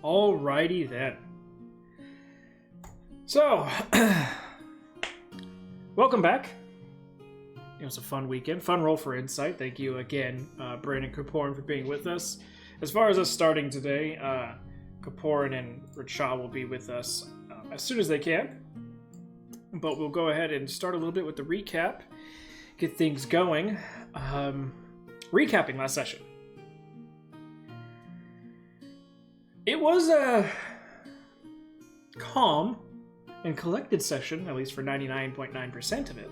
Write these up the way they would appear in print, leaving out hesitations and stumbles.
Alrighty then. So, welcome back. It was a fun weekend. Fun roll for insight. Thank you again, Brandon Kaporan, for being with us. As far as us starting today, Kaporan and Richa will be with us as soon as they can. But we'll go ahead and start a little bit with the recap. Get things going. Recapping last session. It was a calm and collected session, at least for 99.9% of it.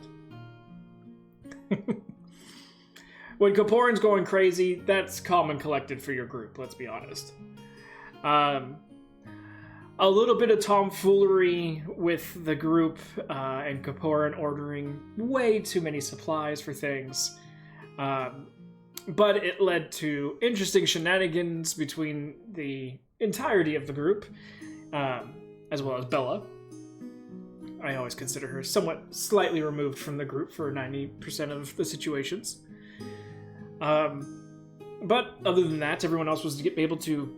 When Kaporan's going crazy, that's calm and collected for your group, let's be honest. A little bit of tomfoolery with the group, and Kaporan ordering way too many supplies for things. But it led to interesting shenanigans between the entirety of the group, as well as Bella. I always consider her somewhat slightly removed from the group for 90% of the situations. But other than that, everyone else was able to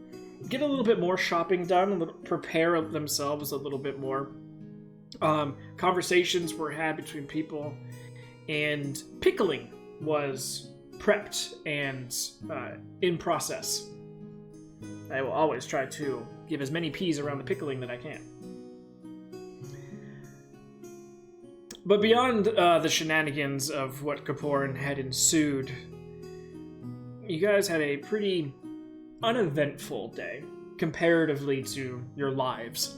get a little bit more shopping done and prepare themselves a little bit more. Conversations were had between people, and pickling was prepped and in process. I will always try to give as many peas around the pickling that I can. But beyond the shenanigans of what Kaporan had ensued, you guys had a pretty uneventful day, comparatively to your lives.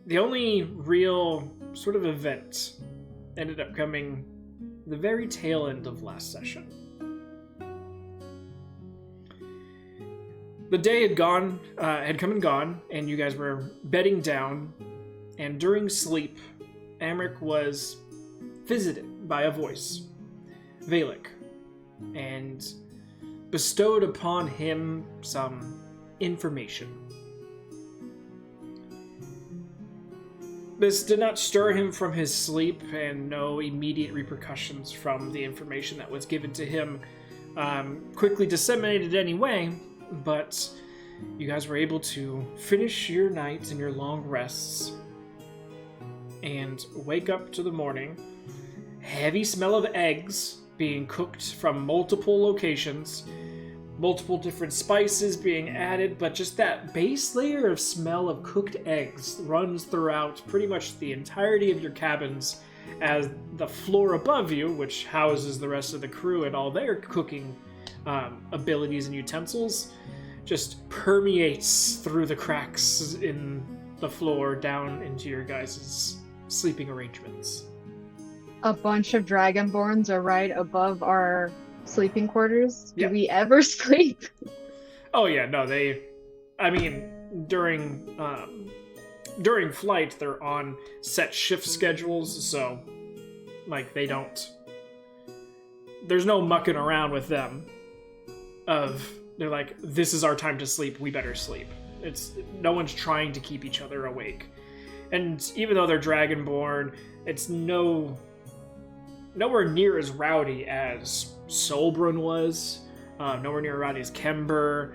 The only real sort of event ended up coming the very tail end of last session. The day had come and gone, and you guys were bedding down, and during sleep, Amric was visited by a voice, Valek, and bestowed upon him some information. This did not stir him from his sleep, and no immediate repercussions from the information that was given to him quickly disseminated anyway, but you guys were able to finish your nights and your long rests and wake up to the morning. Heavy smell of eggs being cooked from multiple locations, multiple different spices being added, but just that base layer of smell of cooked eggs runs throughout pretty much the entirety of your cabins, as the floor above you, which houses the rest of the crew and all their cooking abilities and utensils, just permeates through the cracks in the floor down into your guys' sleeping arrangements. A bunch of Dragonborns are right above our sleeping quarters. Do Yeah. we ever sleep? Oh yeah, no, during flight, they're on set shift schedules, so, there's no mucking around with them. They're like, this is our time to sleep, we better sleep. No one's trying to keep each other awake. And even though they're Dragonborn, it's nowhere near as rowdy as Solbrun was, nowhere near rowdy as Kember.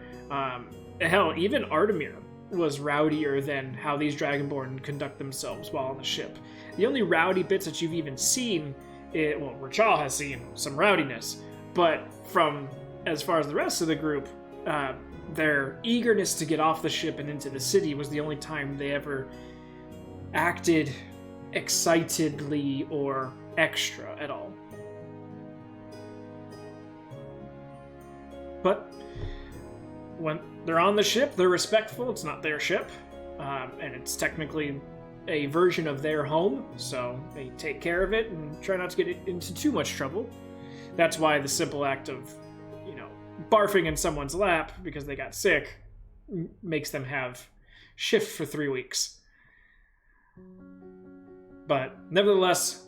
Hell, even Artemir was rowdier than how these Dragonborn conduct themselves while on the ship. The only rowdy bits that you've even seen, Rachel has seen some rowdiness, but from as far as the rest of the group, their eagerness to get off the ship and into the city was the only time they ever acted excitedly or extra at all. But when they're on the ship, they're respectful. It's not their ship, and it's technically a version of their home, so they take care of it and try not to get it into too much trouble. That's why the simple act of, barfing in someone's lap because they got sick makes them have shift for 3 weeks. But nevertheless,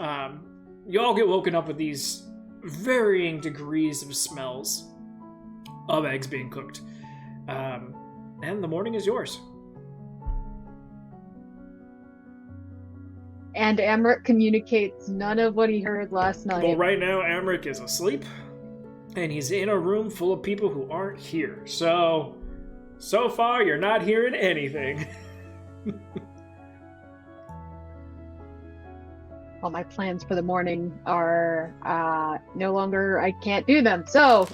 you all get woken up with these varying degrees of smells of eggs being cooked. And the morning is yours. And Amric communicates none of what he heard last night. Well, right now, Amric is asleep. and he's in a room full of people who aren't here. So far, you're not hearing anything. Well, my plans for the morning are no longer, I can't do them. So,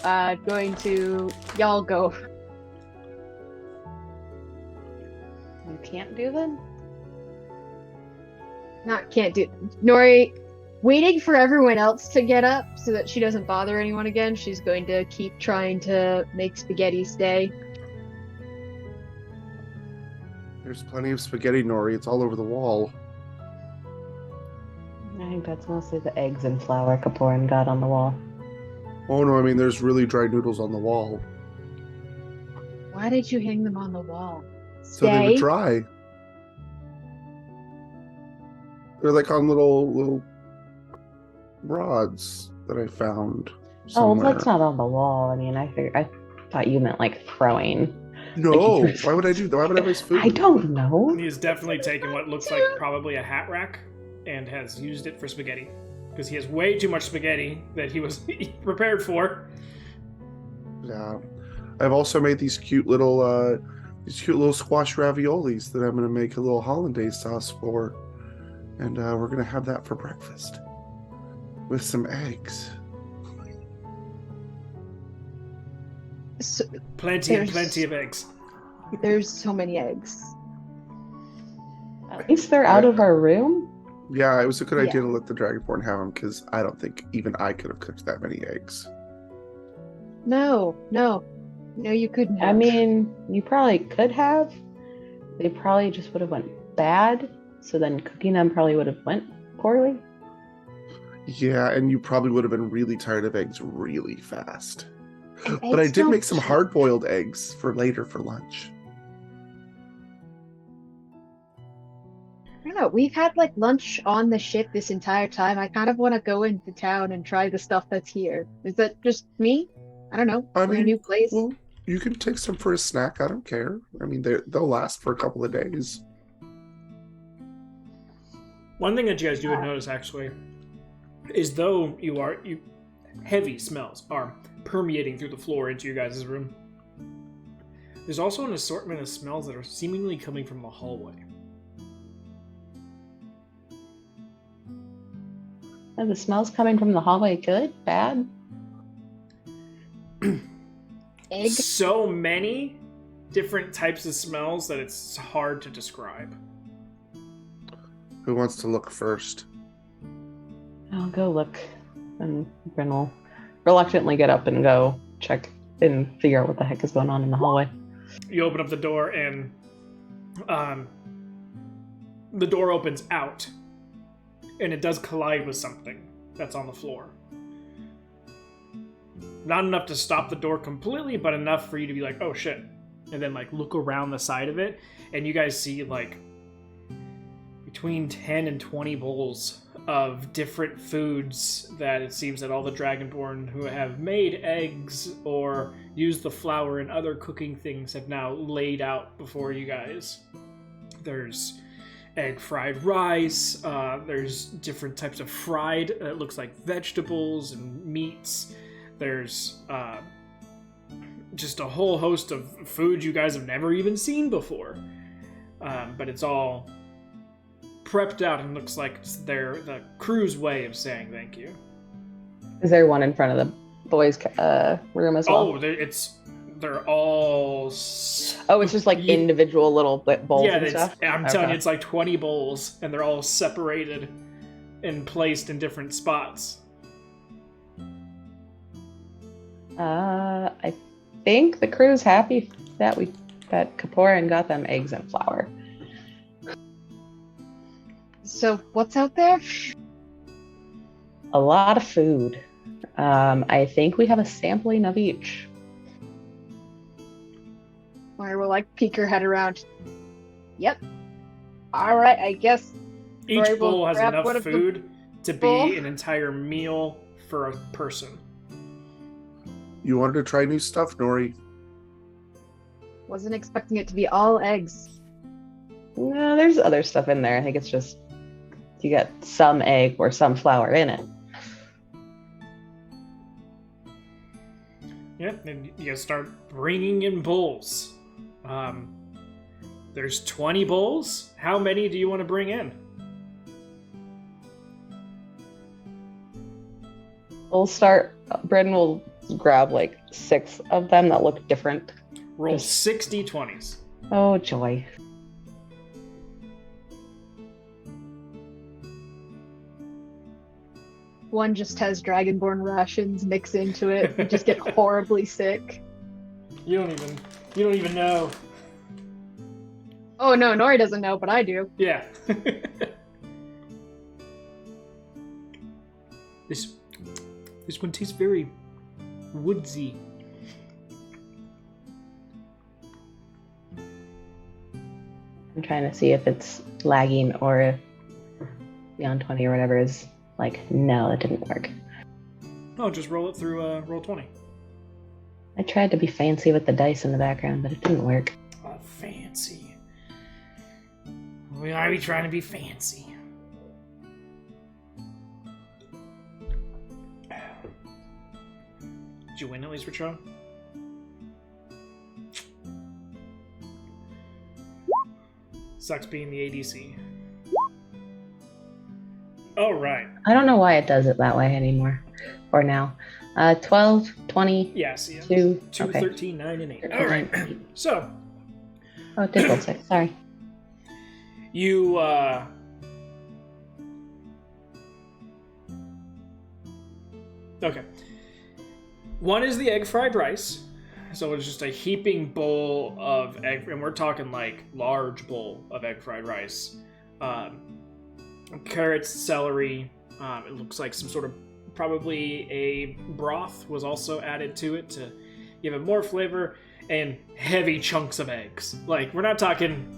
y'all go. You can't do them? Can't do. Nori, waiting for everyone else to get up so that she doesn't bother anyone again. She's going to keep trying to make spaghetti stay. There's plenty of spaghetti, Nori. It's all over the wall. I think that's mostly the eggs and flour Kaporan got on the wall. Oh no, I mean there's really dry noodles on the wall. Why did you hang them on the wall? So they would dry. They're like on little rods that I found somewhere. Oh, well, that's not on the wall. I mean, I thought you meant like throwing. No, like why would I do that? Why would I waste food? I don't know. He's definitely taken what looks like probably a hat rack and has used it for spaghetti. Because he has way too much spaghetti that he was prepared for. Yeah. I've also made these cute little squash raviolis that I'm going to make a little hollandaise sauce for. And we're going to have that for breakfast. With some eggs. So, Plenty of eggs. There's so many eggs. At least they're out of our room. Yeah, it was a good idea to let the Dragonborn have them, because I don't think even I could have cooked that many eggs. No, you couldn't have. I mean, you probably could have. They probably just would have went bad. So then cooking them probably would have went poorly. Yeah, and you probably would have been really tired of eggs really fast. And But I eggs did don't make some keep- hard-boiled eggs for later for lunch. I don't know. We've had like lunch on the ship this entire time. I kind of want to go into town and try the stuff that's here. Is that just me? I don't know. We're in a new place. Well, you can take some for a snack. I don't care. I mean, they'll last for a couple of days. One thing that you guys do would notice, actually, is though heavy smells are permeating through the floor into your guys' room, there's also an assortment of smells that are seemingly coming from the hallway. Are the smells coming from the hallway good? Bad? Egg? So many different types of smells that it's hard to describe. Who wants to look first? I'll go look. And Bryn will reluctantly get up and go check and figure out what the heck is going on in the hallway. You open up the door and the door opens out and it does collide with something that's on the floor. Not enough to stop the door completely, but enough for you to be like, oh shit. And then like look around the side of it and you guys see like between 10 and 20 bowls of different foods that it seems that all the Dragonborn who have made eggs or used the flour and other cooking things have now laid out before you guys. There's egg fried rice, there's different types of fried, it looks like vegetables and meats. There's just a whole host of food you guys have never even seen before. But it's all prepped out and looks like the crew's way of saying thank you. Is there one in front of the boys' room as well? Oh, they're all... Oh, it's just like individual little bowls and stuff? I'm telling you, it's like 20 bowls, and they're all separated and placed in different spots. I think the crew's happy that Kaporan got them eggs and flour. So, what's out there? A lot of food. I think we have a sampling of each. Or we'll like peek her head around. Yep. Alright, I guess. Each Rory will bowl has grab enough one of the food to bowl. be an entire meal for a person. You wanted to try new stuff, Nori? Wasn't expecting it to be all eggs. No, there's other stuff in there. I think it's just you get some egg or some flour in it. Yeah, and you start bringing in bowls. There's 20 bowls. How many do you want to bring in? Bryn will grab like 6 of them that look different. Roll 6 d20s. Oh, joy. One just has Dragonborn rations mixed into it. You just get horribly sick. You don't even know. Oh no, Nori doesn't know, but I do. Yeah. This one tastes very woodsy. I'm trying to see if it's lagging or if beyond 20 or whatever is like, no, that didn't work. Oh, just roll it through roll 20. I tried to be fancy with the dice in the background, but it didn't work. Oh, fancy. Why are we trying to be fancy? Did you win at least, Richo? Sucks being the ADC. All right. I don't know why it does it that way anymore. Or now. 12, 20, Yes, yeah. 2, 2, okay. 13, 9, and 8. All right. So, Oh, it did roll 6. Sorry. you, Okay. One is the egg fried rice. So it's just a heaping bowl of egg, and we're talking like large bowl of egg fried rice. Carrots, celery. It looks like some sort of probably a broth was also added to it to give it more flavor, and heavy chunks of eggs. Like, we're not talking,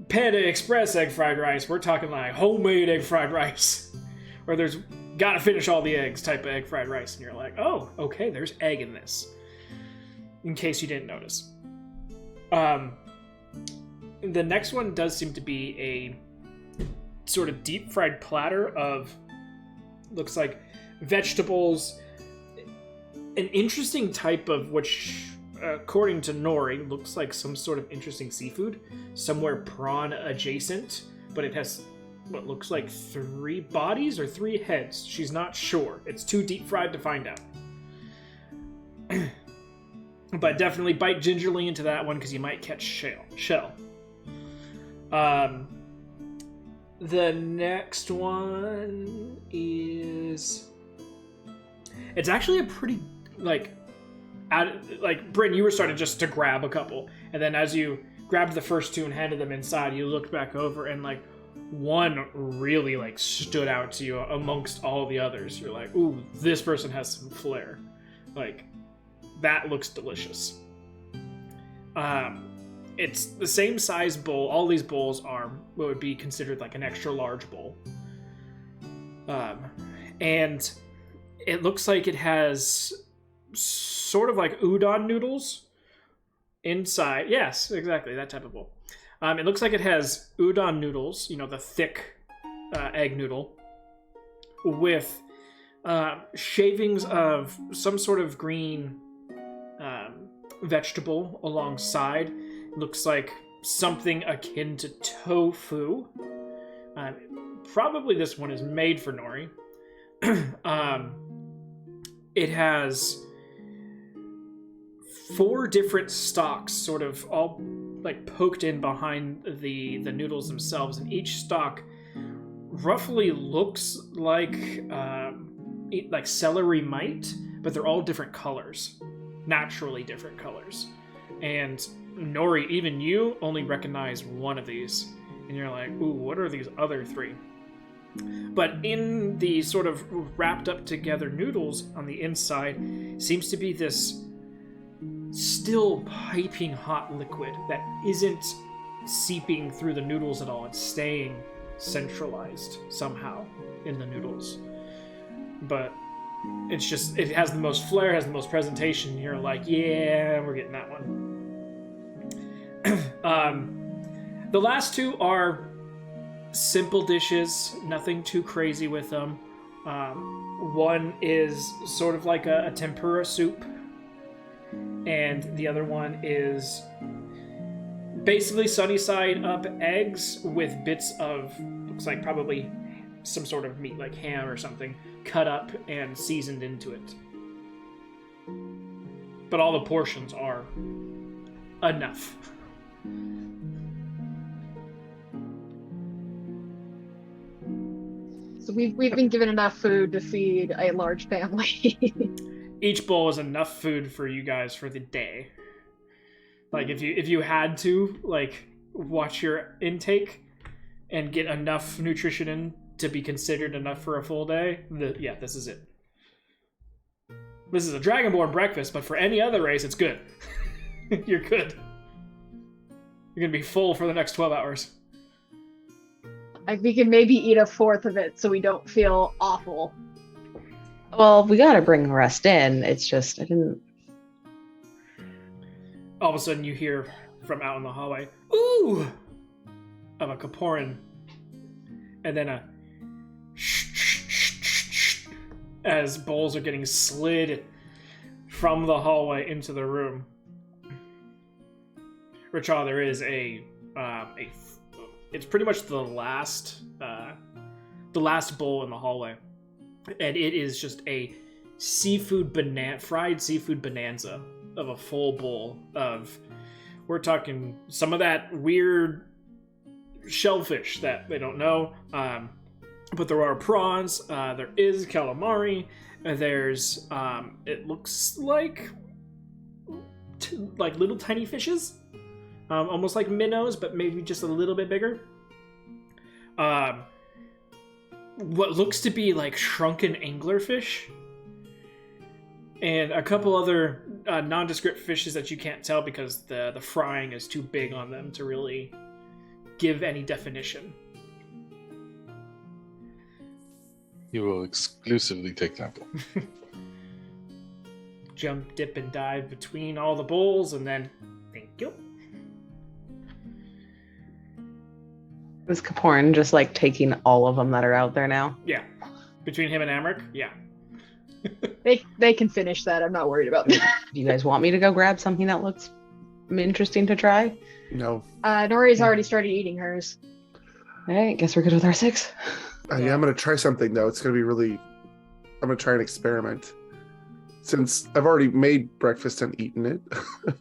Panda Express egg fried rice. We're talking like homemade egg fried rice, where there's gotta finish all the eggs type of egg fried rice, and you're like, oh, okay, there's egg in this. In case you didn't notice. The next one does seem to be a sort of deep fried platter of, looks like vegetables, an interesting type of, which according to Nori looks like some sort of interesting seafood, somewhere prawn adjacent, but it has what looks like 3 bodies or 3 heads. She's not sure. It's too deep fried to find out. But definitely bite gingerly into that one because you might catch shell. The next one is... It's actually a pretty, Bryn, you were starting just to grab a couple. And then as you grabbed the first 2 and handed them inside, you looked back over and, one really, stood out to you amongst all the others. You're like, ooh, this person has some flair. That looks delicious. It's the same size bowl. All these bowls are what would be considered an extra large bowl. And it looks like it has sort of like udon noodles inside. Yes, exactly, that type of bowl. It looks like it has udon noodles, the thick egg noodle, with shavings of some sort of green vegetable alongside. Looks like something akin to tofu. Probably this one is made for Nori. It has 4 different stalks, sort of all poked in behind the noodles themselves, and each stalk roughly looks like celery might, but they're all different colors, naturally different colors. And Nori, even you only recognize one of these, and you're like, ooh, what are these other 3? But in the sort of wrapped up together noodles on the inside seems to be this still piping hot liquid that isn't seeping through the noodles at all. It's staying centralized somehow in the noodles. But it's just, it has the most flair, has the most presentation, and you're like, yeah, we're getting that one. The last 2 are simple dishes, nothing too crazy with them. One is sort of like a tempura soup, and the other one is basically sunny side up eggs with bits of, looks like probably some sort of meat, like ham or something, cut up and seasoned into it. But all the portions are enough. So we've been given enough food to feed a large family. Each bowl is enough food for you guys for the day. Like if you had to like watch your intake and get enough nutrition in to be considered enough for a full day, this is it. This is a Dragonborn breakfast, but for any other race, it's good. You're good. You're gonna be full for the next 12 hours. We can maybe eat a fourth of it so we don't feel awful. Well, we gotta bring the rest in. It's just, I didn't... All of a sudden you hear from out in the hallway, ooh! Of a Caporan. And then a shh, as bowls are getting slid from the hallway into the room. Richard, there is it's pretty much the last bowl in the hallway, and it is just a fried seafood bonanza of a full bowl of, we're talking some of that weird shellfish that they don't know, but there are prawns, there is calamari, there's it looks like little tiny fishes, almost like minnows, but maybe just a little bit bigger. What looks to be like shrunken anglerfish, and a couple other nondescript fishes that you can't tell because the frying is too big on them to really give any definition. You will exclusively take that one. Jump, dip, and dive between all the bowls, and then thank you. Is Caporn just like taking all of them that are out there now? Yeah. Between him and Amric, yeah. They can finish that. I'm not worried about that. Do you guys want me to go grab something that looks interesting to try? No. Nori's already started eating hers. All right, guess we're good with our 6. Yeah, I'm going to try something, though. It's going to be really... I'm going to try an experiment. Since I've already made breakfast and eaten it,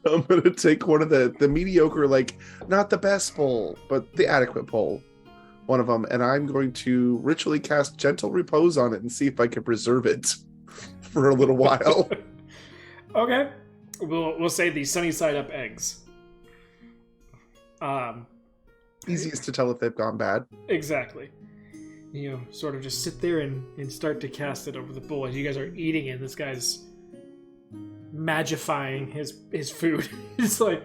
I'm going to take one of the mediocre, like, not the best bowl, but the adequate bowl. One of them. And I'm going to ritually cast Gentle Repose on it and see if I can preserve it for a little while. Okay. We'll say the sunny side up eggs. Easiest to tell if they've gone bad. Exactly. You sort of just sit there and start to cast it over the bowl as you guys are eating it. This guy's magifying his food. It's like,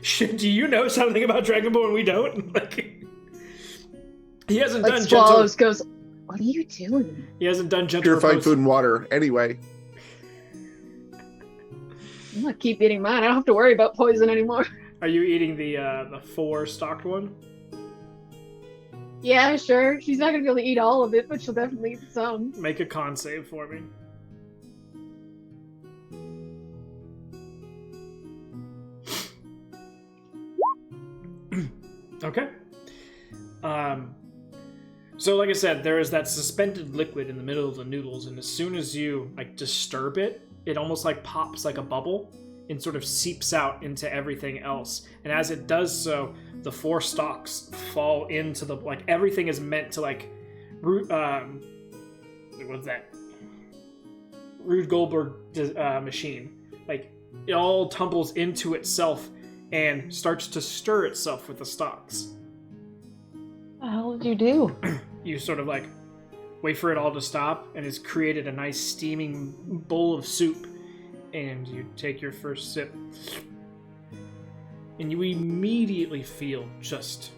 shit, do you know something about Dragonborn we don't? Like, he hasn't like done Swallows goes, what are you doing? He hasn't done gentle Purified repose. food and water. Anyway. I'm gonna keep eating mine. I don't have to worry about poison anymore. Are you eating the 4 stocked one? Yeah, sure. She's not gonna be able to eat all of it, but she'll definitely eat some. Make a con save for me. Okay. So like I said, there is that suspended liquid in the middle of the noodles, and as soon as you like disturb it, it almost like pops like a bubble and sort of seeps out into everything else. And as it does so, the 4 stalks fall into the, like, everything is meant to like what's that? Rube Goldberg machine. Like, it all tumbles into itself and starts to stir itself with the stalks. What the hell did you do? You sort of like wait for it all to stop, and it's created a nice steaming bowl of soup. And you take your first sip, and you immediately feel just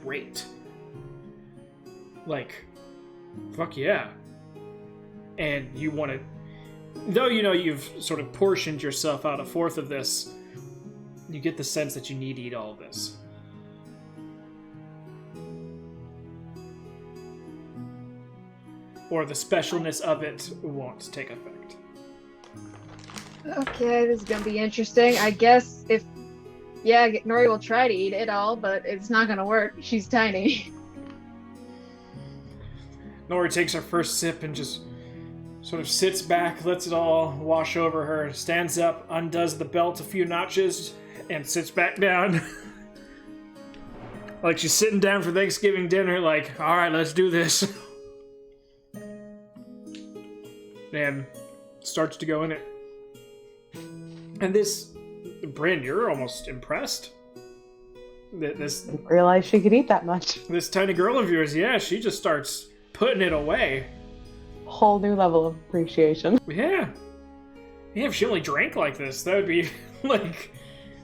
great. Like, fuck yeah. And you want to, though you know you've sort of portioned yourself out a fourth of this, you get the sense that you need to eat all of this. or the specialness of it won't take effect. Okay, this is gonna be interesting. I guess Nori will try to eat it all, but it's not gonna work. She's tiny. Nori takes her first sip and just sort of sits back, lets it all wash over her, stands up, undoes the belt a few notches, and sits back down. Like she's sitting down for Thanksgiving dinner, like, all right, let's do this. And starts to go in it. And this, Bryn, you're almost impressed. This Didn't realize she could eat that much. This tiny girl of yours, yeah, she just starts putting it away. Whole new level of appreciation. Yeah. Yeah, if she only drank like this, that would be like,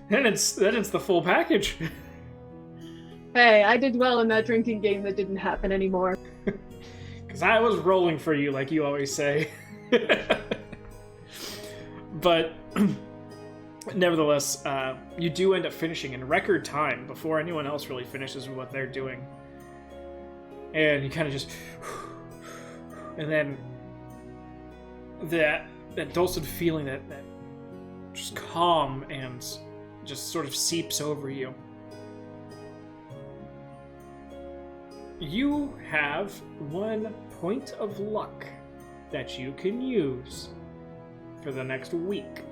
then it's the full package. Hey, I did well in that drinking game that didn't happen anymore. Because I was rolling for you, like you always say. But nevertheless, you do end up finishing in record time before anyone else really finishes what they're doing. And you kind of just... And then that dulcet feeling, that just calm and just sort of seeps over you. You have 1 point of luck that you can use for the next week.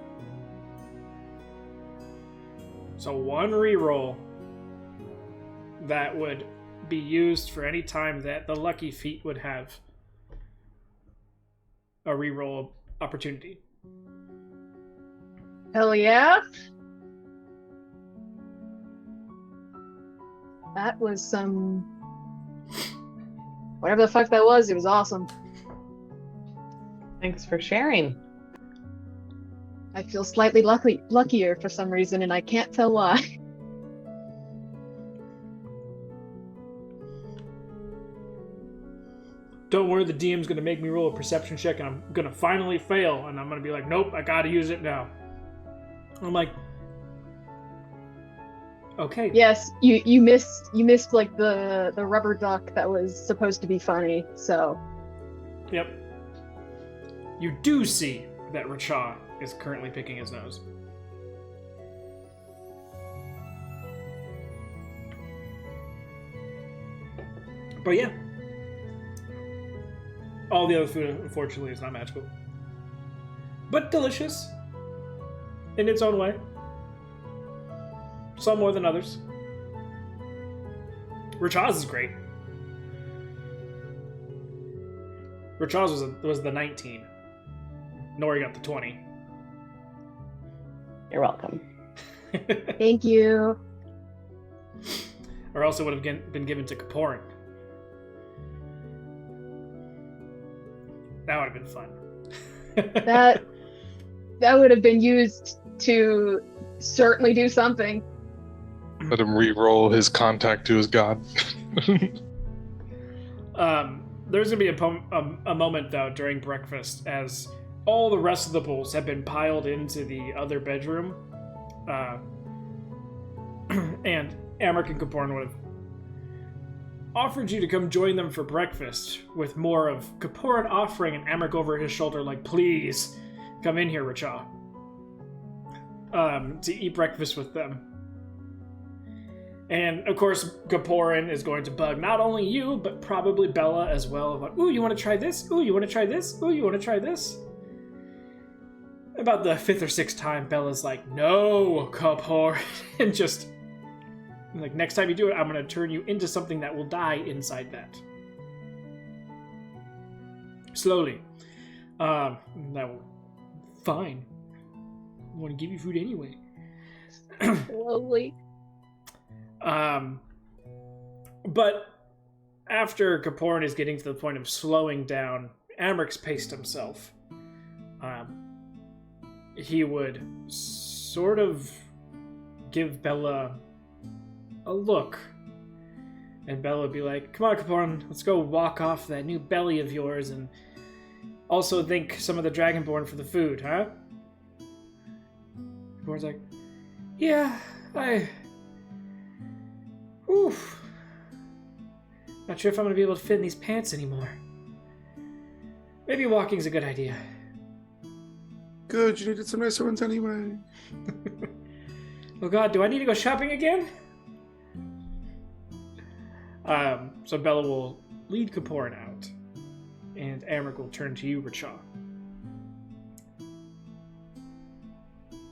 So 1 reroll that would be used for any time that the lucky feat would have a reroll opportunity. Hell yeah. That was some... Whatever the fuck that was, it was awesome. Thanks for sharing. I feel slightly luckier for some reason, and I can't tell why. Don't worry, the DM's gonna make me roll a perception check, and I'm gonna finally fail, and I'm gonna be like, nope, I gotta use it now. I'm like, okay. Yes, you missed like the rubber duck that was supposed to be funny, so. Yep. You do see that Racha is currently picking his nose. But yeah. All the other food, unfortunately, is not magical. But delicious. In its own way. Some more than others. Racha's is great. Racha's was the 19. Nori got the 20. You're welcome. Thank you. Or else it would have been given to Kaporin. That would have been fun. That would have been used to certainly do something. Let him re-roll his contact to his god. There's going to be a moment, though, during breakfast, as all the rest of the bowls have been piled into the other bedroom. And Amric and Kaporin would have offered you to come join them for breakfast, with more of Kaporin offering and Amric over his shoulder like, please, come in here, Racha. To eat breakfast with them. And, of course, Kaporin is going to bug not only you, but probably Bella as well. Like, ooh, you want to try this? Ooh, you want to try this? Ooh, you want to try this? About the 5th or 6th time, Bella's like, no, Kaporin. And just, like, next time you do it, I'm going to turn you into something that will die inside that. Slowly. Fine. I want to give you food anyway. Slowly. But after Kaporin is getting to the point of slowing down, Amric's paced himself. He would sort of give Bella a look. And Bella would be like, come on, Kaporin, let's go walk off that new belly of yours and also thank some of the Dragonborn for the food, huh? Kaporin's like, yeah, Oof. Not sure if I'm going to be able to fit in these pants anymore. Maybe walking's a good idea. Good, you needed some nicer ones anyway. Oh god, do I need to go shopping again? So Bella will lead Kaporin out, and Amric will turn to you, Richa.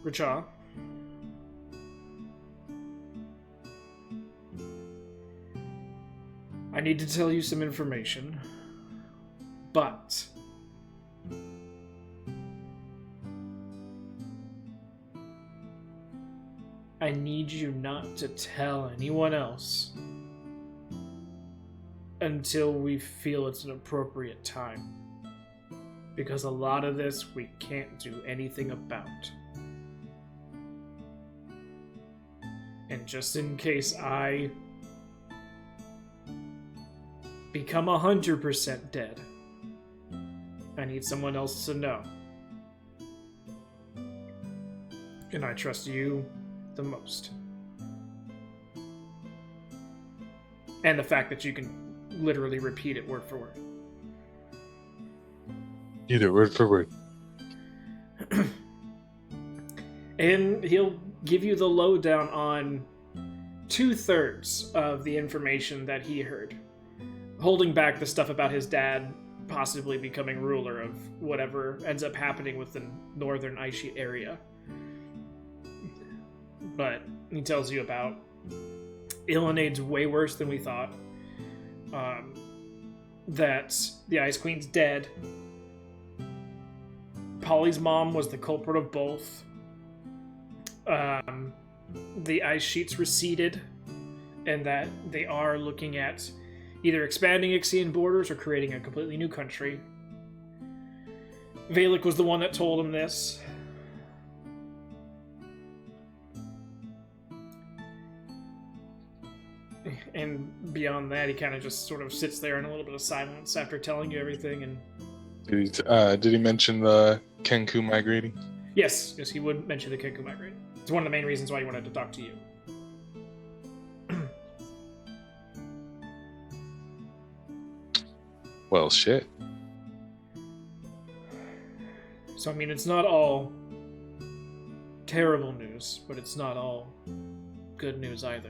Richa. I need to tell you some information, but I need you not to tell anyone else until we feel it's an appropriate time. Because a lot of this we can't do anything about. And just in case I become 100% dead, I need someone else to know. And I trust you the most. And the fact that you can literally repeat it word for word. Either word for word. And he'll give you the lowdown on 2/3 of the information that he heard. Holding back the stuff about his dad possibly becoming ruler of whatever ends up happening with the northern Ixian area. But he tells you about Illinade's way worse than we thought. That the Ice Queen's dead. Polly's mom was the culprit of both. The ice sheets receded, and that they are looking at either expanding Ixian borders or creating a completely new country. Valak was the one that told him this. And beyond that, he kind of just sort of sits there in a little bit of silence after telling you everything. And Did he mention the Kenku migrating? yes, he would mention the Kenku migrating. It's one of the main reasons why he wanted to talk to you. Well, shit. So, I mean, it's not all terrible news, but it's not all good news either.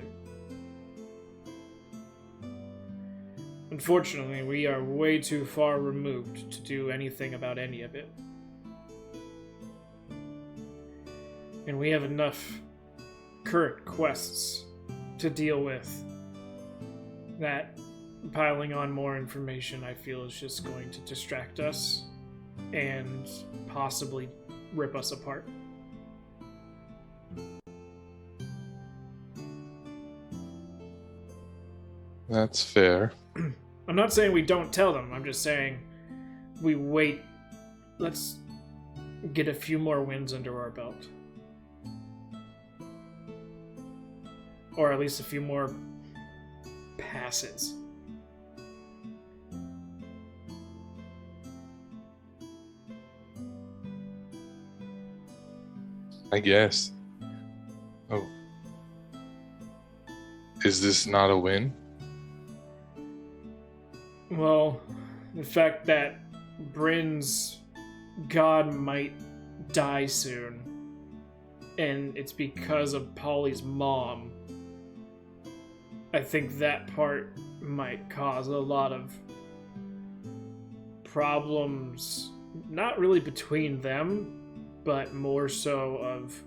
Unfortunately, we are way too far removed to do anything about any of it. And we have enough current quests to deal with that piling on more information, I feel, is just going to distract us and possibly rip us apart. That's fair. I'm not saying we don't tell them, I'm just saying we wait. Let's get a few more wins under our belt. Or at least a few more passes. I guess. Oh. Is this not a win? Well, the fact that Bryn's god might die soon, and it's because of Polly's mom, I think that part might cause a lot of problems, not really between them, but more so of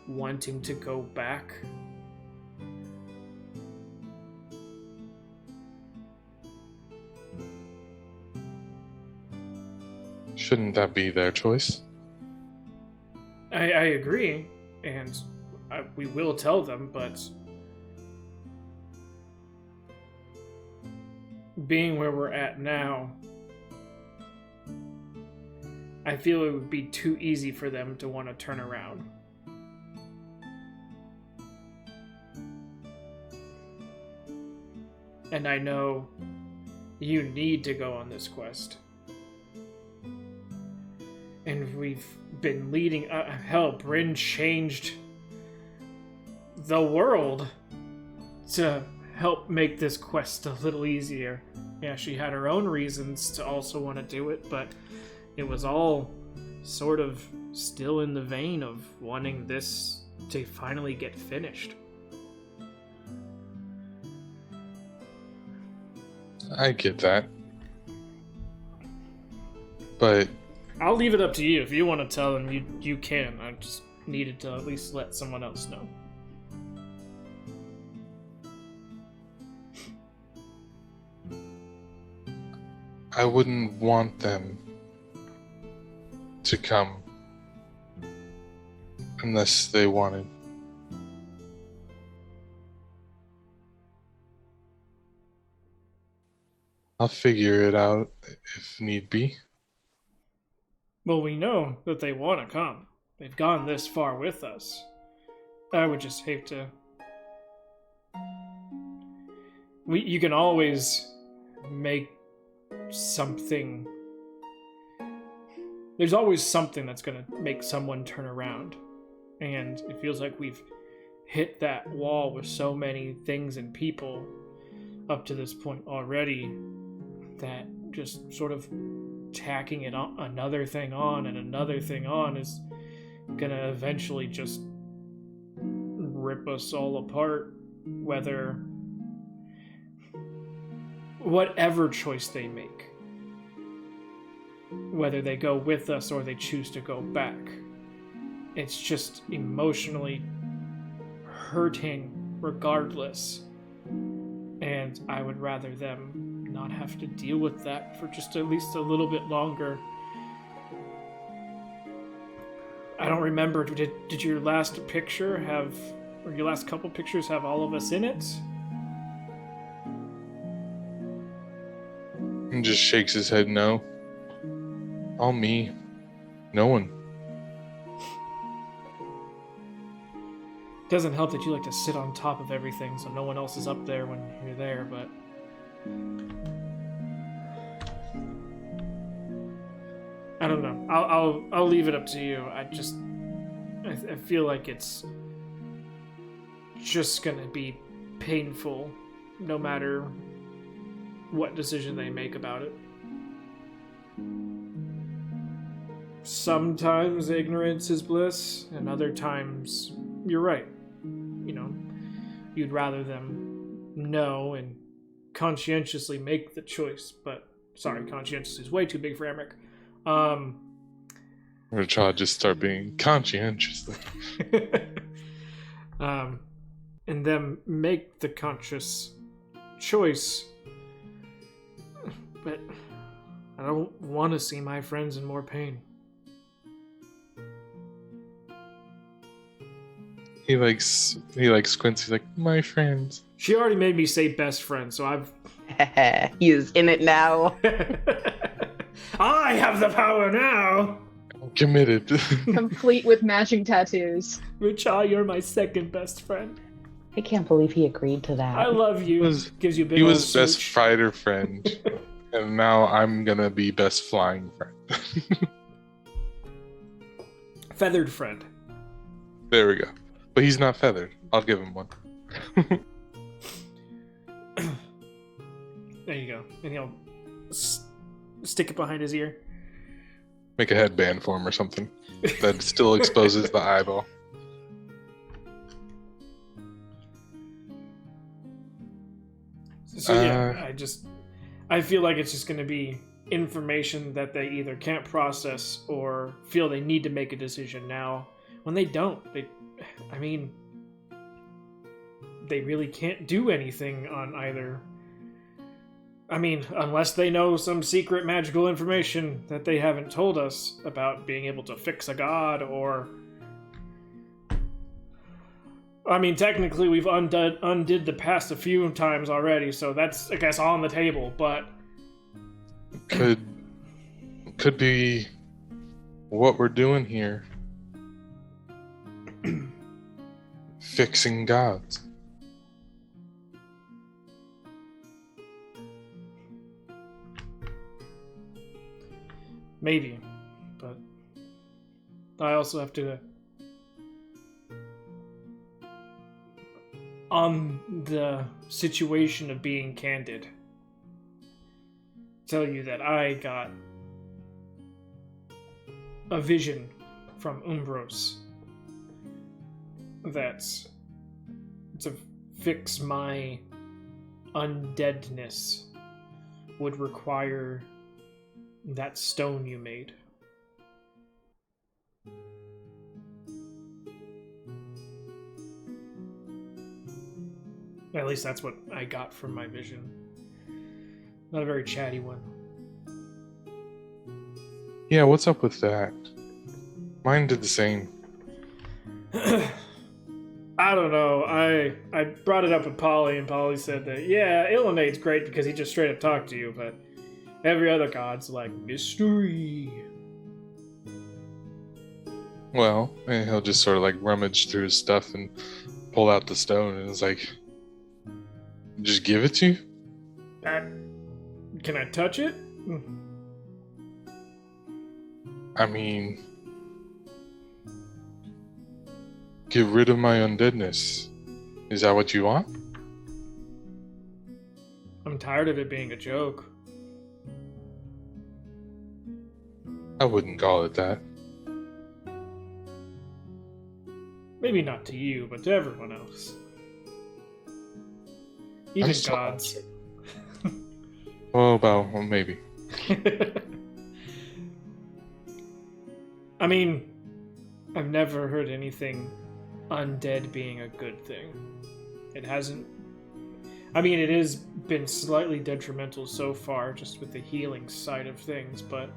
wanting to go back. Shouldn't that be their choice? I agree, and we will tell them, but being where we're at now, I feel it would be too easy for them to want to turn around. And I know you need to go on this quest. And we've been leading... hell, Bryn changed the world to help make this quest a little easier. Yeah, she had her own reasons to also want to do it, but it was all sort of still in the vein of wanting this to finally get finished. I get that. But I'll leave it up to you. If you want to tell them, you can. I just needed to at least let someone else know. I wouldn't want them to come unless they wanted. I'll figure it out if need be. Well, we know that they want to come. They've gone this far with us. I would just hate to... You can always make something... There's always something that's going to make someone turn around. And it feels like we've hit that wall with so many things and people up to this point already that just sort of tacking it on, another thing on and another thing on, is gonna eventually just rip us all apart, whatever choice they make, whether they go with us or they choose to go back. It's just emotionally hurting regardless, and I would rather them not have to deal with that for just at least a little bit longer. I don't remember, did your last picture have, or your last couple pictures have all of us in it? And just shakes his head no. All me. No one. Doesn't help that you like to sit on top of everything so no one else is up there when you're there, but... I don't know. I'll leave it up to you. I feel like it's just gonna be painful no matter what decision they make about it. Sometimes ignorance is bliss, and other times you're right. You know, you'd rather them know and conscientiously make the choice, but sorry, conscientious is way too big for Emmerich. Or try to just start being conscientious. And them make the conscious choice, but I don't want to see my friends in more pain. He likes squints. He's like, my friends. She already made me say best friend, so I've... He is in it now. I have the power now! I'm committed. Complete with matching tattoos. Richard, you're my second best friend. I can't believe he agreed to that. I love you. Gives you a big He old was best smooch. fighter friend. And now I'm gonna be best flying friend. Feathered friend. There we go. But he's not feathered. I'll give him one. There you go. And he'll stick it behind his ear. Make a headband for him or something that still exposes the eyeball. So yeah, I feel like it's just going to be information that they either can't process or feel they need to make a decision now. When they don't, they really can't do anything on either. I mean, unless they know some secret magical information that they haven't told us about being able to fix a god, or... I mean, technically we've undid the past a few times already, so that's, I guess, on the table, but... Could be what we're doing here. Fixing gods. Maybe, but I also have to on the situation of being candid, tell you that I got a vision from Umbros that to fix my undeadness would require that stone you made. At least that's what I got from my vision. Not a very chatty one. Yeah, what's up with that? Mine did the same. I don't know. I brought it up with Polly, and Polly said that, yeah, Illinate's great because he just straight up talked to you, but every other god's like, mystery. Well, and he'll just sort of like rummage through his stuff and pull out the stone, and it's like, just give it to you? Can I touch it? I mean, get rid of my undeadness. Is that what you want? I'm tired of it being a joke. I wouldn't call it that. Maybe not to you, but to everyone else. Even just gods. Well, maybe. I mean, I've never heard anything undead being a good thing. It hasn't... I mean, it has been slightly detrimental so far, just with the healing side of things, but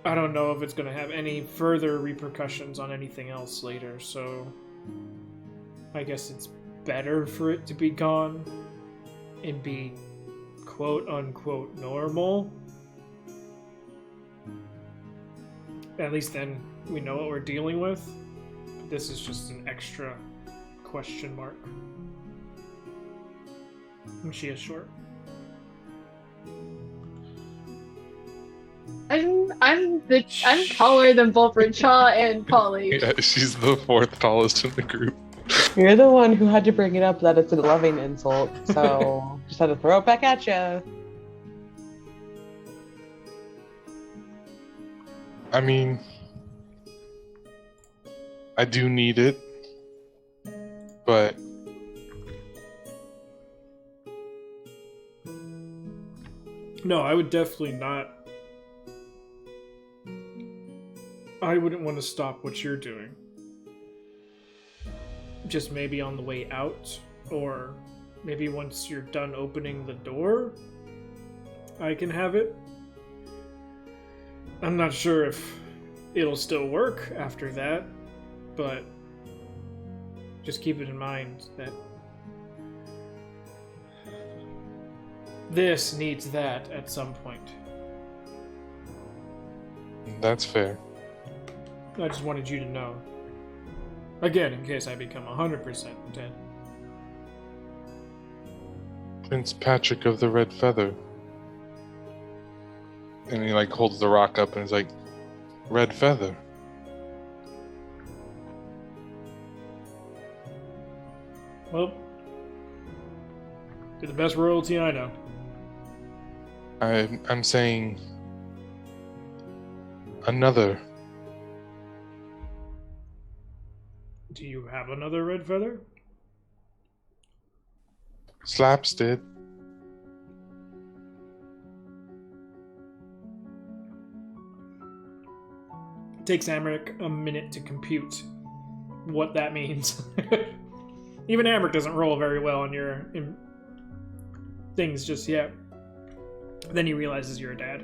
I don't know if it's going to have any further repercussions on anything else later, so I guess it's better for it to be gone and be quote-unquote normal. At least then we know what we're dealing with. But this is just an extra question mark. And she is short. I'm taller than both Richaw and Polly. Yeah, she's the fourth tallest in the group. You're the one who had to bring it up that it's a loving insult, so just had to throw it back at you. I mean, I do need it, but No, I would definitely not. I wouldn't want to stop what you're doing. Just maybe on the way out, or maybe once you're done opening the door, I can have it. I'm not sure if it'll still work after that, but just keep it in mind that this needs that at some point. that's fair. I just wanted you to know. Again, in case I become 100% dead. Prince Patrick of the Red Feather. And he like holds the rock up and is like, Red Feather. Well, you're the best royalty I know. I'm saying another. Do you have another red feather? Slaps did. It takes Amric a minute to compute what that means. Even Amric doesn't roll very well on your things just yet. Then he realizes you're a dad.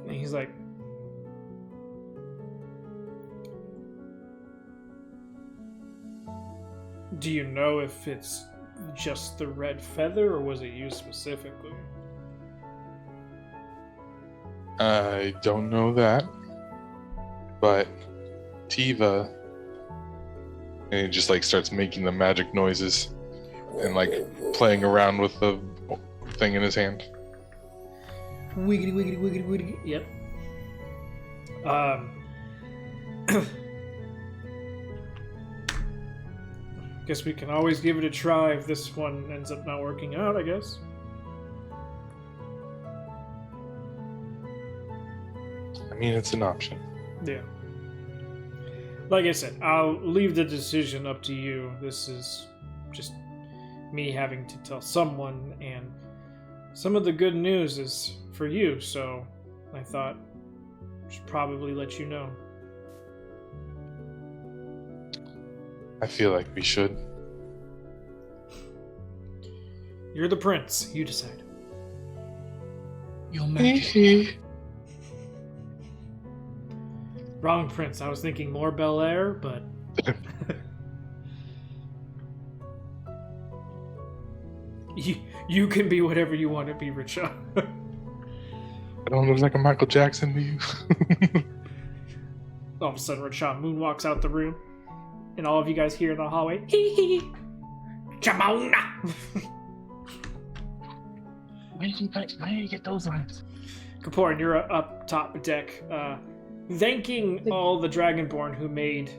And he's like, do you know if it's just the red feather, or was it you specifically? I don't know that. But Tiva... And he just like starts making the magic noises and like playing around with the thing in his hand. Wiggity, wiggity, wiggity, wiggity. Yep. Guess we can always give it a try if this one ends up not working out, I guess. I mean, it's an option. Yeah. Like I said, I'll leave the decision up to you. This is just me having to tell someone, and some of the good news is for you, so I thought I should probably let you know. I feel like we should. You're the prince. You decide. Your Majesty. Wrong prince. I was thinking more Bel Air, but... you can be whatever you want to be, Richa. I don't look like a Michael Jackson to you. All of a sudden, Richa moonwalks out the room, and all of you guys hear in the hallway, hee hee, Jamona! Where did you get those lines? Kapoor, you're up top deck, thanking all the Dragonborn who made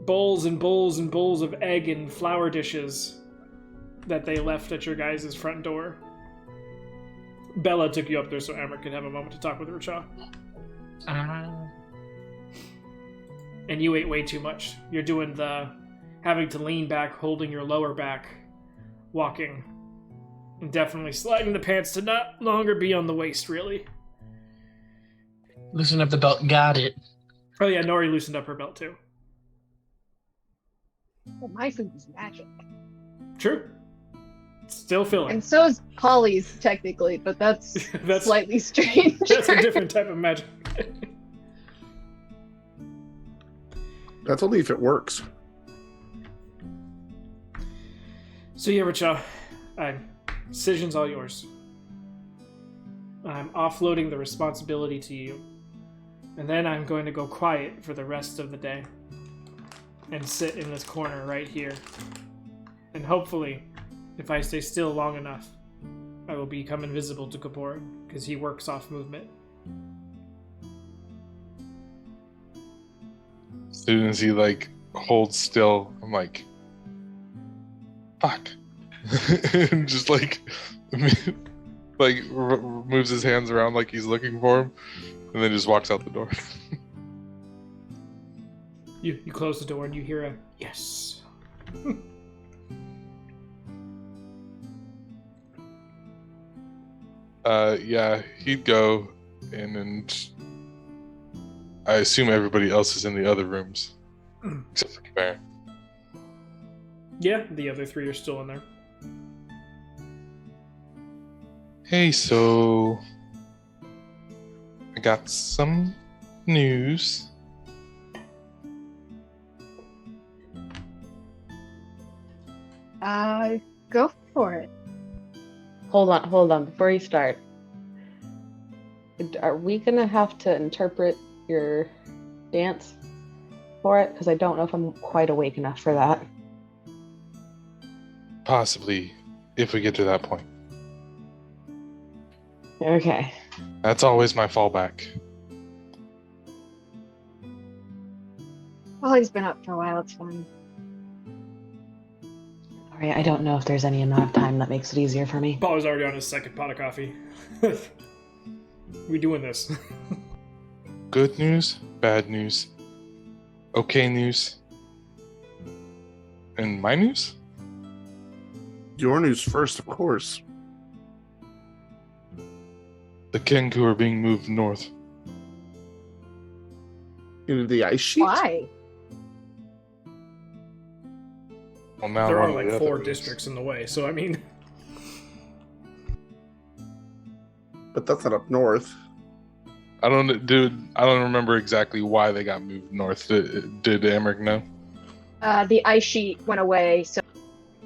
bowls and bowls and bowls of egg and flour dishes that they left at your guys' front door. Bella took you up there so Amber could have a moment to talk with Richa. And you ate way too much. You're doing the having to lean back, holding your lower back, walking, and definitely sliding the pants to not longer be on the waist, really. Loosen up the belt. Got it. Oh yeah, Nori loosened up her belt too. Well, my food is magic. True. Still filling. And so is Polly's, technically, but that's slightly strange. That's a different type of magic. That's only if it works. So yeah, Richa, decision's all yours. I'm offloading the responsibility to you. And then I'm going to go quiet for the rest of the day. And sit in this corner right here. And hopefully, if I stay still long enough, I will become invisible to Kapoor, because he works off movement. As soon as he holds still, I'm like, fuck. And just moves his hands around like he's looking for him, and then just walks out the door. You close the door and you hear a yes. Yeah, he'd go in, and I assume everybody else is in the other rooms, except for Bear. Yeah, the other three are still in there. Hey, so I got some news. Go for it. Hold on. Before you start, are we gonna have to interpret your dance for it? Because I don't know if I'm quite awake enough for that. Possibly, if we get to that point. Okay. That's always my fallback. Polly's been up for a while, it's fine. Alright, I don't know if there's any amount of time that makes it easier for me. Paul is already on his second pot of coffee. We doing this. Good news, bad news, okay news, and my news? Your news first, of course. The Kenku are being moved north. Into the ice sheet? Why? Well, now There are one of the 4 others. districts in the way, so I mean... But that's not up north. I don't remember exactly why they got moved north. Did Amric know? The ice sheet went away, so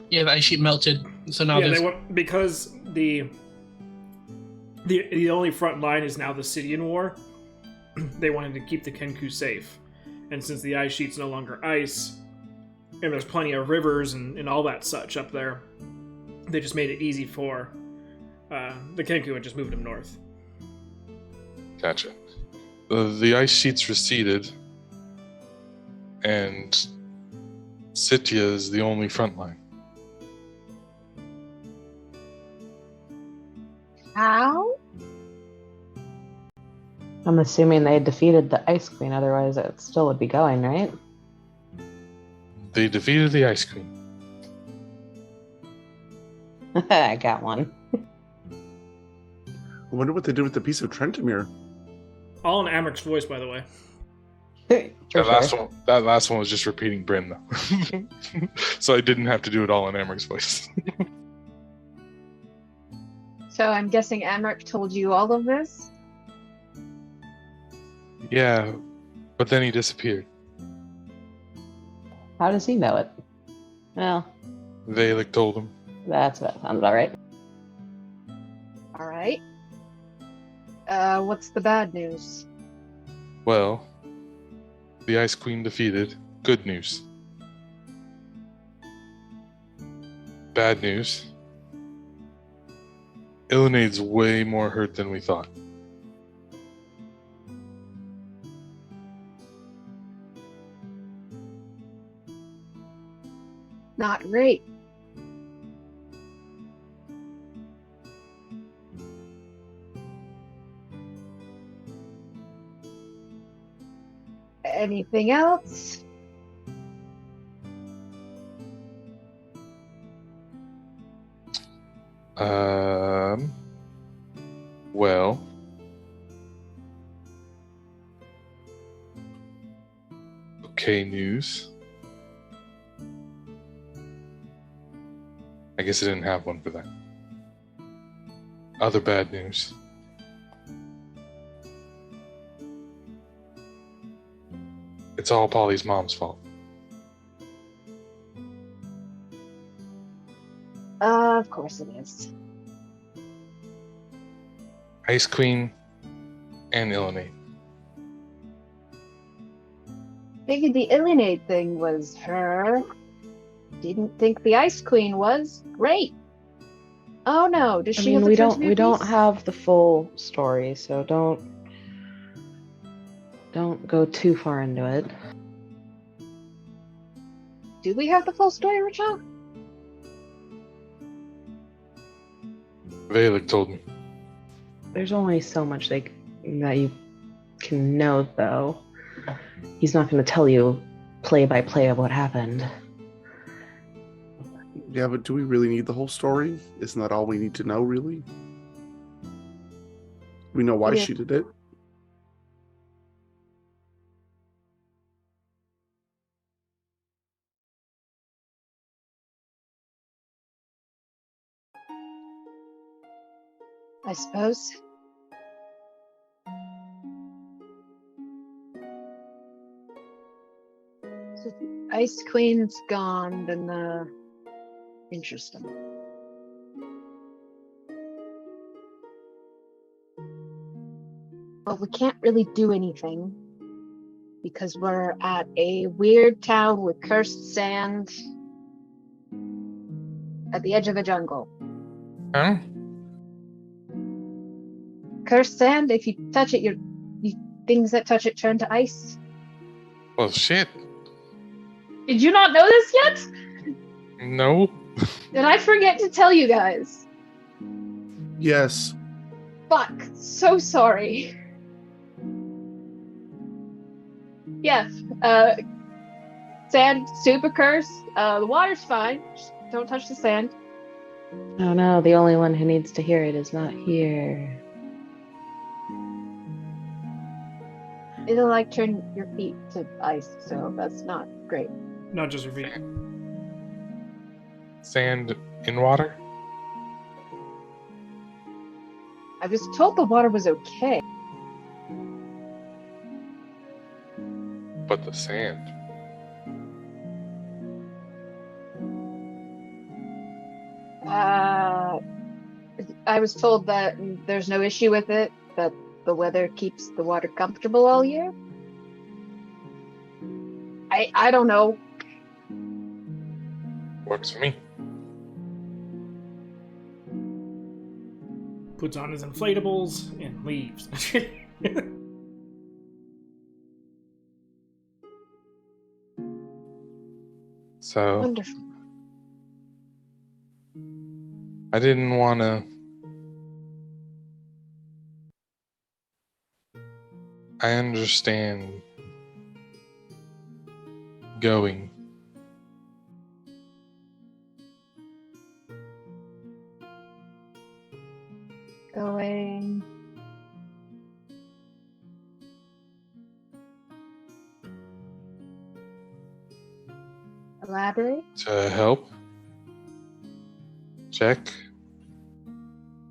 Yeah, the ice sheet melted, so now yeah, there's... they want, because the only front line is now the Sidian War. They wanted to keep the Kenku safe, and since the ice sheet's no longer ice, and there's plenty of rivers and all that such up there, they just made it easy for the Kenku and just moved them north. Gotcha. The ice sheets receded, and Sitya is the only front line. How? I'm assuming they defeated the Ice Queen, otherwise it still would be going, right? They defeated the Ice Queen. I got one. I wonder what they did with the piece of Trentamere. All in Amric's voice, by the way. That last one was just repeating Bryn, though. So I didn't have to do it all in Amric's voice. So I'm guessing Amric told you all of this? Yeah, but then he disappeared. How does he know it? Well, Valek told him. that sounds about right. Alright. What's the bad news? Well, the Ice Queen defeated. Good news. Bad news. Illuminade's way more hurt than we thought. Not great. Anything else? Well, okay news. I guess I didn't have one for that. Other bad news. It's all Polly's mom's fault. Of course it is. Ice Queen and Illuminate. Figured the Illuminate thing was her. Didn't think the Ice Queen was. Great. Oh no, does she have we a don't piece? have the full story, so don't go too far into it. Do we have the full story, Rachel? Valek told me. There's only so much that you can know, though. He's not going to tell you play by play of what happened. Yeah, but do we really need the whole story? Isn't that all we need to know, really? We know why Yeah. she did it. I suppose. So the Ice Queen's gone, then interesting. But we can't really do anything because we're at a weird town with cursed sand at the edge of a jungle. Huh? Cursed sand, if you touch it, things that touch it turn to ice. Well, shit. Did you not know this yet? No. Did I forget to tell you guys? Yes. Fuck. So sorry. Yes. Sand, super cursed. The water's fine. Just don't touch the sand. Oh no, the only one who needs to hear it is not here. It'll like turn your feet to ice, so that's not great. Not just her feet. Sand in water? I was told the water was okay. But the sand. I was told that there's no issue with it, that the weather keeps the water comfortable all year. I don't know. Works for me. Puts on his inflatables and leaves. So Wonderful. I didn't want to. I understand going. Going. Elaborate. To help. Check.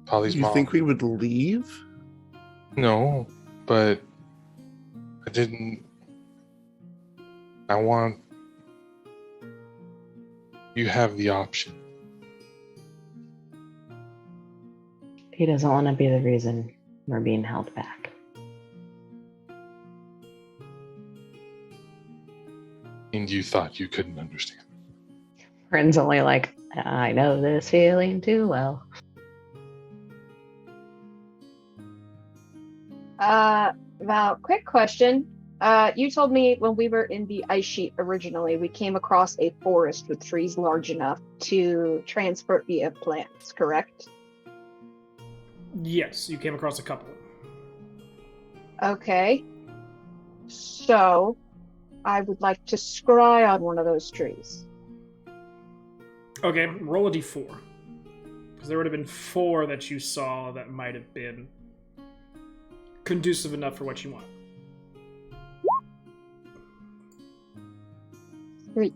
Polly's You mom. think we would leave? No, but I didn't. I want. You have the option. He doesn't want to be the reason we're being held back. And you thought you couldn't understand. Friend's only like, I know this feeling too well. Val, quick question. You told me when we were in the ice sheet originally, we came across a forest with trees large enough to transport via plants, correct? Yes, you came across a couple. Okay. So, I would like to scry on one of those trees. Okay, roll a d4. Because there would have been 4 that you saw that might have been conducive enough for what you want. 3.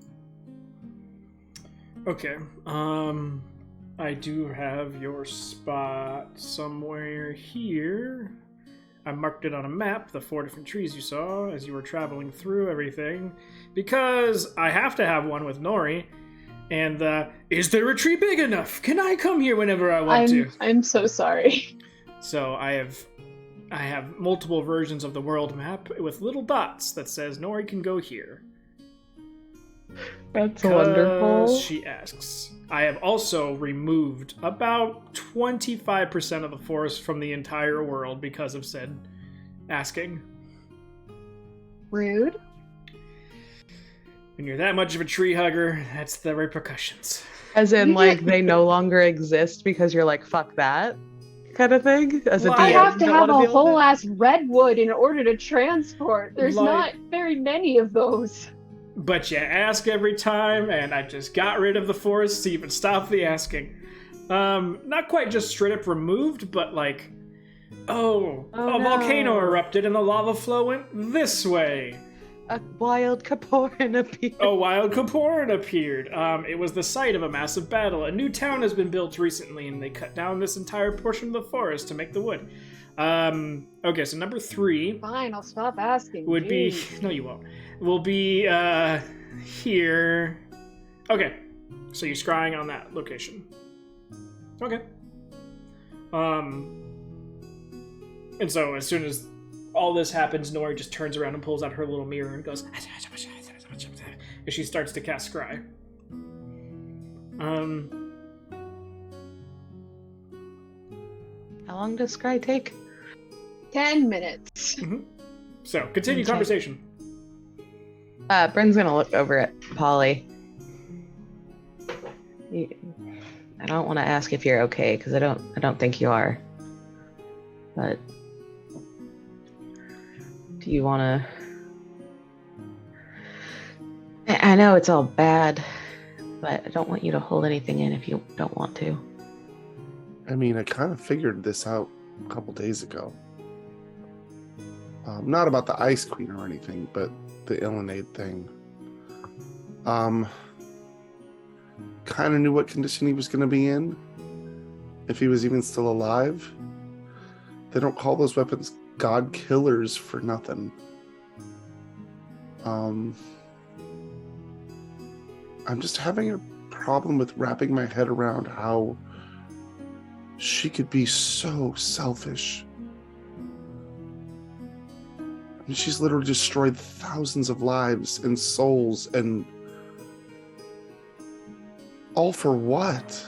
Okay, I do have your spot somewhere here. I marked it on a map, the 4 different trees you saw as you were traveling through everything, because I have to have one with Nori. And is there a tree big enough? Can I come here whenever I want to? I'm so sorry. So I have multiple versions of the world map with little dots that says Nori can go here. That's wonderful. She asks. I have also removed about 25% of the forest from the entire world because of said asking. Rude. When you're that much of a tree hugger, that's the repercussions. As in, You like, get- they no longer exist because you're like, fuck that kind of thing? As Well, at the I end, have you to don't have wanna a deal with whole it? ass redwood in order to transport. There's Like- not very many of those. But you ask every time, and I just got rid of the forest to even stop the asking. Not quite just straight up removed, but like, a volcano no. erupted and the lava flow went this way. A wild Kaporin appeared. A wild Kaporin appeared. It was the site of a massive battle. A new town has been built recently, and they cut down this entire portion of the forest to make the wood. Okay, so number 3 Fine, I'll stop asking. would be... Jeez. No, you won't. Will be, here. Okay, so you're scrying on that location. Okay. And so as soon as all this happens, Nori just turns around and pulls out her little mirror and goes... And she starts to cast Scry. How long does Scry take? 10 minutes. So, continue Okay. conversation. Bryn's gonna look over at Polly. I don't want to ask if you're okay because I don't think you are. But do you want to? I know it's all bad, but I don't want you to hold anything in if you don't want to. I mean, I kind of figured this out a couple days ago. Not about the Ice Queen or anything, but the Illinade thing. Kind of knew what condition he was going to be in, if he was even still alive. They don't call those weapons god killers for nothing. I'm just having a problem with wrapping my head around how she could be so selfish. I mean, she's literally destroyed thousands of lives and souls, and all for what?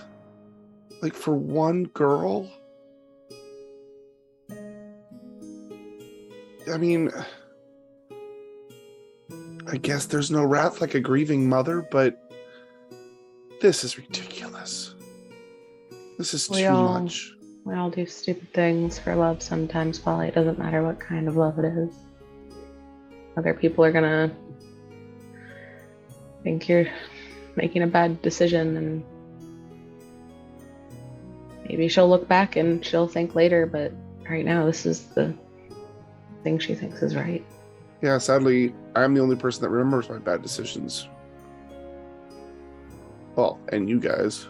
Like, for one girl? I mean, I guess there's no wrath like a grieving mother, but This is ridiculous. This is We too all- much. We all do stupid things for love sometimes, Polly. It doesn't matter what kind of love it is. Other people are gonna think you're making a bad decision, and maybe she'll look back and she'll think later, but right now this is the thing she thinks is right. Yeah, sadly, I'm the only person that remembers my bad decisions. Well, and you guys.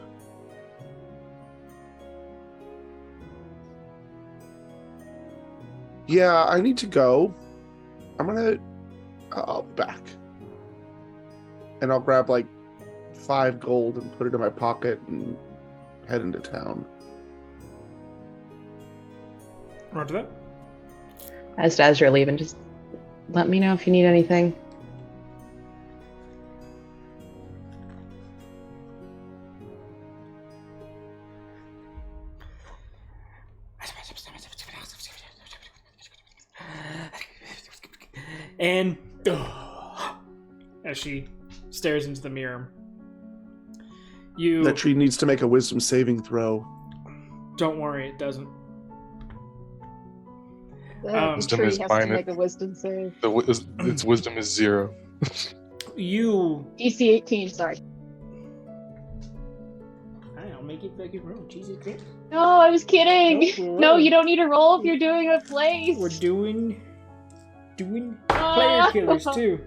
Yeah, I need to go. I'll be back. And I'll grab like 5 gold and put it in my pocket and head into town. Roger that. As you're leaving, just let me know if you need anything. And as she stares into the mirror, you That tree needs to make a wisdom saving throw. don't worry, it doesn't. The Wisdom tree is has to minus- make a wisdom save. Its wisdom is 0. You DC 18, sorry. I'll make it like a roll. Jesus Christ. No, I was kidding. Nope, No, you don't need to roll if you're doing a place. We're doing player Ah. killers too.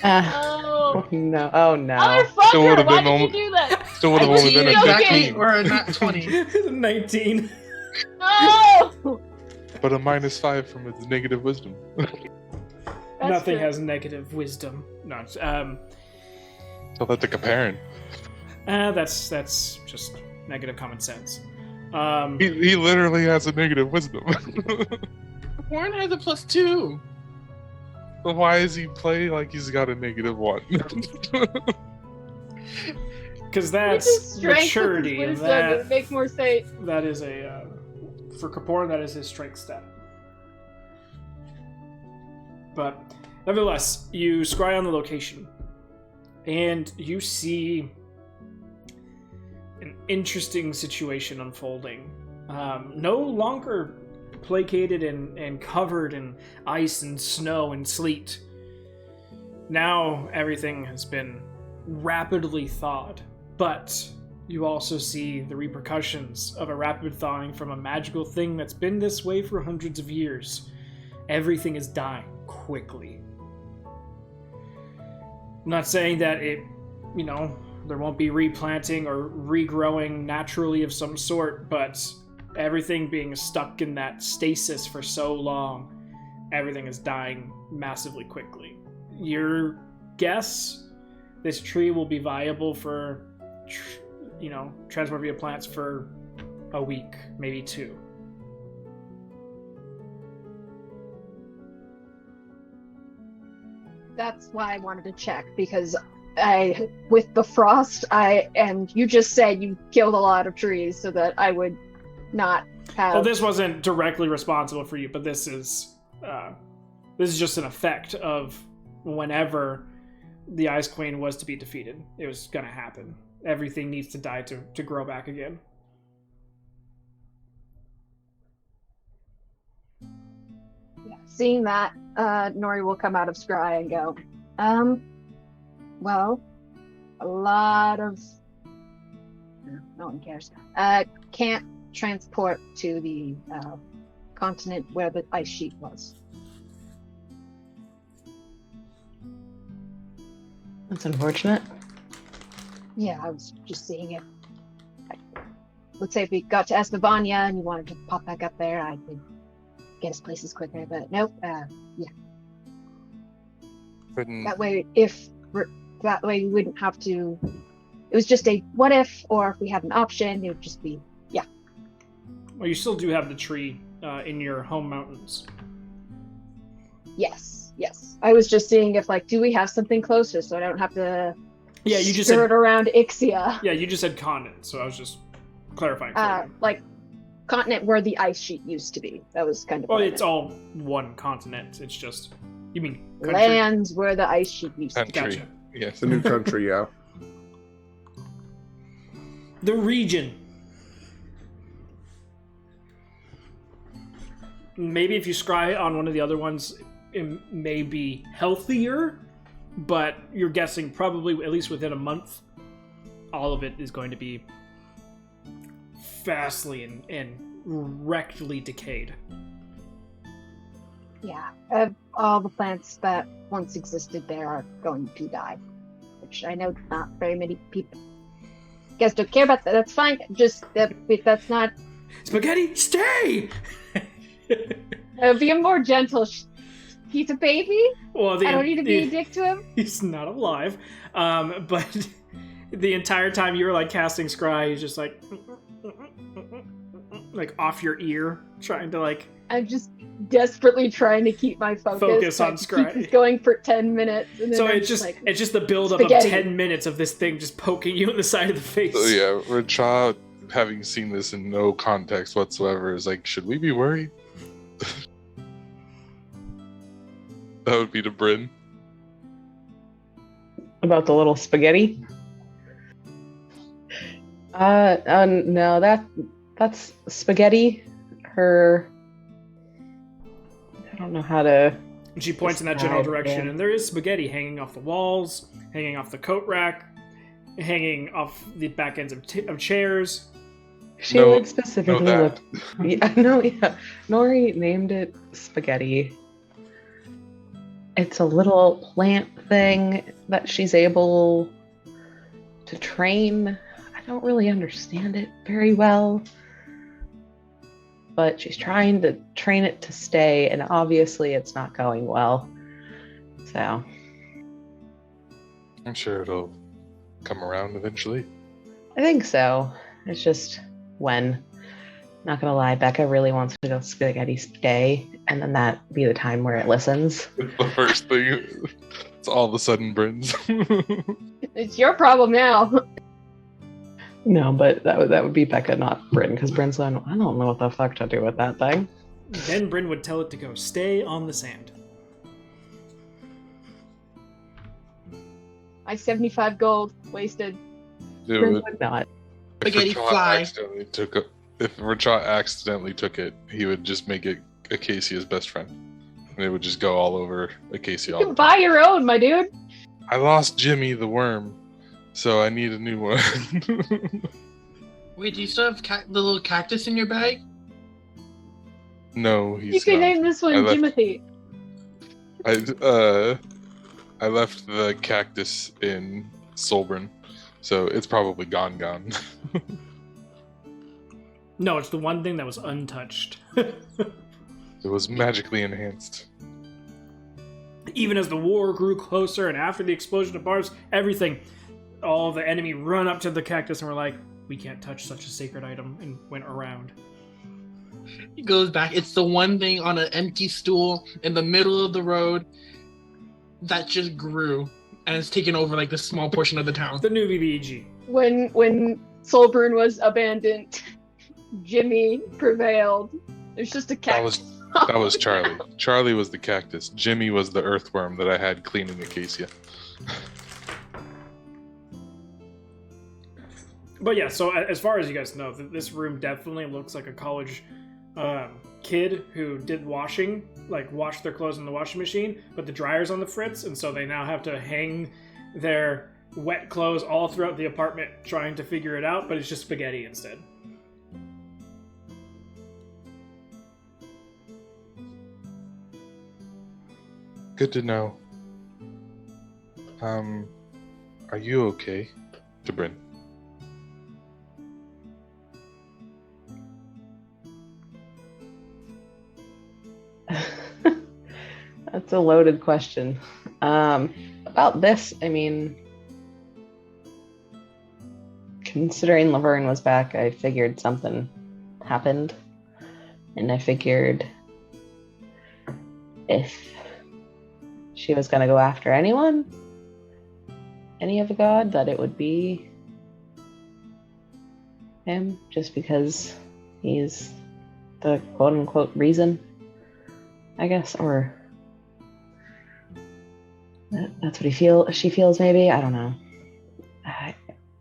Oh, No. Oh no. Still motherfucker! would've Why been did almost- you do that? Still would have only been a Okay. 15, Or not 20. 19. No! but a -5 from its negative wisdom. That's Nothing true. has negative wisdom. No, Tell that to comparing. that's just negative common sense. He literally has a negative wisdom. Warren has a +2. So why does he play like he's got a -1? Because Which that's is strength maturity, with and his wisdom. It would that make more sense. that is a for Kapoor, that is his strength stat. But nevertheless, you scry on the location, and you see an interesting situation unfolding. No longer placated and covered in ice and snow and sleet. Now everything has been rapidly thawed, but you also see the repercussions of a rapid thawing from a magical thing that's been this way for hundreds of years. Everything is dying quickly. I'm not saying that there won't be replanting or regrowing naturally of some sort, but everything being stuck in that stasis for so long, everything is dying massively quickly. Your guess, this tree will be viable for, transport via plants for a week, maybe 2. That's why I wanted to check, because with the frost, and you just said you killed a lot of trees so that I would not have. Well, this wasn't directly responsible for you, but this is just an effect of whenever the Ice Queen was to be defeated. It was going to happen. Everything needs to die to grow back again. Yeah, seeing that, Nori will come out of scry and go, well, a lot of no one cares. Can't transport to the continent where the ice sheet was. That's unfortunate. Yeah, I was just seeing it. Let's say if we got to Estevania and you wanted to pop back up there, I could get us places quicker. But nope. Couldn't- That way, we wouldn't have to. It was just a what if, or if we had an option, it would just be Well, you still do have the tree in your home mountains. yes. I was just seeing if do we have something closer so I don't have to Yeah, you just skirt said, around Ixia. yeah, you just said continent, so I was just clarifying for you. Continent where the ice sheet used to be. That was kind of. Well, what I it's meant. all one continent. It's just you mean country? Lands where the ice sheet used to be. Country. Gotcha. Yes. The new country, yeah. The region. Maybe if you scry on one of the other ones, it may be healthier, but you're guessing probably at least within a month, all of it is going to be vastly and rectally decayed. Yeah, all the plants that once existed there are going to die, which I know not very many people. Guys don't care about that. That's fine. Just if that's not. Spaghetti, stay. Be a more gentle. He's a baby. Well, I don't need to be a dick to him. He's not alive. But the entire time you were like casting scry, he's just like off your ear, trying to like. I'm just desperately trying to keep my focus on scry. Keep this going for 10 minutes. And then So I'm it's just the build-up spaghetti. of 10 minutes of this thing just poking you in the side of the face. So yeah, Racha, having seen this in no context whatsoever, is like, should we be worried? That would be to Bryn. About the little spaghetti? No, that's spaghetti. Her, I don't know how to. And she points in that general direction, and there is spaghetti hanging off the walls, hanging off the coat rack, hanging off the back ends of chairs. She would specifically look. Yeah, Nori named it spaghetti. It's a little plant thing that she's able to train. I don't really understand it very well, but she's trying to train it to stay, and obviously it's not going well. So I'm sure it'll come around eventually. I think so. It's just when. Not gonna lie, Becca really wants to go spaghetti stay, and then that be the time where it listens. The first thing, it's all of a sudden Bryn's. It's your problem now. No, but that would be Becca, not Bryn, because Bryn's like, I don't know what the fuck to do with that thing. Then Bryn would tell it to go stay on the sand. My 75 gold wasted. Bryn would not. Spaghetti fly. If Racha accidentally took it, he would just make it Acacia's best friend. And it would just go all over Acacia all You the can time. buy your own, my dude. I lost Jimmy the worm, so I need a new one. Wait, do you still have the little cactus in your bag? No, he's You can not. name this one I left- Timothy. I left the cactus in Solbrin, so it's probably gone. No, it's the one thing that was untouched. It was magically enhanced. Even as the war grew closer and after the explosion of barbs, everything, all of the enemy run up to the cactus and were like, we can't touch such a sacred item, and went around. He goes back. It's the one thing on an empty stool in the middle of the road that just grew and it's taken over like this small portion of the town. The new BBEG. When Solburn was abandoned, Jimmy prevailed. There's just a cactus. That was Charlie. Charlie was the cactus. Jimmy was the earthworm that I had cleaning Acacia. But yeah, so as far as you guys know, this room definitely looks like a college kid who did washing, like washed their clothes in the washing machine, but the dryer's on the fritz, and so they now have to hang their wet clothes all throughout the apartment trying to figure it out, but it's just spaghetti instead. Good to know. Are you okay, Jabrin? That's a loaded question. About this, I mean, considering Laverne was back, I figured something happened. And I figured if she was going to go after anyone, any of the god, that it would be him, just because he's the quote-unquote reason, I guess, or that's what she feels, maybe. I don't know. I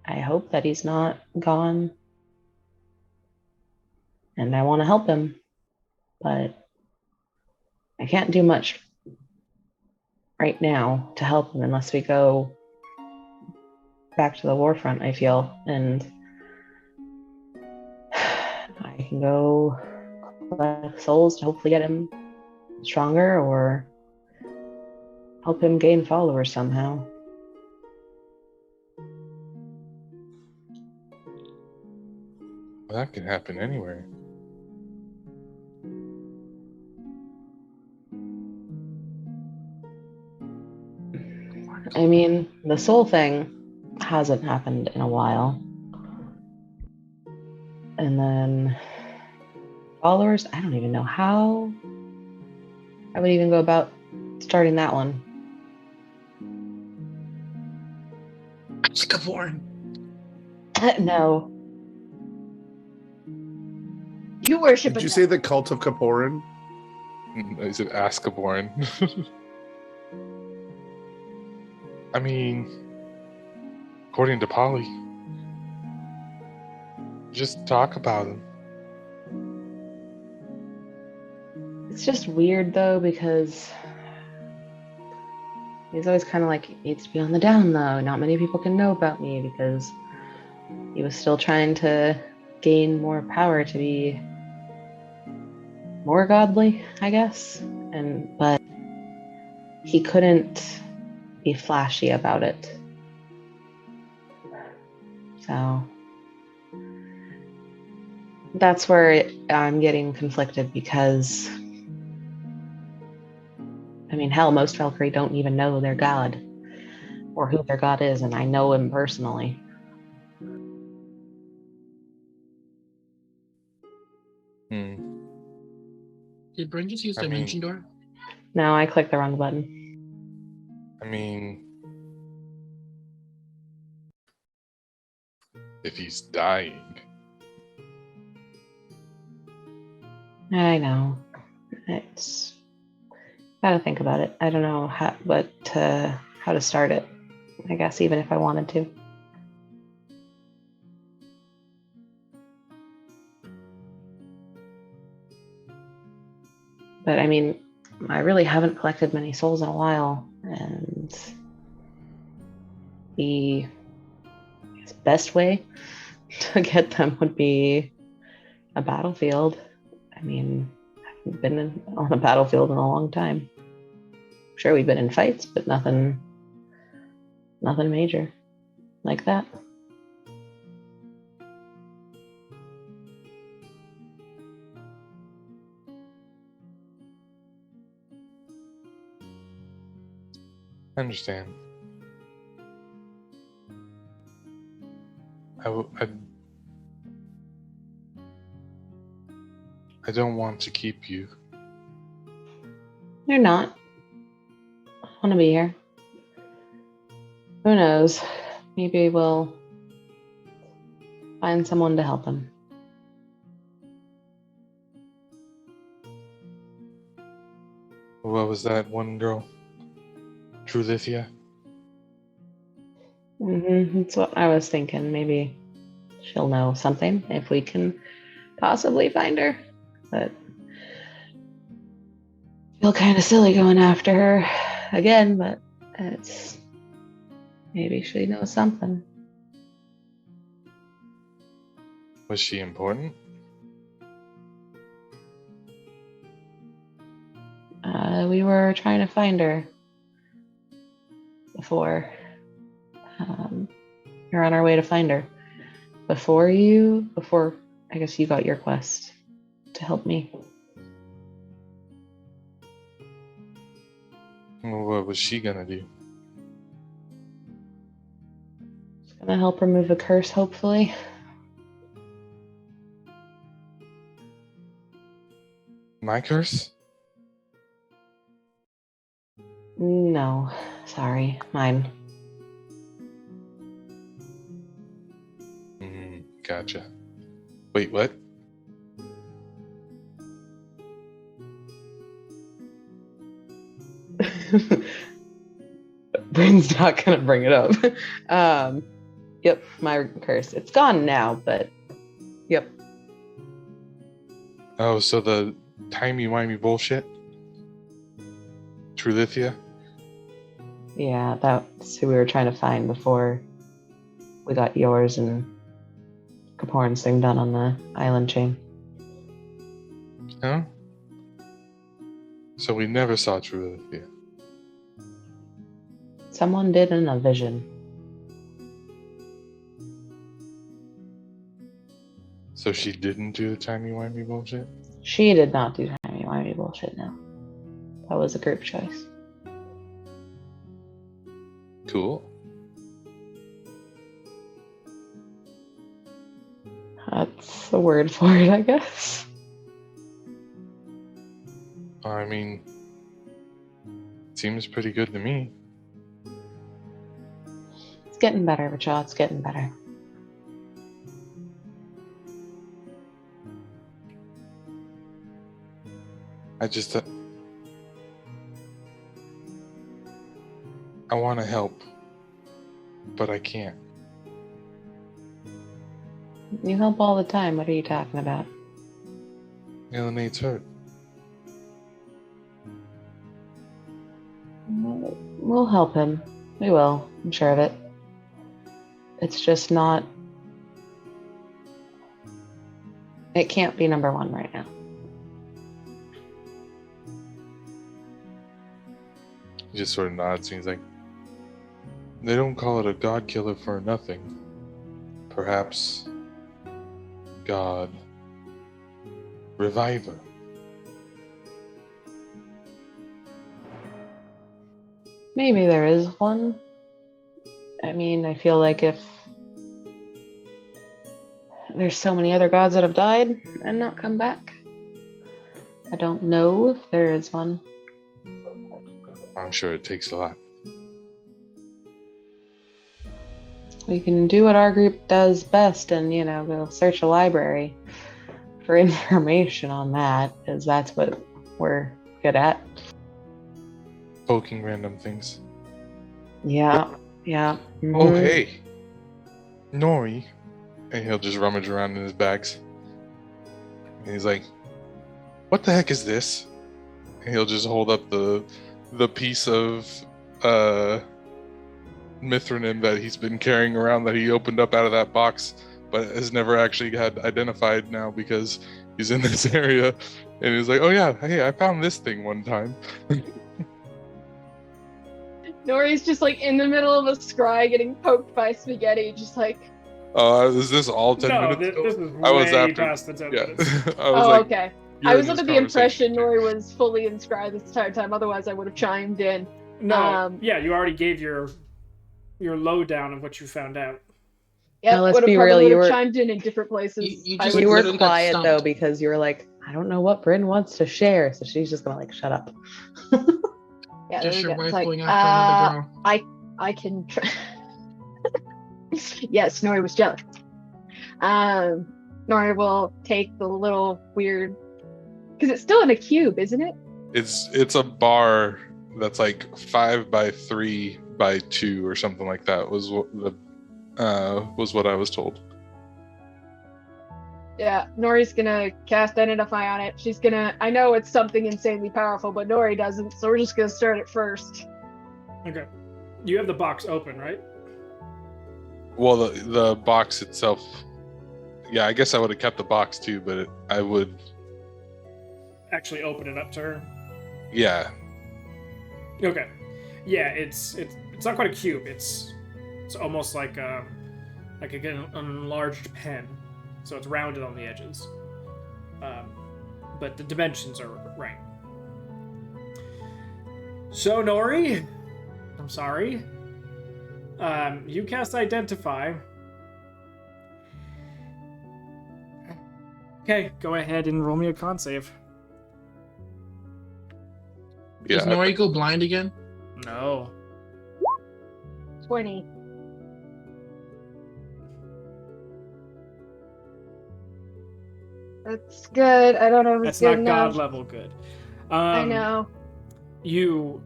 I hope that he's not gone. And I want to help him, but I can't do much right now to help him unless we go back to the war front, I feel. And I can go collect souls to hopefully get him stronger or help him gain followers somehow. Well, that can happen anywhere. I mean, the soul thing hasn't happened in a while. And then followers, I don't even know how I would even go about starting that one. Skavorn. No. You worship Did a you devil. say the cult of Kaporin? Is it Askaborn? I mean, according to Polly, just talk about him. It's just weird though, because he's always kind of like, he needs to be on the down low. Not many people can know about me because he was still trying to gain more power to be more godly, I guess. But he couldn't be flashy about it. So that's where I'm getting conflicted because, I mean, hell, most Valkyrie don't even know their god or who their god is, and I know him personally. Did Bryn just use Dimension Door? No, I clicked the wrong button. I mean, if he's dying. I know. It's gotta think about it. I don't know how to start it. I guess even if I wanted to. But I mean, I really haven't collected many souls in a while, and the best way to get them would be a battlefield. I mean, I haven't been on a battlefield in a long time. Sure, we've been in fights, but nothing major like that. I understand. I don't want to keep you. You're not. I want to be here. Who knows? Maybe we'll find someone to help him. What was that one girl? Trulithia? That's what I was thinking. Maybe she'll know something if we can possibly find her. But I feel kind of silly going after her again, but it's maybe she knows something. Was she important? We were trying to find her before. We're on our way to find her. Before I guess you got your quest to help me. What was she gonna do? Just gonna help remove a curse, hopefully. My curse? No, sorry, mine. Gotcha. Wait, what? Bryn's not gonna bring it up. Yep, my curse. It's gone now, but yep. Oh, so the timey-wimey bullshit? Trulithia? Yeah, that's who we were trying to find before we got yours and Kaporn's thing done on the island chain. Huh? So we never saw Trulithia. Someone did in a vision. So she didn't do the timey-wimey bullshit? She did not do timey-wimey bullshit, no. That was a group choice. Cool. That's the word for it, I guess. I mean, seems pretty good to me. It's getting better, Rachel. It's getting better. I just... I want to help, but I can't. You help all the time. What are you talking about? Elenate's hurt. We'll help him. We will. I'm sure of it. It's just not... It can't be number one right now. He just sort of nods and he's like, they don't call it a god killer for nothing. Perhaps God Reviver. Maybe there is one. I mean, I feel like if there's so many other gods that have died and not come back, I don't know if there is one. I'm sure it takes a lot. We can do what our group does best and, go search a library for information on that, because that's what we're good at. Poking random things. Yeah. Mm-hmm. Oh, hey. Nori. And he'll just rummage around in his bags. And he's like, what the heck is this? And he'll just hold up the piece of Mithranim that he's been carrying around that he opened up out of that box, but has never actually had identified now because he's in this area. And he's like, oh yeah, hey, I found this thing one time. Nori's just like in the middle of a scry getting poked by spaghetti, just like... Is this all 10 minutes ago? This is I was way after, past the 10 yeah. minutes. I was like, okay. you're I was in under this the impression conversation. Nori was fully in scry this entire time, otherwise I would have chimed in. No, yeah, you already gave your lowdown of what you found out. Yeah, Now, let's would have be probably real, you would have were- chimed in different places. You I just would- You were literally got quiet stumped. though because you were like, I don't know what Bryn wants to share, so she's just gonna shut up. yeah, Just there your we go. wife It's like, going after another girl. I can try. Yes, Nori was jealous. Nori will take the little weird, because it's still in a cube, isn't it? It's a bar that's like 5 by 3 by 2 or something like that was what I was told. Yeah, Nori's gonna cast Identify on it. She's gonna... I know it's something insanely powerful, but Nori doesn't, so we're just gonna start it first. Okay. You have the box open, right? Well, the box itself, yeah, I guess I would have kept the box too, but I would, Actually open it up to her. yeah. Okay. Yeah, it's not quite a cube. It's almost like an enlarged pen. So it's rounded on the edges. But the dimensions are right. So Nori, I'm sorry. You cast Identify. Okay, go ahead and roll me a con save. Does Yeah. Nori go blind again? No. 20. That's good. I don't know if it's That's good not god enough. level good. I know. You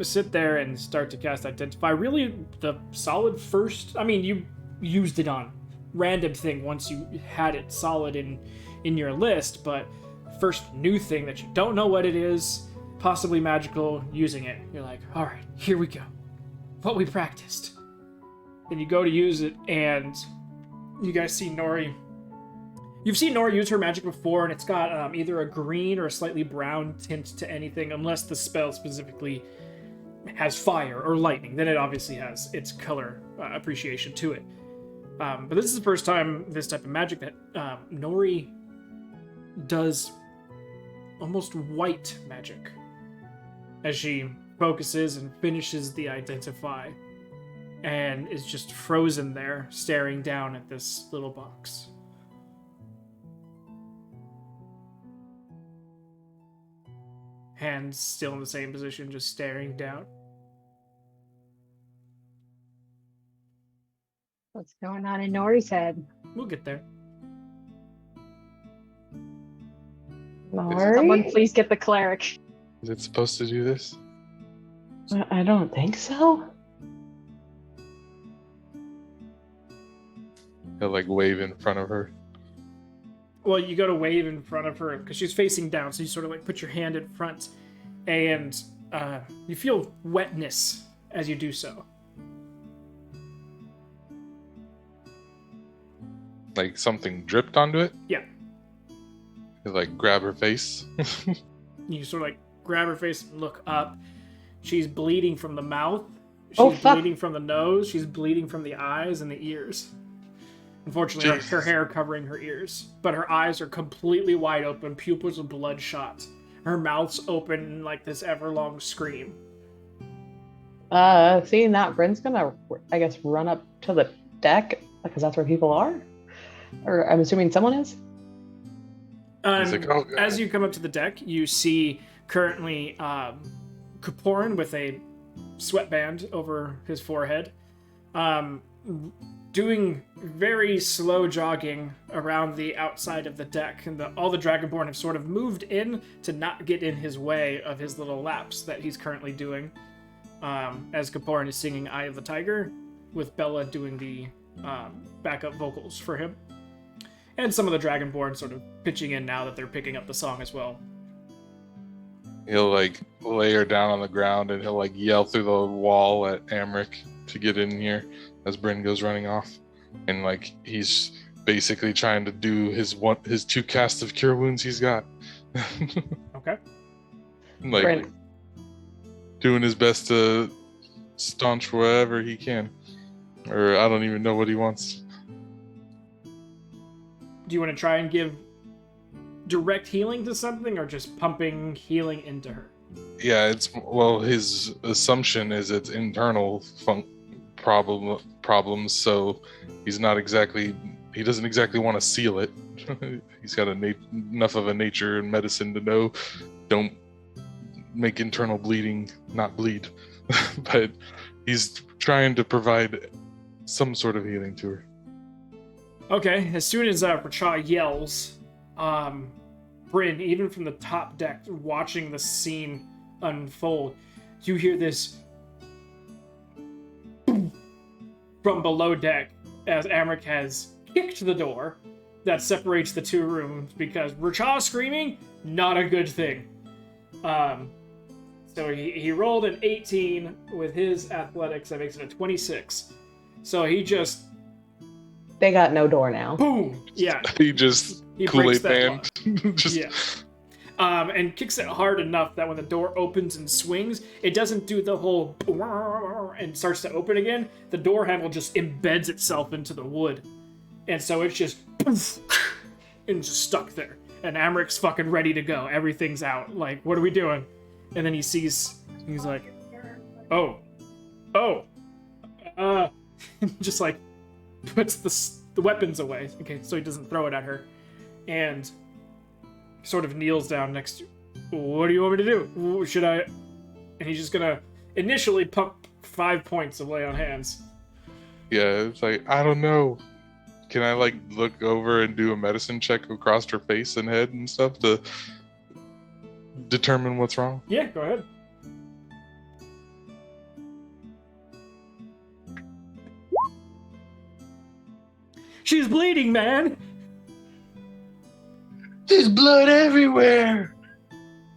sit there and start to cast Identify. Really, the solid first... I mean, you used it on random thing once you had it solid in your list, but first new thing that you don't know what it is, possibly magical, using it. You're like, all right, here we go. What we practiced. Then you go to use it, and you guys see Nori. You've seen Nori use her magic before, and it's got either a green or a slightly brown tint to anything, unless the spell specifically has fire or lightning. Then it obviously has its color appreciation to it. But this is the first time this type of magic that Nori does almost white magic as she focuses and finishes the identify and is just frozen there staring down at this little box. Hands still in the same position, just staring down. What's going on in Nori's head? We'll get there. Nori? Someone please get the cleric. Is it supposed to do this? I don't think so. He'll like wave in front of her. Well, you go to wave in front of her because she's facing down, so you sort of like put your hand in front, and you feel wetness as you do so. Like something dripped onto it? Yeah. He'll like grab her face. You sort of like grab her face and look up. She's bleeding from the mouth. She's Oh, fuck. bleeding from the nose. She's bleeding from the eyes and the ears. Unfortunately, her Jesus. hair covering her ears. But her eyes are completely wide open, pupils are bloodshot. Her mouth's open in like this everlong scream. Seeing that, Bryn's gonna, I guess, run up to the deck because that's where people are. Or I'm assuming someone is. He's like, "Oh, God." As you come up to the deck, you see currently Kaporin with a sweatband over his forehead, doing very slow jogging around the outside of the deck, and all the Dragonborn have sort of moved in to not get in his way of his little laps that he's currently doing, as Kaporin is singing Eye of the Tiger, with Bella doing the backup vocals for him. And some of the Dragonborn sort of pitching in now that they're picking up the song as well. He'll like lay her down on the ground and he'll like yell through the wall at Amric to get in here as Bryn goes running off. And like he's basically trying to do his 2 casts of cure wounds he's got. Okay. Like Bryn. doing his best to staunch wherever he can. Or I don't even know what he wants. Do you want to try and give direct healing to something, or just pumping healing into her? Yeah, his assumption is it's internal problems, so he doesn't exactly want to seal it. He's got enough of a nature and medicine to know don't make internal bleeding not bleed. But he's trying to provide some sort of healing to her. Okay, as soon as Racha yells, Bryn, even from the top deck, watching the scene unfold, you hear this boom from below deck as Amric has kicked the door that separates the 2 rooms, because Racha screaming, not a good thing. So he rolled an 18 with his athletics, that makes it a 26. So he just They got no door now. boom, yeah. He just He Kool-Aid breaks that man. Just Yeah. And kicks it hard enough that when the door opens and swings, it doesn't do the whole and starts to open again. The door handle just embeds itself into the wood. And so it's just poof, and just stuck there. And Amric's fucking ready to go. Everything's out. Like, what are we doing? And then he's like, oh, just like puts the weapons away, okay, so he doesn't throw it at her, and sort of kneels down next to, what do you want me to do? Should I? And he's just gonna initially pump 5 points of lay on hands. Yeah, it's like, I don't know. Can I like look over and do a medicine check across her face and head and stuff to determine what's wrong? Yeah, go ahead. She's bleeding, man. There's blood everywhere.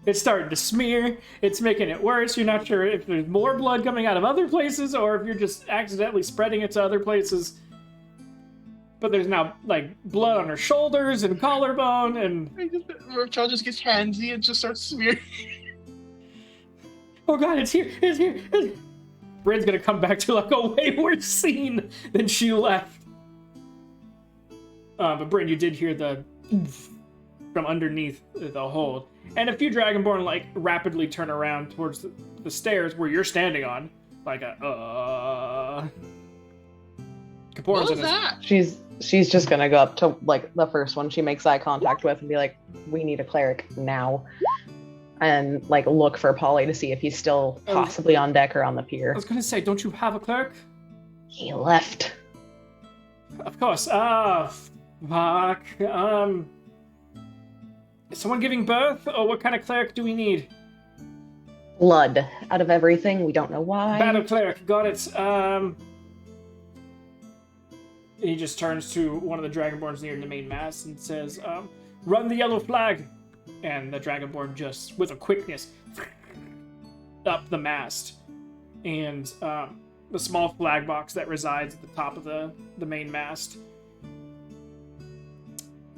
It's starting to smear. It's making it worse. You're not sure if there's more blood coming out of other places or if you're just accidentally spreading it to other places. But there's now, like, blood on her shoulders and collarbone, and... Child just gets handsy and just starts smearing. Oh god, it's here! It's here! Bryn's gonna come back to, like, a way worse scene than she left. But Bryn, you did hear the... from underneath the hold. And a few Dragonborn, like, rapidly turn around towards the stairs where you're standing on. Like a, What was that? She's just gonna go up to, like, the first one she makes eye contact with and be like, we need a cleric now. And, like, look for Polly to see if he's still possibly on deck or on the pier. I was gonna say, don't you have a cleric? He left. Of course. Fuck. Is someone giving birth? Or what kind of cleric do we need? Blood out of everything. We don't know why. Battle cleric, got it. He just turns to one of the Dragonborns near the main mast and says, run the yellow flag. And the Dragonborn just, with a quickness, up the mast. And the small flag box that resides at the top of the main mast.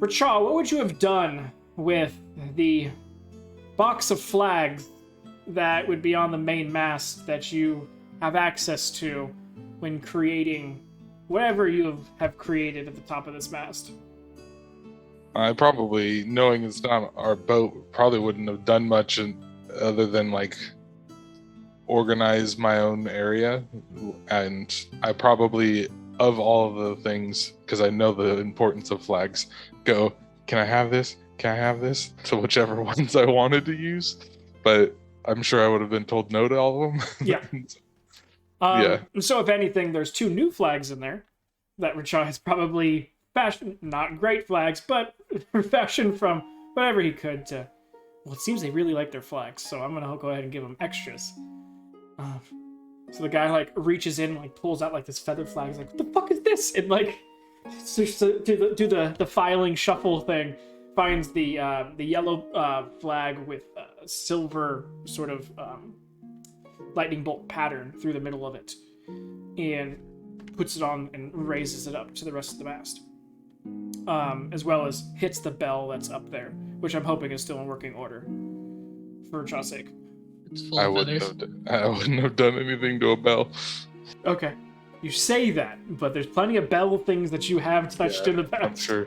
Rachel, what would you have done with the box of flags that would be on the main mast that you have access to when creating whatever you have created at the top of this mast? I probably, knowing it's not our boat, probably wouldn't have done much other than, like, organize my own area. And I probably, of all of the things, because I know the importance of flags, go, can I have this? Can I have this? To whichever ones I wanted to use. But I'm sure I would have been told no to all of them. Yeah. Yeah. So if anything, there's 2 new flags in there that Rachel has probably fashioned, not great flags, but fashioned from whatever he could to... Well, it seems they really like their flags, so I'm gonna go ahead and give them extras. So the guy, like, reaches in, like, pulls out, like, this feather flag. He's like, what the fuck is this? And, like, do the filing shuffle thing. Finds the yellow flag with silver sort of lightning bolt pattern through the middle of it, and puts it on and raises it up to the rest of the mast, as well as hits the bell that's up there, which I'm hoping is still in working order for Chaw's sake. It's full I of wouldn't feathers. have done anything to a bell. Okay, you say that, but there's plenty of bell things that you have touched in the past. I'm sure.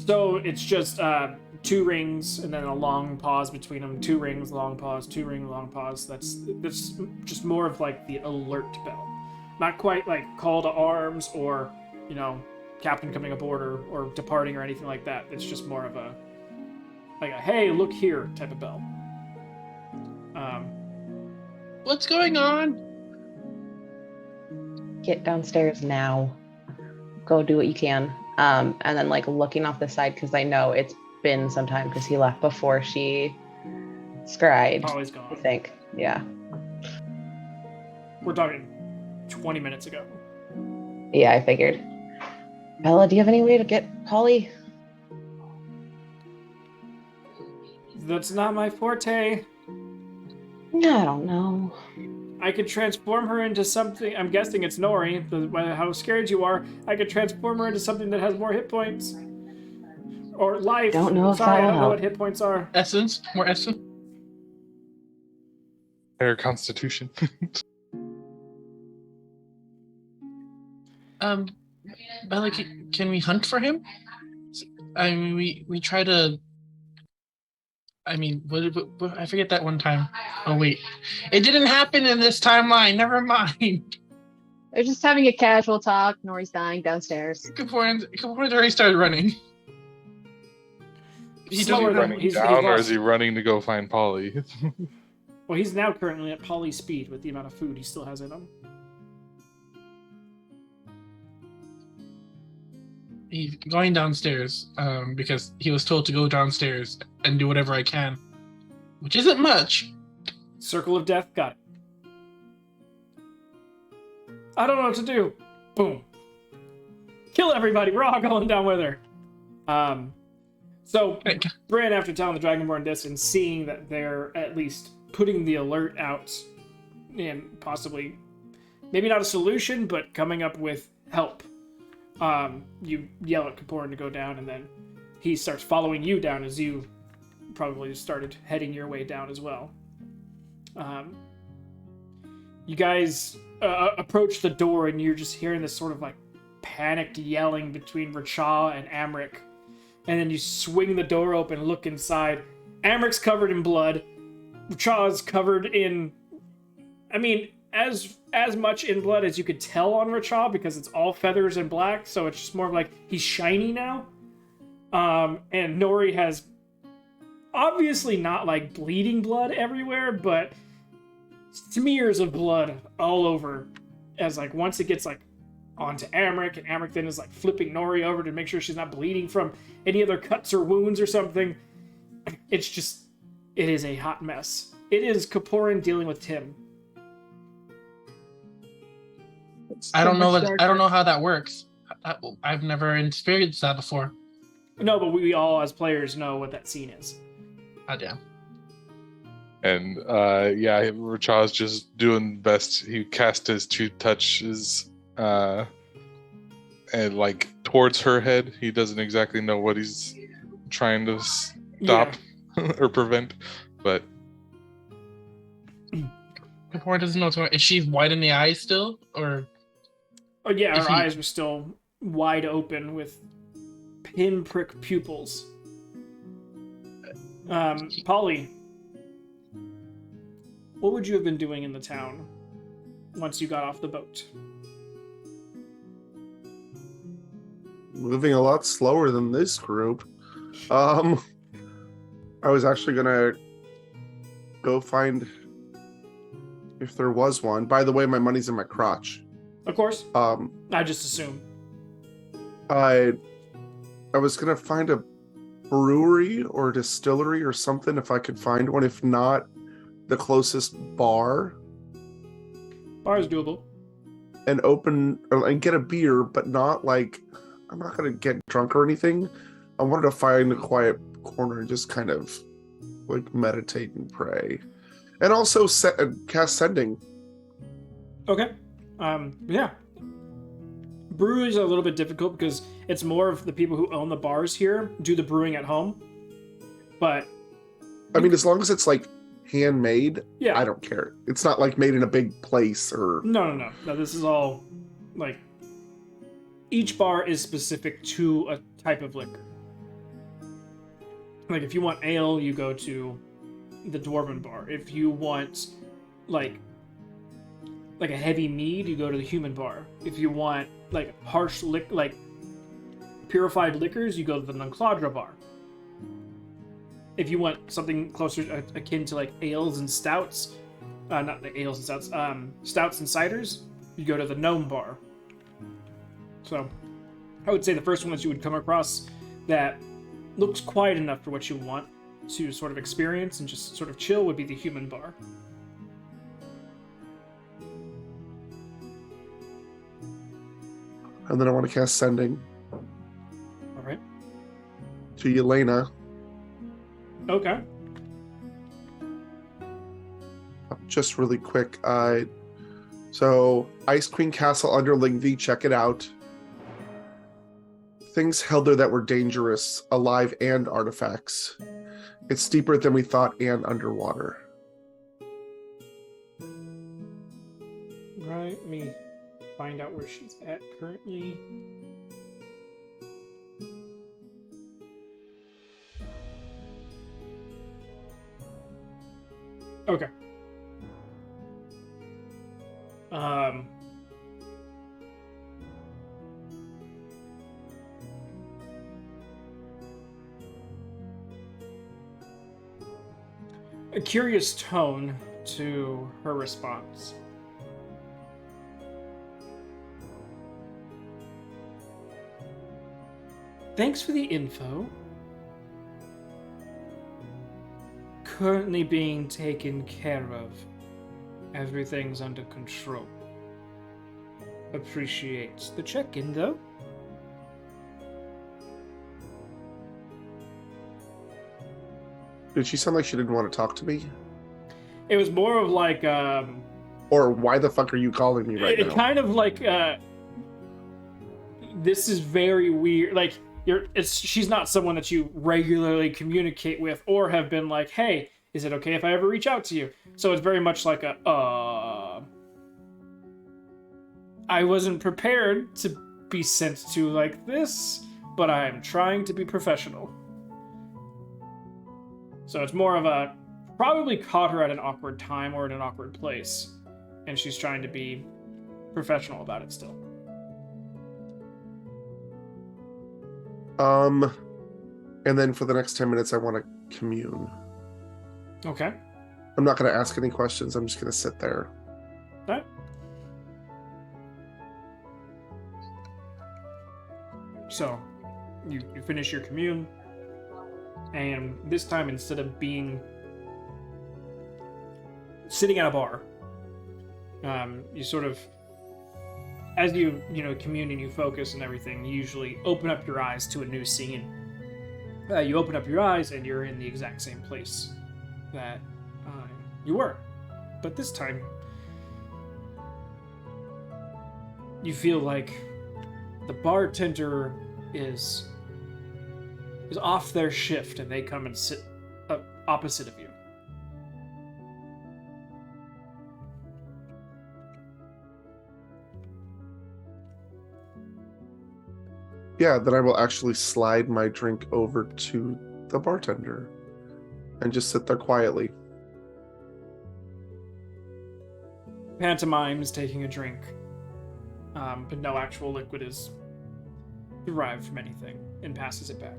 So it's just 2 rings and then a long pause between them. 2 rings, long pause, 2 ring, long pause. That's just more of, like, the alert bell. Not quite like call to arms or, you know, captain coming aboard or departing or anything like that. It's just more of a, like a, hey, look here type of bell. What's going on? Get downstairs now. Go do what you can. And then, like, looking off the side, because I know it's been some time because he left before she scried. Always gone. I think. Yeah. We're talking 20 minutes ago. Yeah, I figured. Bella, do you have any way to get Polly? That's not my forte. No, I don't know. I could transform her into something. I'm guessing it's Nori. How scared you are. I could transform her into something that has more hit points. Or life. Don't know if Sorry, that I will don't know help. what hit points are. Essence? More essence? Their constitution. Bella, can we hunt for him? I mean, we try to... I mean, what, I forget that one time. Oh, wait. It didn't happen in this timeline. Never mind. They're just having a casual talk. Nori's dying downstairs. Kapoor's already started running. He Slower doesn't than- run. he's Down, or lost. is he running to go find Polly? Well, he's now currently at Polly's speed with the amount of food he still has in him. He's going downstairs because he was told to go downstairs and do whatever I can, which isn't much. Circle of Death, got it. I don't know what to do. boom. Kill everybody. We're all going down with her. So Bran, after telling the Dragonborn this and seeing that they're at least putting the alert out and possibly, maybe not a solution, but coming up with help, you yell at Kaporan to go down, and then he starts following you down as you probably started heading your way down as well. You guys approach the door, and you're just hearing this sort of like panicked yelling between Racha and Amric. And then you swing the door open, look inside. Amric's covered in blood. Racha's covered in, I mean, as much in blood as you could tell on Racha, because it's all feathers and black, so it's just more of like he's shiny now. And Nori has obviously not like bleeding blood everywhere, but smears of blood all over, as like once it gets like onto Amric, and Amric then is like flipping Nori over to make sure she's not bleeding from any other cuts or wounds or something. It's just, it is a hot mess. It is Kaporan dealing with Tim. I don't know how that works. I've never experienced that before. No, but we all as players know what that scene is. Oh damn. And Racha's just doing best. He cast his two touches and like towards her head. He doesn't exactly know what he's trying to stop or prevent, but Kaporan doesn't know. Is she white in the eyes still, or? Oh yeah, her eyes were still wide open with pinprick pupils. Polly, what would you have been doing in the town once you got off the boat? Moving a lot slower than this group. I was actually gonna go find if there was one. By the way, my money's in my crotch. Of course. I just assume. I was gonna find a brewery or distillery or something if I could find one. If not, the closest bar. Bar is doable. And get a beer, but not like, I'm not gonna get drunk or anything. I wanted to find a quiet corner and just kind of like meditate and pray, and also cast sending. Okay. Yeah. Breweries are a little bit difficult because it's more of the people who own the bars here do the brewing at home. But I mean, as long as it's like handmade, yeah, I don't care. It's not like made in a big place or no. This is all like each bar is specific to a type of liquor. Like if you want ale, you go to the Dwarven bar. If you want like a heavy mead, you go to the human bar. If you want like harsh like purified liquors, you go to the Nuncladra bar. If you want something closer akin to like ales and stouts, not the ales and stouts, stouts and ciders, you go to the Gnome bar. So I would say the first one that you would come across that looks quiet enough for what you want to sort of experience and just sort of chill would be the human bar. And then I want to cast sending. All right. To Yelena. Okay. Just really quick. So Ice Queen Castle underling V, check it out. Things held there that were dangerous, alive and artifacts. It's deeper than we thought and underwater. Right, let me find out where she's at currently. Okay. A curious tone to her response. Thanks for the info. Currently being taken care of. Everything's under control. Appreciate the check-in, though. Did she sound like she didn't want to talk to me? It was more of like, Or why the fuck are you calling me right now? kind of like, this is very weird. Like, she's not someone that you regularly communicate with or have been like, hey, is it okay if I ever reach out to you? So it's very much like I wasn't prepared to be sent to like this, but I am trying to be professional. So it's more of a, probably caught her at an awkward time or in an awkward place, and she's trying to be professional about it still. And then for the next 10 minutes, I want to commune. Okay. I'm not going to ask any questions. I'm just going to sit there. All right. So, you finish your commune, and this time instead of being sitting at a bar, you sort of, as you commune and you focus and everything, you usually open up your eyes to a new scene. You open up your eyes and you're in the exact same place that you were, but this time you feel like the bartender is off their shift and they come and sit opposite of you. Yeah, then I will actually slide my drink over to the bartender and just sit there quietly. Pantomime's taking a drink, but no actual liquid is derived from anything, and passes it back.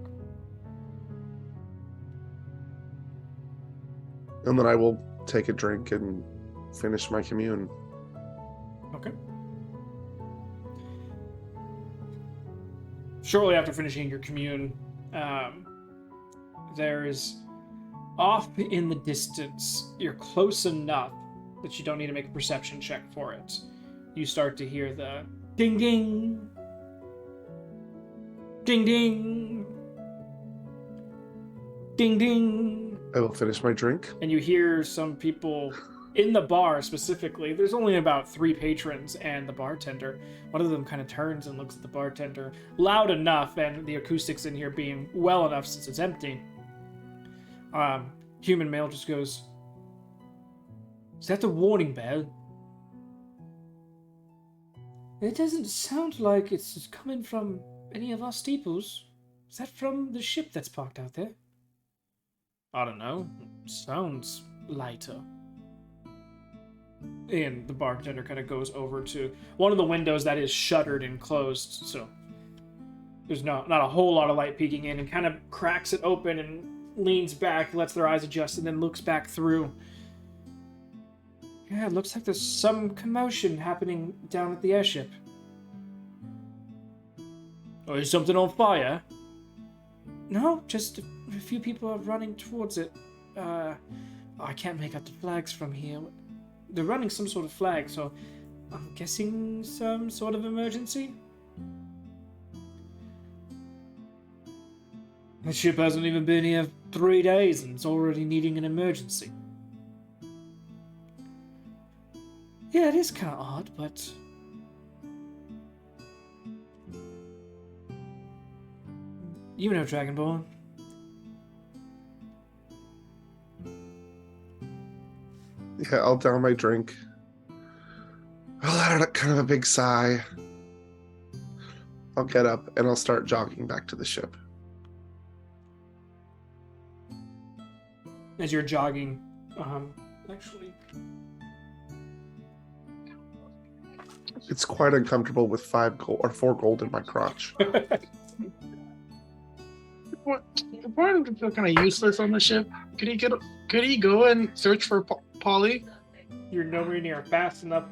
And then I will take a drink and finish my commune. Okay. Shortly after finishing your commune, there's off in the distance, you're close enough that you don't need to make a perception check for it. You start to hear the ding ding, ding ding, ding ding. I will finish my drink. And you hear some people in the bar specifically. There's only about 3 patrons and the bartender. One of them kind of turns and looks at the bartender loud enough, and the acoustics in here being well enough since it's empty. Human male just goes, "Is that the warning bell?" It doesn't sound like it's coming from any of our steeples. Is that from the ship that's parked out there? I don't know. Sounds lighter. And the bartender kind of goes over to one of the windows that is shuttered and closed, so there's not a whole lot of light peeking in, and kind of cracks it open and leans back, lets their eyes adjust, and then looks back through. Yeah, it looks like there's some commotion happening down at the airship. Oh, is something on fire? No, just a few people are running towards it. I can't make out the flags from here. They're running some sort of flag, so I'm guessing some sort of emergency? The ship hasn't even been here 3 days and it's already needing an emergency. Yeah, it is kind of odd, but... You know Dragonborn. Yeah, I'll down my drink. I'll let out kind of a big sigh. I'll get up and I'll start jogging back to the ship. As you're jogging, actually... It's quite uncomfortable with 4 gold in my crotch. Warren would feel kind of useless on the ship. Could he go and search for Polly? You're nowhere near fast enough.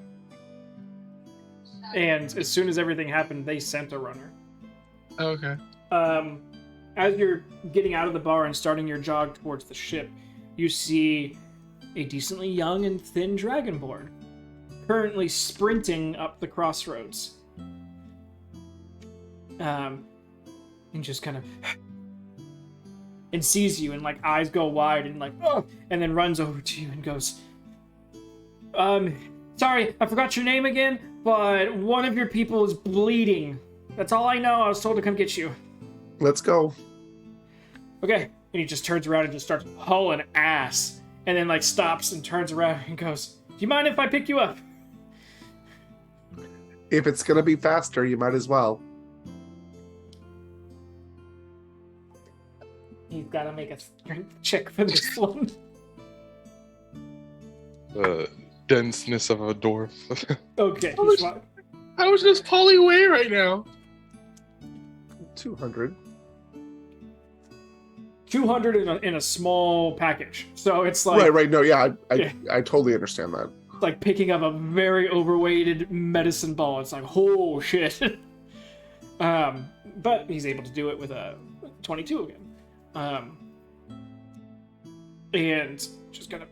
And as soon as everything happened, they sent a runner. Okay. As you're getting out of the bar and starting your jog towards the ship, you see a decently young and thin dragonborn currently sprinting up the crossroads. And just kind of and sees you and like eyes go wide and like oh, and then runs over to you and goes, sorry, I forgot your name again, but one of your people is bleeding. That's all I know. I was told to come get you. Let's go. Okay. And he just turns around and just starts hauling ass. And then like stops and turns around and goes, do you mind if I pick you up? If it's gonna be faster, you might as well. He's gotta make a strength check for this one. Denseness of a dwarf. Okay. How much does Polly weigh right now? 200. 200 in a small package. So it's like... Right, no, yeah, I totally understand that. Like picking up a very overweighted medicine ball. It's like, oh shit. But he's able to do it with a 22 again. And just kind of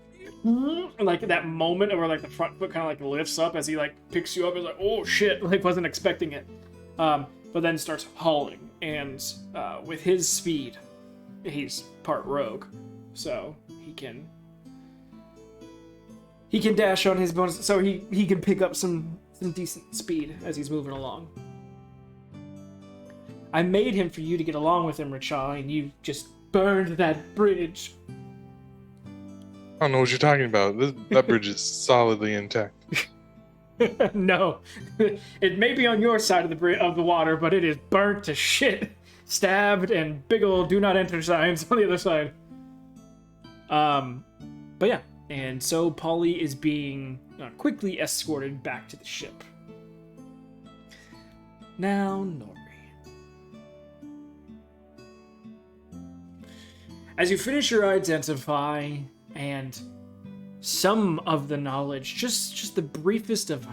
like that moment where like the front foot kind of like lifts up as he like picks you up and like, oh shit, like wasn't expecting it. But then starts hauling, and with his speed, he's part rogue, so he can dash on his bonus, so he can pick up some decent speed as he's moving along. I made him for you to get along with him, Richard, and you just burned that bridge. I don't know what you're talking about. That bridge is solidly intact. No, it may be on your side of the water, but it is burnt to shit, stabbed, and big ol' do not enter signs on the other side. But yeah, and so Polly is being quickly escorted back to the ship. Now, Nori. As you finish your identify and some of the knowledge, just the briefest of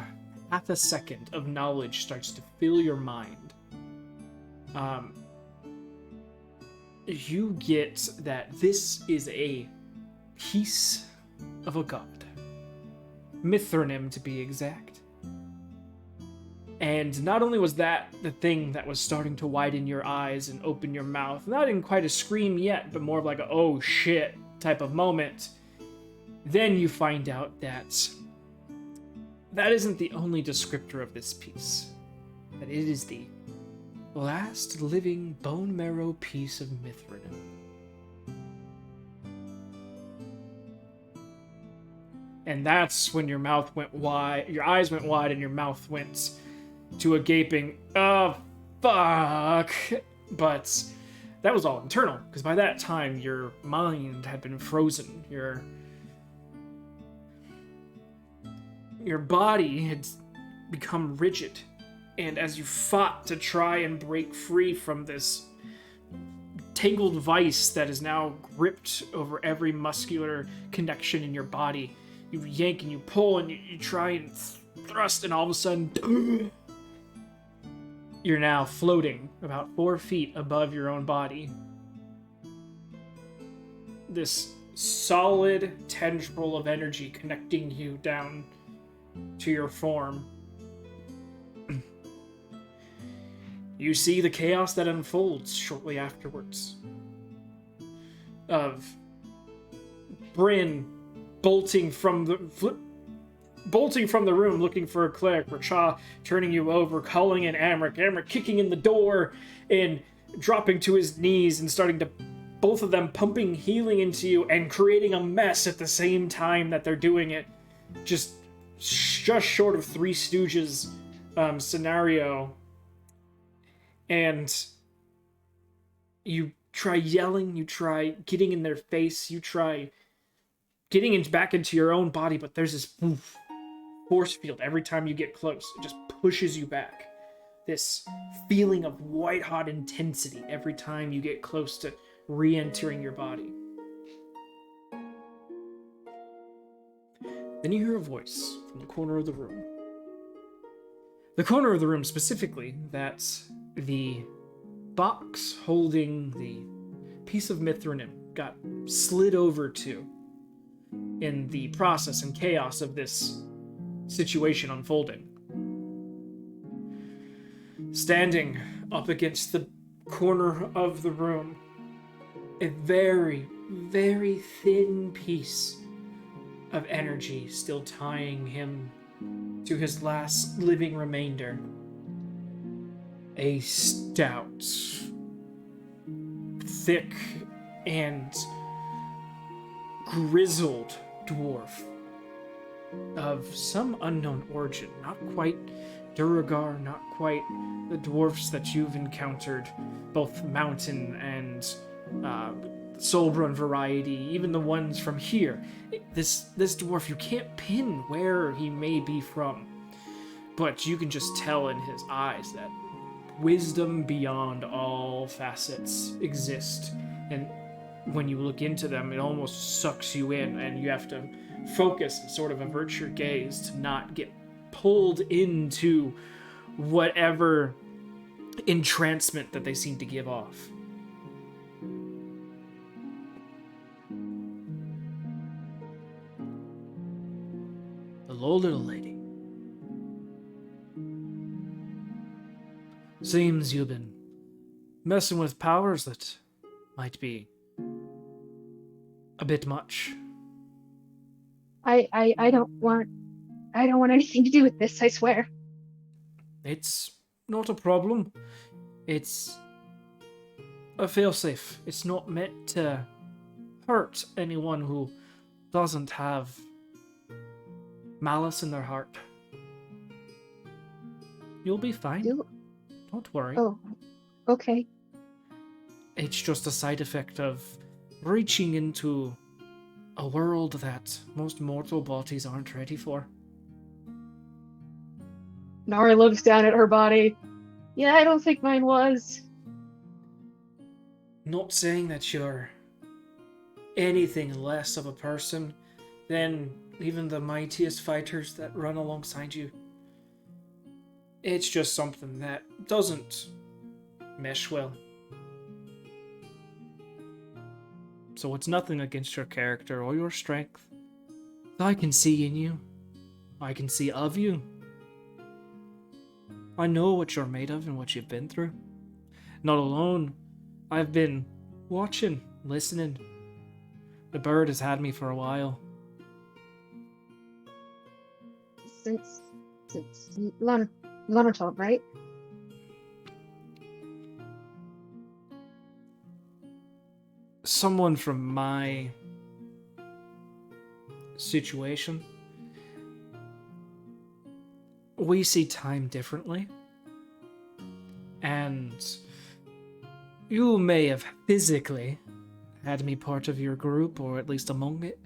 half a second of knowledge starts to fill your mind. You get that this is a piece of a god. Mithranim, to be exact. And not only was that the thing that was starting to widen your eyes and open your mouth, not in quite a scream yet, but more of like a oh shit type of moment, then you find out that that isn't the only descriptor of this piece. That it is the last living bone marrow piece of Mithranim. And that's when your mouth went wide, your eyes went wide, and your mouth went to a gaping, oh, fuck. But that was all internal, because by that time, your mind had been frozen. Your body had become rigid. And as you fought to try and break free from this tangled vice that is now gripped over every muscular connection in your body, you yank and you pull and you try and thrust, and all of a sudden, you're now floating about 4 feet above your own body. This solid tendril of energy connecting you down to your form. You see the chaos that unfolds shortly afterwards. Of Bryn bolting from the room looking for a cleric, Racha turning you over, calling in Amric kicking in the door and dropping to his knees and starting to, both of them pumping healing into you and creating a mess at the same time that they're doing it. Just short of Three Stooges scenario. And you try yelling, you try getting in their face, you try getting back into your own body, but there's this force field every time you get close. It just pushes you back. This feeling of white-hot intensity every time you get close to re-entering your body. Then you hear a voice from the corner of the room. The corner of the room specifically, that's the box holding the piece of Mithranim got slid over to in the process and chaos of this situation unfolding. Standing up against the corner of the room, a very, very thin piece of energy still tying him to his last living remainder. A stout, thick, and grizzled dwarf of some unknown origin. Not quite Duragar, not quite the dwarfs that you've encountered, both mountain and Soulbrun variety, even the ones from here. This dwarf, you can't pin where he may be from, but you can just tell in his eyes that wisdom beyond all facets exist, and when you look into them, it almost sucks you in, and you have to focus and sort of avert your gaze to not get pulled into whatever entrancement that they seem to give off. Hello, little lady. Seems you've been messing with powers that might be a bit much. I don't want anything to do with this, I swear. It's not a problem. It's a failsafe. It's not meant to hurt anyone who doesn't have malice in their heart. You'll be fine. Don't worry. Oh, okay. It's just a side effect of reaching into a world that most mortal bodies aren't ready for. Nara looks down at her body. Yeah, I don't think mine was. Not saying that you're anything less of a person than even the mightiest fighters that run alongside you. It's just something that doesn't mesh well. So it's nothing against your character or your strength. I can see in you. I can see of you. I know what you're made of and what you've been through. Not alone. I've been watching, listening. The bird has had me for a while. Since Lunatop, right? Someone from my situation, we see time differently, and you may have physically had me part of your group, or at least among it,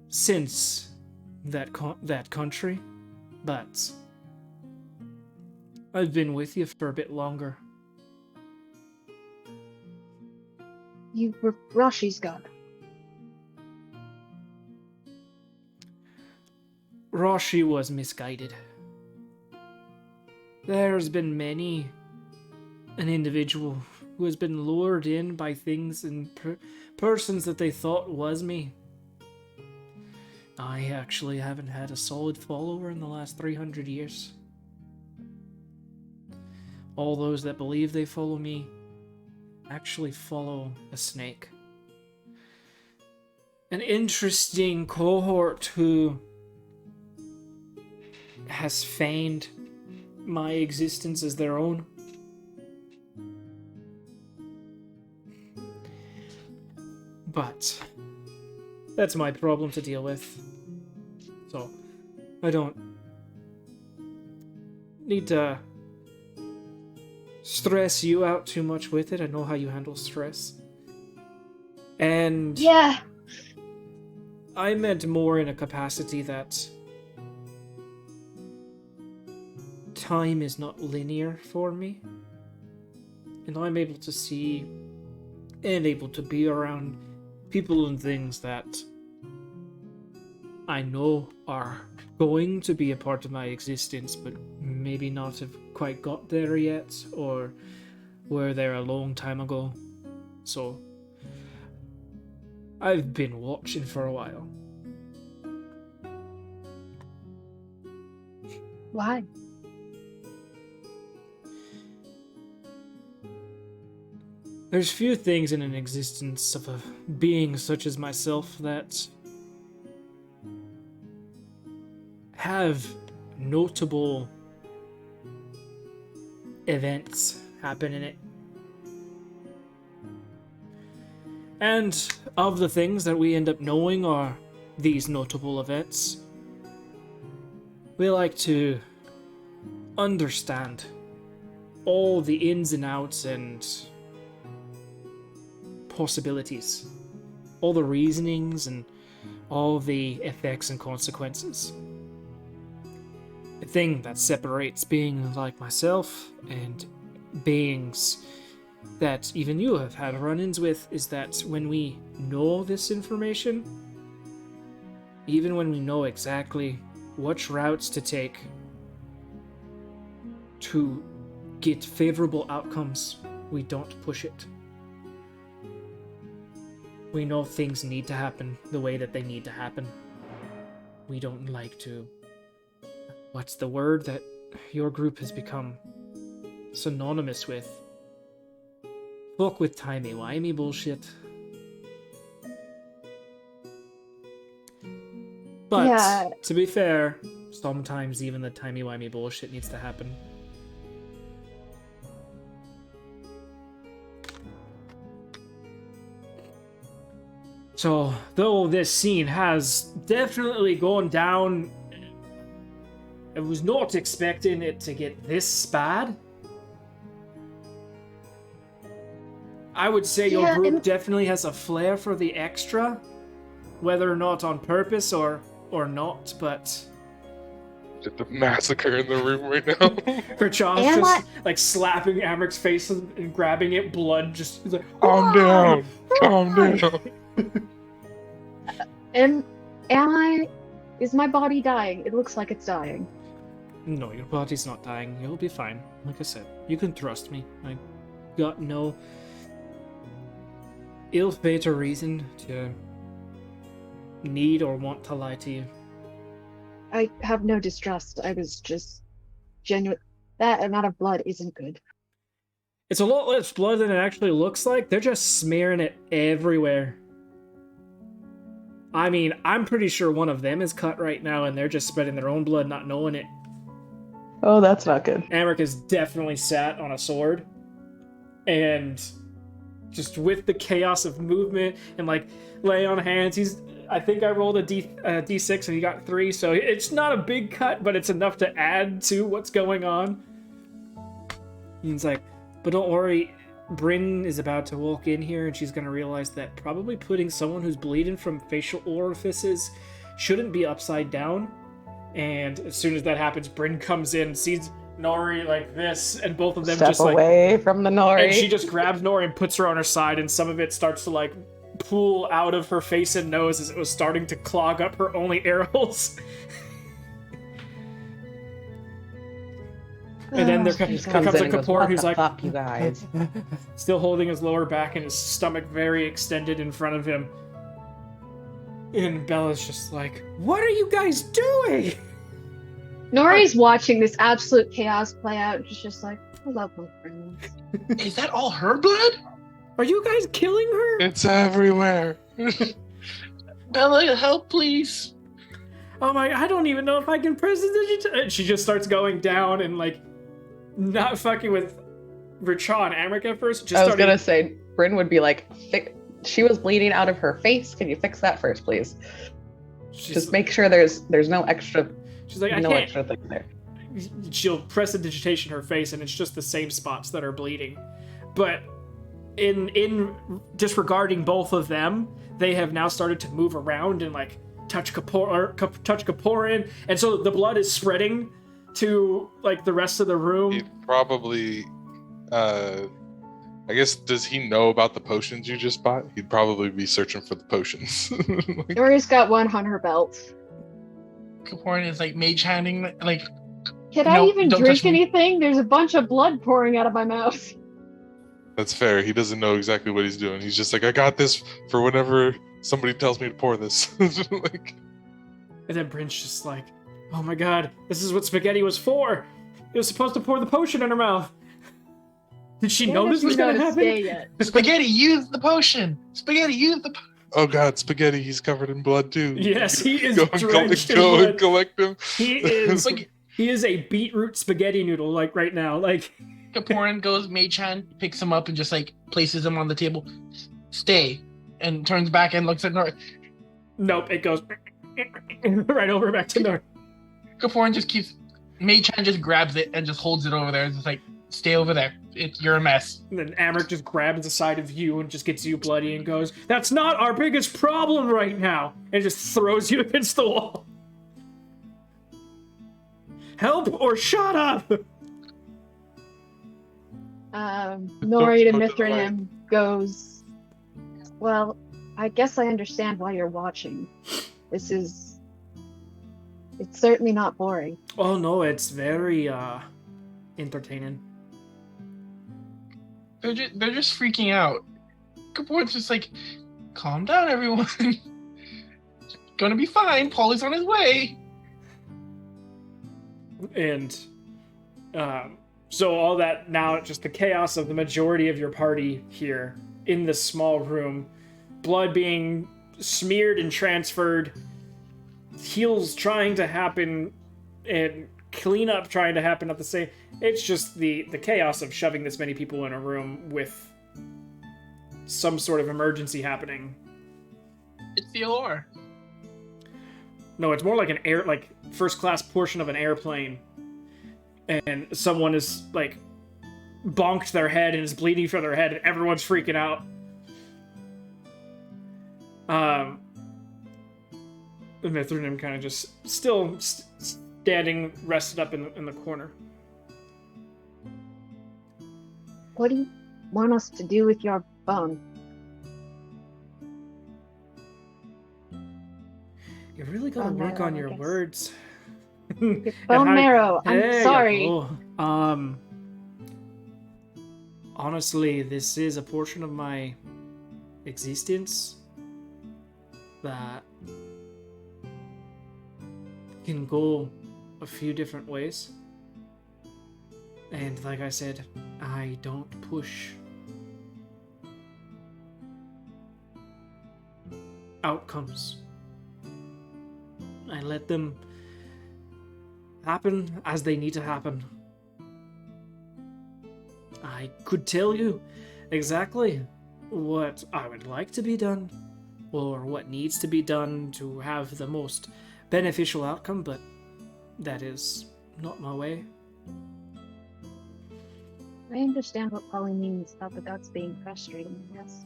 since that country, but I've been with you for a bit longer. You were Rashi's god. Rashi was misguided. There's been many an individual who has been lured in by things and persons that they thought was me. I actually haven't had a solid follower in the last 300 years. All those that believe they follow me actually follow a snake. An interesting cohort who has feigned my existence as their own. But that's my problem to deal with. So I don't need to stress you out too much with it. I know how you handle stress. And Yeah. I meant more in a capacity that time is not linear for me. And I'm able to see and able to be around people and things that I know are going to be a part of my existence, but maybe not have quite got there yet, or were there a long time ago. So I've been watching for a while. Why? There's few things in an existence of a being such as myself that have notable events happen in it. And of the things that we end up knowing are these notable events, we like to understand all the ins and outs and possibilities, all the reasonings and all the effects and consequences. The thing that separates beings like myself and beings that even you have had run-ins with is that when we know this information, even when we know exactly which routes to take to get favorable outcomes, we don't push it. We know things need to happen the way that they need to happen. We don't like to... What's the word that your group has become synonymous with? Fuck with timey-wimey bullshit. But, Yeah. to be fair, sometimes even the timey-wimey bullshit needs to happen. So, though this scene has definitely gone down, I was not expecting it to get this bad. I would say your Yeah, group and- definitely has a flair for the extra, whether or not on purpose or not, but... Just a massacre in the room right now. Rachan's Am just like slapping Amric's face and grabbing it, blood just... He's like, Calm down. Calm down. Am I? Is my body dying? It looks like it's dying. No, your body's not dying. You'll be fine. Like I said, you can trust me. I got no ill fate or reason to need or want to lie to you. I have no distrust. I was just genuine. That amount of blood isn't good. It's a lot less blood than it actually looks like. They're just smearing it everywhere. I mean, I'm pretty sure one of them is cut right now and they're just spreading their own blood, not knowing it. Oh, that's not good. Amric is definitely sat on a sword. And just with the chaos of movement and like lay on hands, I think I rolled a D6 and he got 3, so it's not a big cut, but it's enough to add to what's going on. And he's like, but don't worry, Bryn is about to walk in here and she's going to realize that probably putting someone who's bleeding from facial orifices shouldn't be upside down. And as soon as that happens, Bryn comes in, sees Nori like this, and both of them Step just like... away from the Nori. And she just grabs Nori and puts her on her side, and some of it starts to like pool out of her face and nose as it was starting to clog up her only air holes. And then there Just comes comes in a and goes, Kapoor "What who's the like, fuck, you guys?" still holding his lower back and his stomach very extended in front of him. And Bella's just like, what are you guys doing? Nori's watching this absolute chaos play out, and she's just like, I love my friends. Is that all her blood? Are you guys killing her? It's everywhere. Bella, help, please. Oh my, I don't even know if I can press the and she just starts going down and like not fucking with Rachan and Amric at first. Just I was starting... gonna say, Bryn would be like, she was bleeding out of her face. Can you fix that first, please? Just make sure there's no extra. She's like, I no can't. extra thing there. She'll press the digitation in her face, and it's just the same spots that are bleeding. But in disregarding both of them, they have now started to move around and like touch Kapoor in, and so the blood is spreading to like the rest of the room. He'd probably, I guess, does he know about the potions you just bought? He'd probably be searching for the potions. Nori's got one on her belt. Kapoor is like mage handing, like, Can I No, even don't drink touch me. anything? There's a bunch of blood pouring out of my mouth. That's fair. He doesn't know exactly what he's doing. He's just like, I got this for whenever somebody tells me to pour this. Like, And then Bryn's just like, Oh my god, this is what spaghetti was for! It was supposed to pour the potion in her mouth! Did she know this was gonna happen? Yet. Spaghetti, use the potion. Spaghetti, use the. Oh god, Spaghetti, he's covered in blood too. Yes, he is Go and drenched in go blood. and collect him. He is he is a beetroot spaghetti noodle, like right now. Like Kaporan goes, Mei-chan picks him up and just like places him on the table. Stay, and turns back and looks at North. nope, it goes right over back to North. Kaporan just keeps. Mei-chan just grabs it and just holds it over there. It's just like, stay over there. You're a mess. And then Amric just grabs the side of you and just gets you bloody and goes, "That's not our biggest problem right now," and just throws you against the wall. Help or shut up! Nori to Mithranim goes, well, I guess I understand why you're watching. It's certainly not boring. Oh no, it's very entertaining. They're just freaking out. Kaporan's just like, calm down, everyone. Gonna be fine. Paul is on his way. And so all that now, just the chaos of the majority of your party here in this small room, blood being smeared and transferred, heals trying to happen, and cleanup trying to happen at the same. It's just the chaos of shoving this many people in a room with some sort of emergency happening. It's the allure. No, it's more like an first class portion of an airplane, and someone is like bonked their head and is bleeding from their head, and everyone's freaking out. Mithranim kind of just still standing, rested up in the corner. What do you want us to do with your bone? You really gotta Bone work marrow, on I your guess. words. Your bone marrow. There I'm you sorry. go. Honestly, this is a portion of my existence that can go a few different ways. And like I said, I don't push outcomes. I let them happen as they need to happen. I could tell you exactly what I would like to be done, or what needs to be done to have the most beneficial outcome, but that is not my way. I understand what Polly means about the guts being frustrating, yes.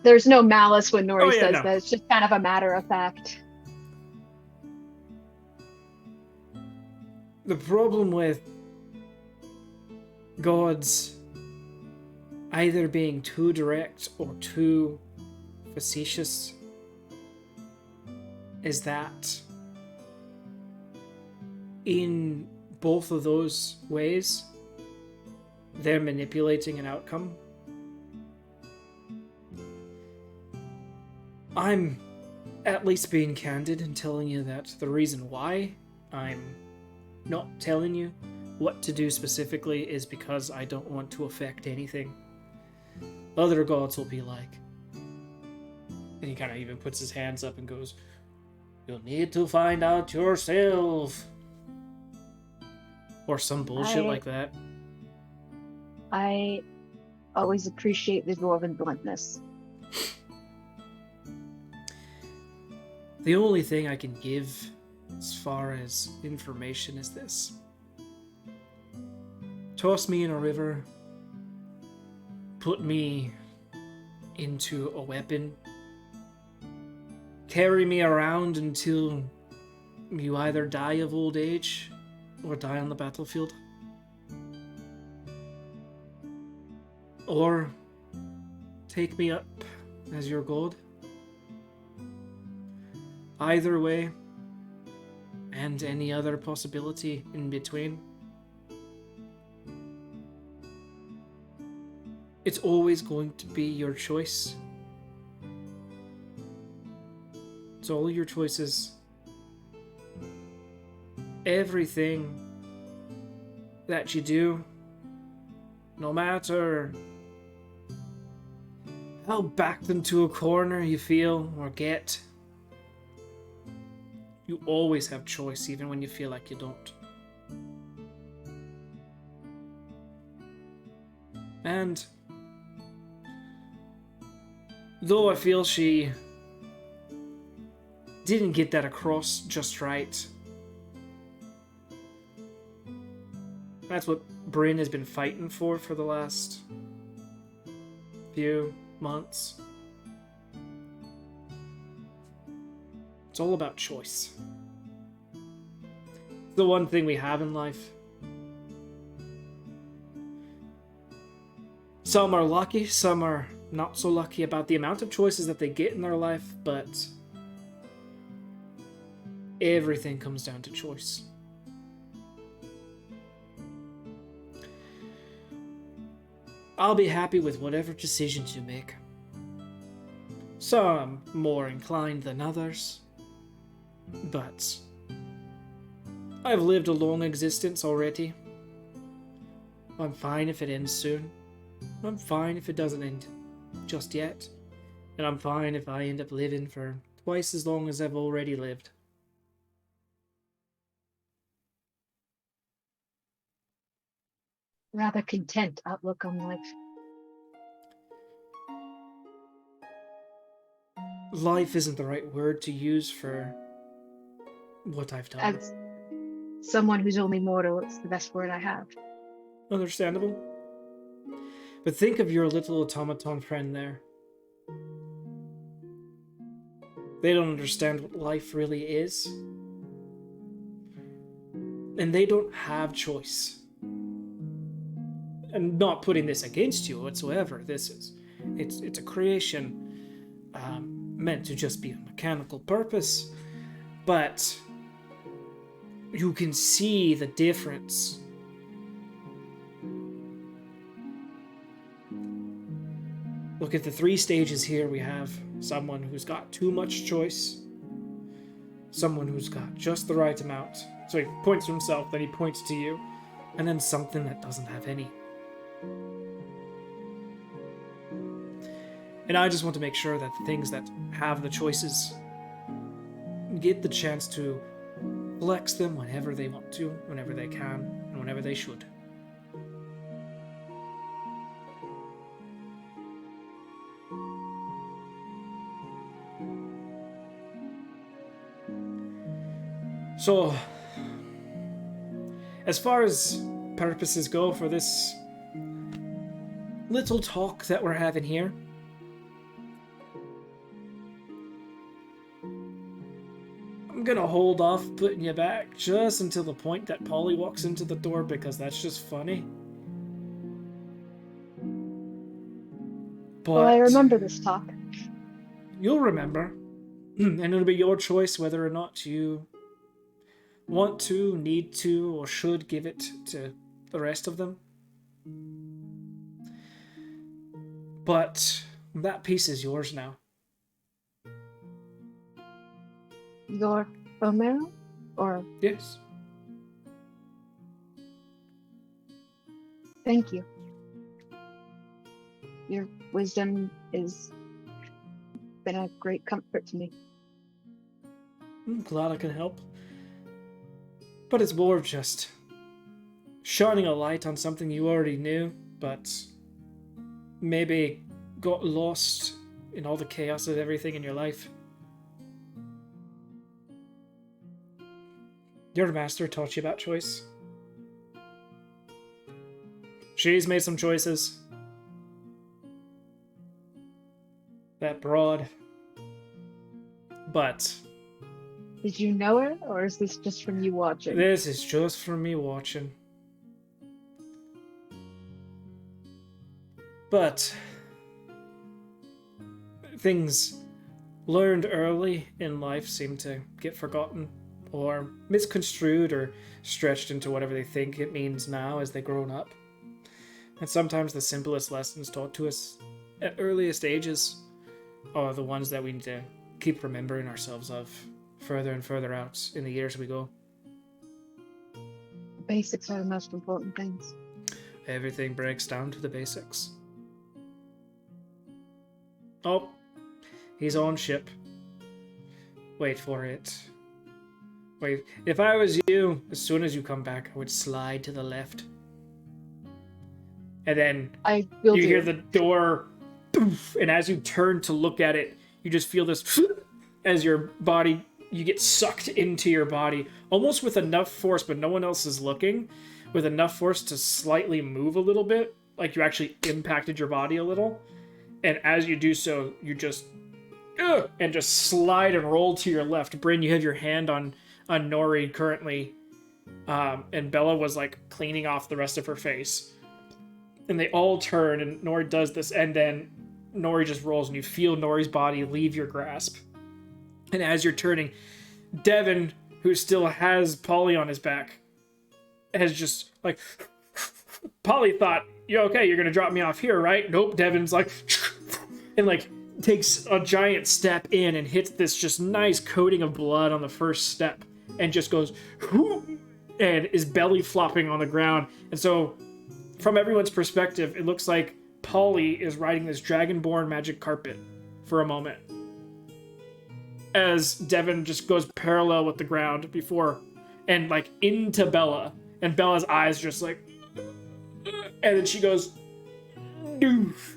There's no malice when Nori says no. that. It's just kind of a matter of fact. The problem with gods either being too direct or too facetious is that in both of those ways, they're manipulating an outcome. I'm at least being candid and telling you that the reason why I'm not telling you what to do specifically is because I don't want to affect anything. Other gods will be like, and he kind of even puts his hands up and goes, "You'll need to find out yourself," or some bullshit like that. I always appreciate the dwarven bluntness. The only thing I can give as far as information is this. Toss me in a river, put me into a weapon, carry me around until you either die of old age or die on the battlefield. Or take me up as your god. Either way, and any other possibility in between, it's always going to be your choice It's all your choices. Everything that you do, no matter how backed into a corner you feel or get, you always have choice, even when you feel like you don't. And though I feel she didn't get that across just right, that's what Bryn has been fighting for the last few months. It's all about choice. It's the one thing we have in life. Some are lucky, some are not so lucky about the amount of choices that they get in their life, but everything comes down to choice. I'll be happy with whatever decisions you make. Some more inclined than others, but I've lived a long existence already. I'm fine if it ends soon. I'm fine if it doesn't end just yet. And I'm fine if I end up living for twice as long as I've already lived. Rather content outlook on life. Life isn't the right word to use for what I've done. As someone who's only mortal, it's the best word I have. Understandable. But think of your little automaton friend there. They don't understand what life really is. And they don't have choice. And not putting this against you whatsoever. It's a creation meant to just be a mechanical purpose. But you can see the difference. Look at the 3 stages here. We have someone who's got too much choice, someone who's got just the right amount. So he points to himself, then he points to you, and then something that doesn't have any. And I just want to make sure that the things that have the choices get the chance to flex them whenever they want to, whenever they can, and whenever they should. So, as far as purposes go for this little talk that we're having here, I'm gonna hold off putting you back just until the point that Polly walks into the door, because that's just funny. But Well, I remember this talk. you'll remember, and it'll be your choice whether or not you want to, need to, or should give it to the rest of them. But that piece is yours now. Your Romero? Or Yes. thank you. Your wisdom has been a great comfort to me. I'm glad I can help. But it's more of just shining a light on something you already knew, but maybe got lost in all the chaos of everything in your life. Your master taught you about choice. She's made some choices. That broad. But Did you know her, or is this just from you watching? this is just from me watching. But things learned early in life seem to get forgotten or misconstrued or stretched into whatever they think it means now as they grown up. And sometimes the simplest lessons taught to us at earliest ages are the ones that we need to keep remembering ourselves of further and further out in the years we go. Basics are the most important things. Everything breaks down to the basics. Oh, he's on ship. Wait for it. Wait, if I was you, as soon as you come back, I would slide to the left. And then I will you hear the door, poof, and as you turn to look at it, you just feel this as your body, you get sucked into your body, almost with enough force, but no one else is looking, with enough force to slightly move a little bit, like you actually impacted your body a little. And as you do so, you just and just slide and roll to your left. Bryn, you have your hand on Nori currently, and Bella was like cleaning off the rest of her face. And they all turn, and Nori does this, and then Nori just rolls, and you feel Nori's body leave your grasp. And as you're turning, Devin, who still has Polly on his back, has just like, Polly thought, "You okay? You're gonna drop me off here, right?" Nope. Devin's like, and like takes a giant step in and hits this just nice coating of blood on the first step, and just goes, and is belly flopping on the ground. And so, from everyone's perspective, it looks like Polly is riding this dragonborn magic carpet for a moment, as Devin just goes parallel with the ground before, and like into Bella, and Bella's eyes just like, and then she goes, doof,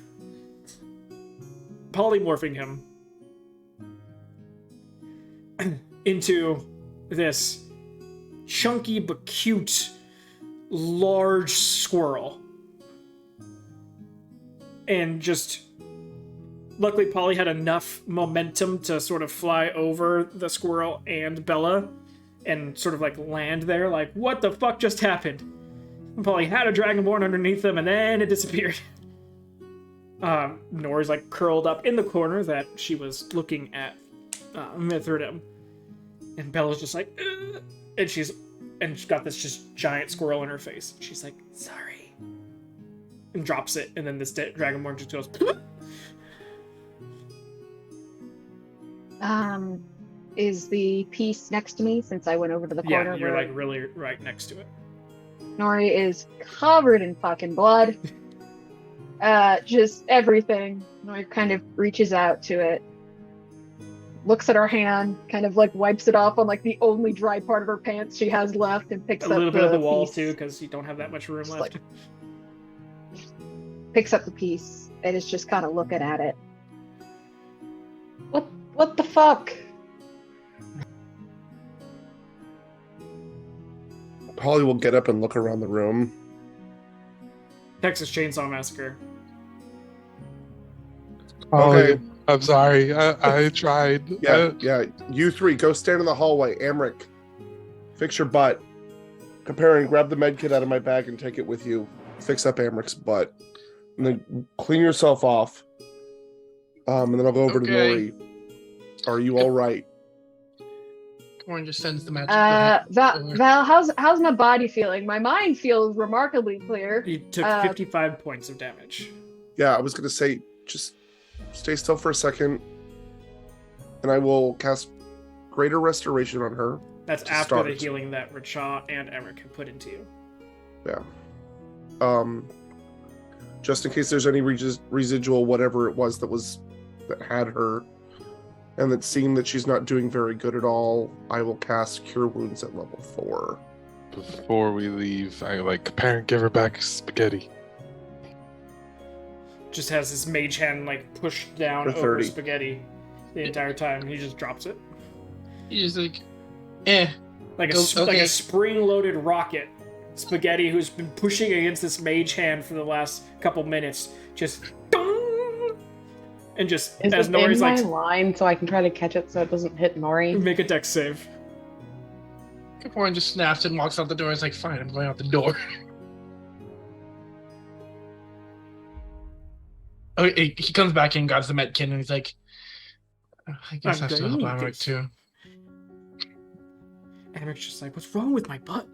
polymorphing him into this chunky but cute large squirrel. And just luckily Polly had enough momentum to sort of fly over the squirrel and Bella and sort of like land there, like, what the fuck just happened? And Polly had a dragonborn underneath them, and then it disappeared. Nora's like curled up in the corner that she was looking at Mithridum, and Bella's just like, ugh, and she's got this just giant squirrel in her face. She's like, sorry, and drops it, and then this dragonborn just goes. Is the piece next to me, since I went over to the corner? Yeah, you're like really right next to it. Nori is covered in fucking blood. Just everything. Nori kind of reaches out to it, looks at her hand, kind of like wipes it off on like the only dry part of her pants she has left, and picks up a little bit of the wall piece. too, because you don't have that much room Just left. Picks up the piece and is just kind of looking at it. What the fuck? Polly will get up and look around the room. Texas Chainsaw Massacre. Okay. I'm sorry. I tried. Yeah. You three, go stand in the hallway. Amric, fix your butt. Compare and grab the med kit out of my bag and take it with you. Fix up Amric's butt. And then clean yourself off. And then I'll go over to Nori. Are you all right? Corn just sends the magic. Val, how's my body feeling? My mind feels remarkably clear. You took 55 points of damage. Yeah, I was going to say, just stay still for a second. And I will cast Greater Restoration on her. That's after the healing that Racha and Emmerich have put into you. Yeah. Just in case there's any residual whatever it was that had her, and that seeing that she's not doing very good at all, I will cast Cure Wounds at level 4. Before we leave, I like parent give her back spaghetti. Just has his mage hand like pushed down For over 30. spaghetti the entire time. He just drops it. He's like, Like Okay. a spring-loaded rocket. Spaghetti, who's been pushing against this mage hand for the last couple minutes, just and just Is as it Nori's in my like, line so I can try to catch it so it doesn't hit Nori? make a dex save. Corn just snaps and walks out the door. He's like, fine, I'm going out the door. Oh, he comes back in, grabs the med kit, and he's like, I guess I have to help Emmerich too. Emmerich's just like, what's wrong with my butt?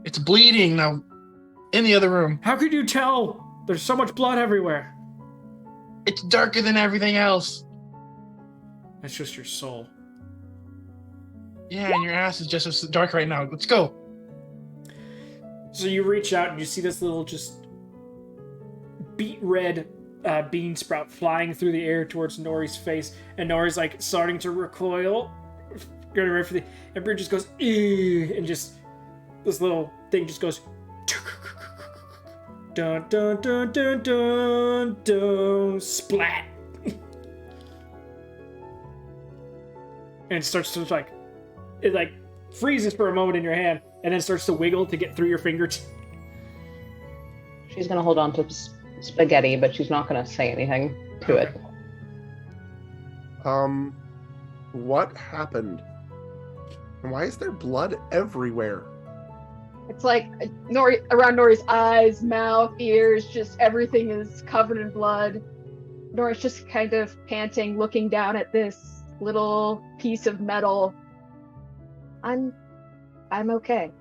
It's bleeding now. In the other room. How could you tell? There's so much blood everywhere. It's darker than everything else. That's just your soul. Yeah, and your ass is just as dark right now. Let's go. So you reach out and you see this little just beet red bean sprout flying through the air towards Nori's face, and Nori's like starting to recoil, getting ready for the. And Bridge just goes, ew, and just this little thing just goes, dun dun dun dun dun dun, splat, and it starts to like, it like freezes for a moment in your hand, and then starts to wiggle to get through your fingers. She's gonna hold on to spaghetti, but she's not gonna say anything to it. What happened? And why is there blood everywhere? It's like Nori around Nori's eyes, mouth, ears, just everything is covered in blood. Nori's just kind of panting, looking down at this little piece of metal. I'm okay.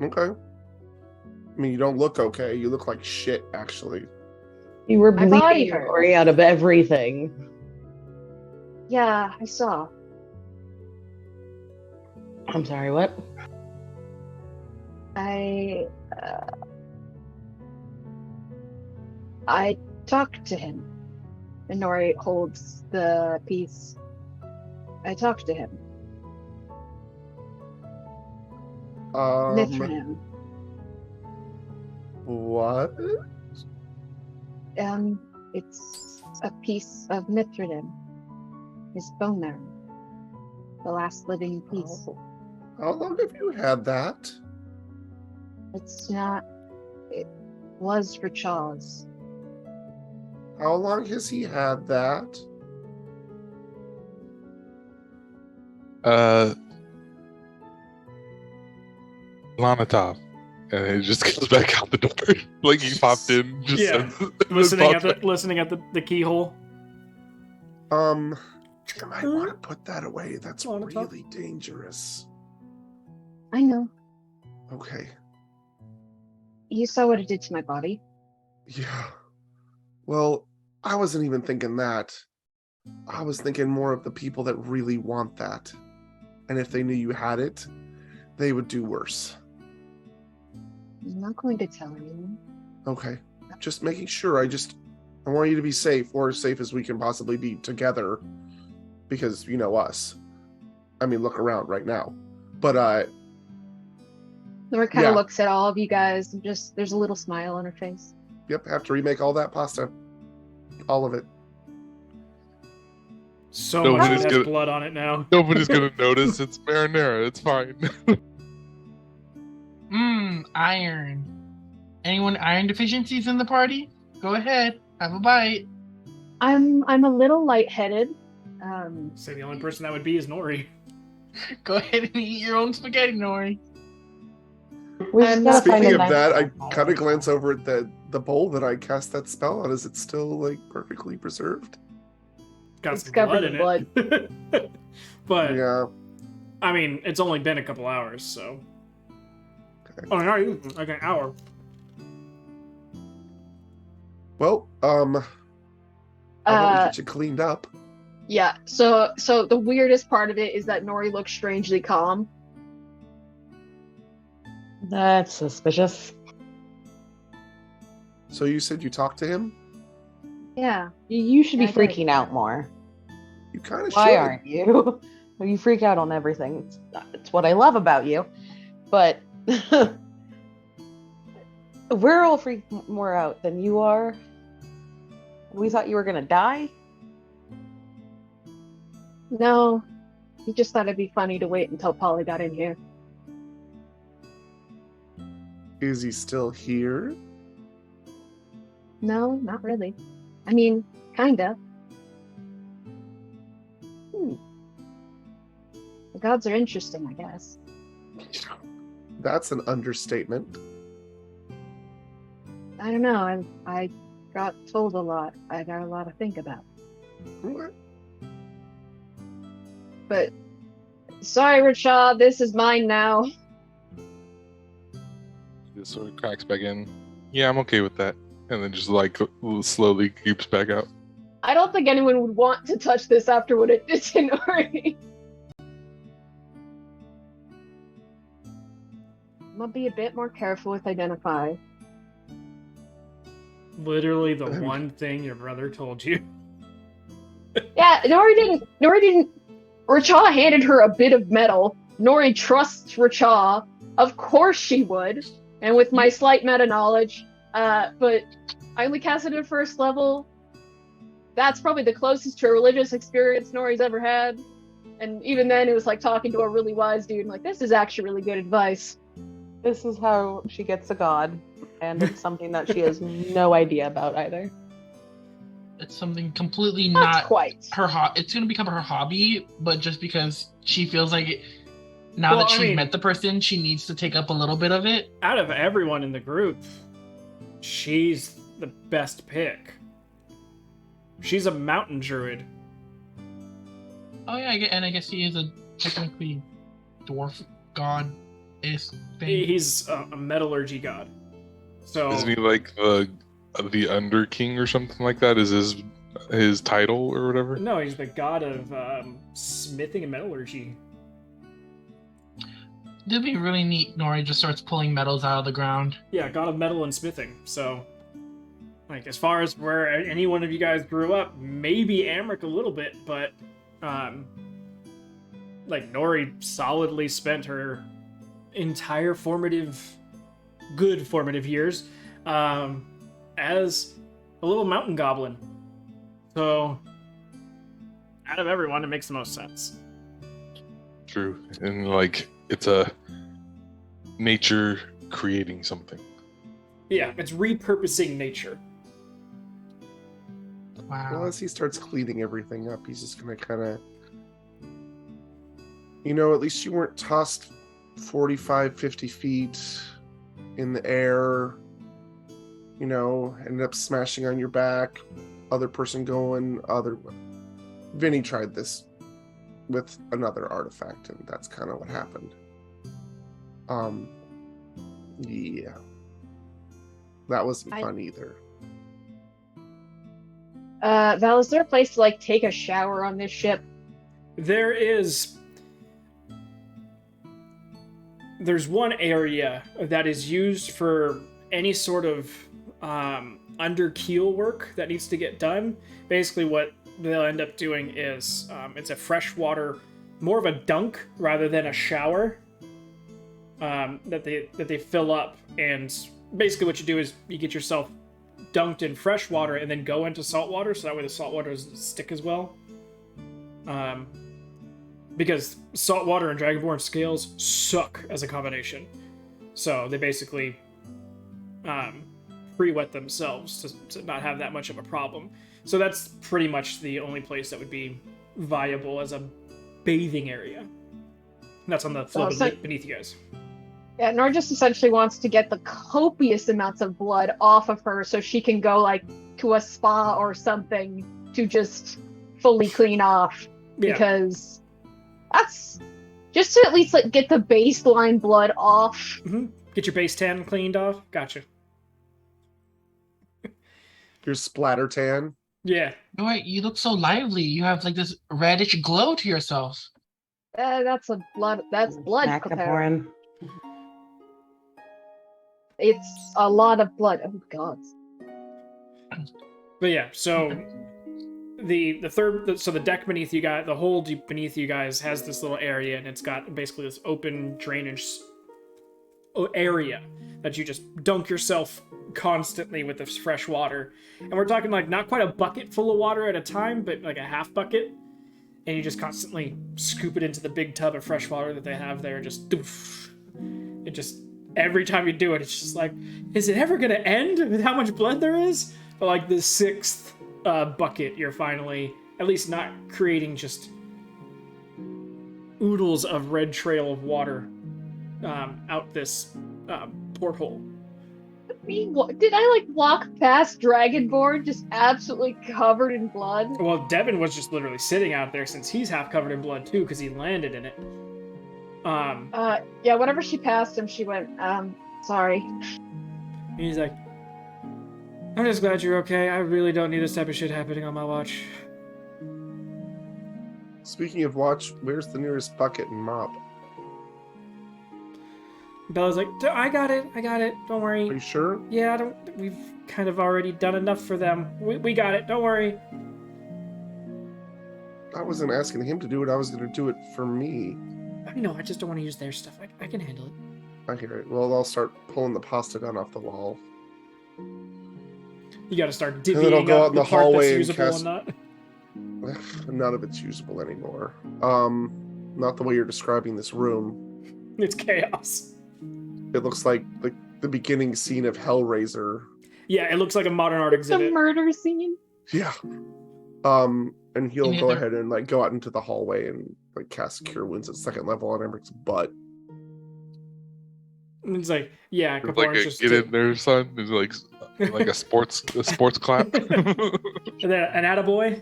Okay. I mean, you don't look okay. You look like shit, actually. You were My body bleeding hurts. Nori out of everything. Yeah, I saw. I'm sorry, what? I talked to him. And Nori holds the piece. I talked to him. Mithranim. What? It's a piece of Mithranim. His bone marrow. The last living piece. Oh. How long have you had that? It's not. It was for Charles. How long has he had that? Lanatov. And it just goes back out the door. Like he popped in. Just Yeah. says, listening at the keyhole. You might want to put that away. That's Molotov? really dangerous. I know. Okay. You saw what it did to my body. Yeah. Well, I wasn't even thinking that. I was thinking more of the people that really want that. And if they knew you had it, they would do worse. I'm not going to tell you. Okay. Just making sure. I want you to be safe, or as safe as we can possibly be together. Because you know us. I mean, look around right now. But, Nori kind of Yeah. looks at all of you guys and just, there's a little smile on her face. yep, have to remake all that pasta. All of it. So No, much but of it's it has good. blood on it now. Nobody's gonna notice. It's marinara. It's fine. Iron. Anyone iron deficiencies in the party? Go ahead, have a bite. I'm a little lightheaded. Say the only person that would be is Nori. Go ahead and eat your own spaghetti, Nori. We just gotta find Speaking a of nice that, I spot. kind of glance over at the bowl that I cast that spell on. Is it still like perfectly preserved? Got It's some covered blood in in it. But Yeah. I mean, it's only been a couple hours, so. Okay. Oh, not even like an hour. Well, how about we get you cleaned up? Yeah, so the weirdest part of it is that Nori looks strangely calm. That's suspicious. So you said you talked to him? Yeah. You should be I did. freaking out more. You kind of Why should. aren't you? Well, you freak out on everything. It's what I love about you. But we're all freaking more out than you are. We thought you were gonna die. No, he just thought it'd be funny to wait until Polly got in here. Is he still here? No, not really. I mean, kinda. The gods are interesting, I guess. That's an understatement. I don't know. I got told a lot. I got a lot to think about. Okay. But sorry, Rashad, this is mine now. Just sort of cracks back in. Yeah, I'm okay with that. And then just like slowly creeps back out. I don't think anyone would want to touch this after what it did to Nori. I'm gonna be a bit more careful with identify. Literally the one thing your brother told you. Yeah, Nori didn't. Racha handed her a bit of metal. Nori trusts Racha. Of course she would. And with my slight meta knowledge, but I only casted it at first level. That's probably the closest to a religious experience Nori's ever had. And even then, it was like talking to a really wise dude. I'm like, this is actually really good advice. This is how she gets a god, and it's something that she has no idea about either. It's something completely Not not quite. her it's going to become her hobby, but just because she feels like it, now that she's met the person, she needs to take up a little bit of it. Out of everyone in the group, she's the best pick. She's a mountain druid. Oh yeah, and I guess he is a technically dwarf god is thing. He's a metallurgy god. So Isn't he like the Under King or something like that? Is his title or whatever? no, he's the god of smithing and metallurgy. It'd be really neat. Nori just starts pulling metals out of the ground. Yeah, god of metal and smithing. So, like, as far as where any one of you guys grew up, maybe Amric a little bit, but like Nori solidly spent her entire good formative years as a little mountain goblin. So, out of everyone, it makes the most sense. True. And like it's a nature creating something. Yeah, it's repurposing nature. Wow. Well, as he starts cleaning everything up, he's just gonna kind of, at least you weren't tossed 45, 50 feet in the air, ended up smashing on your back, other person going, Vinny tried this with another artifact, and that's kind of what happened. Yeah. That wasn't fun either. Val, is there a place to, like, take a shower on this ship? There's one area that is used for any sort of under keel work that needs to get done. Basically, what they'll end up doing is it's a freshwater, more of a dunk rather than a shower that they fill up. And basically, what you do is you get yourself dunked in fresh water and then go into salt water, so that way the salt water doesn't stick as well. Because salt water and dragonborn scales suck as a combination, so they basically pre-wet themselves to not have that much of a problem. So that's pretty much the only place that would be viable as a bathing area. And that's on the floor beneath you guys. Yeah, Nor just essentially wants to get the copious amounts of blood off of her so she can go, like, to a spa or something to just fully clean off. Yeah. Because that's just to at least, like, get the baseline blood off. Mm-hmm. Get your base tan cleaned off. Gotcha. Your splatter tan. Yeah. Oh, wait, you look so lively. You have like this reddish glow to yourself. That's blood. That's blood. Macaboran. It's a lot of blood. Oh god. But yeah, so the deck beneath you guys, the hole deep beneath you guys has this little area, and it's got basically this open drainage area that you just dunk yourself constantly with this fresh water. And we're talking like not quite a bucket full of water at a time, but like a half bucket. And you just constantly scoop it into the big tub of fresh water that they have there, and just doof. It just, every time you do it, it's just like, is it ever gonna end with how much blood there is? But like the sixth bucket, you're finally at least not creating just oodles of red trail of water out this porthole. Did I like walk past Dragonborn just absolutely covered in blood? Well, Devin was just literally sitting out there since he's half covered in blood too because he landed in it. Yeah, whenever she passed him, she went, sorry. And he's like, I'm just glad you're okay. I really don't need this type of shit happening on my watch. Speaking of watch, where's the nearest bucket and mop? Bella's like, I got it. Don't Are you worry. sure? Yeah, we've kind of already done enough for them. We got it. Don't worry. I wasn't asking him to do it. I was going to do it for me. I know, I just don't want to use their stuff. I can handle it. I hear it. Well, I'll start pulling the pasta down off the wall. You got to start then I'll divvying go out up in the the part hallway that's and usable cast- and not. None of it's usable anymore. Not the way you're describing this room. It's chaos. It looks like the beginning scene of Hellraiser. Yeah, it looks like a modern art The exhibit. murder scene. Yeah. And he'll Any go other- ahead and like go out into the hallway and like cast Cure Wounds at second level on Emmerich's butt. It's like, yeah, It's Kaporn's like a just get in there, son. It's like a sports clap. And then an attaboy.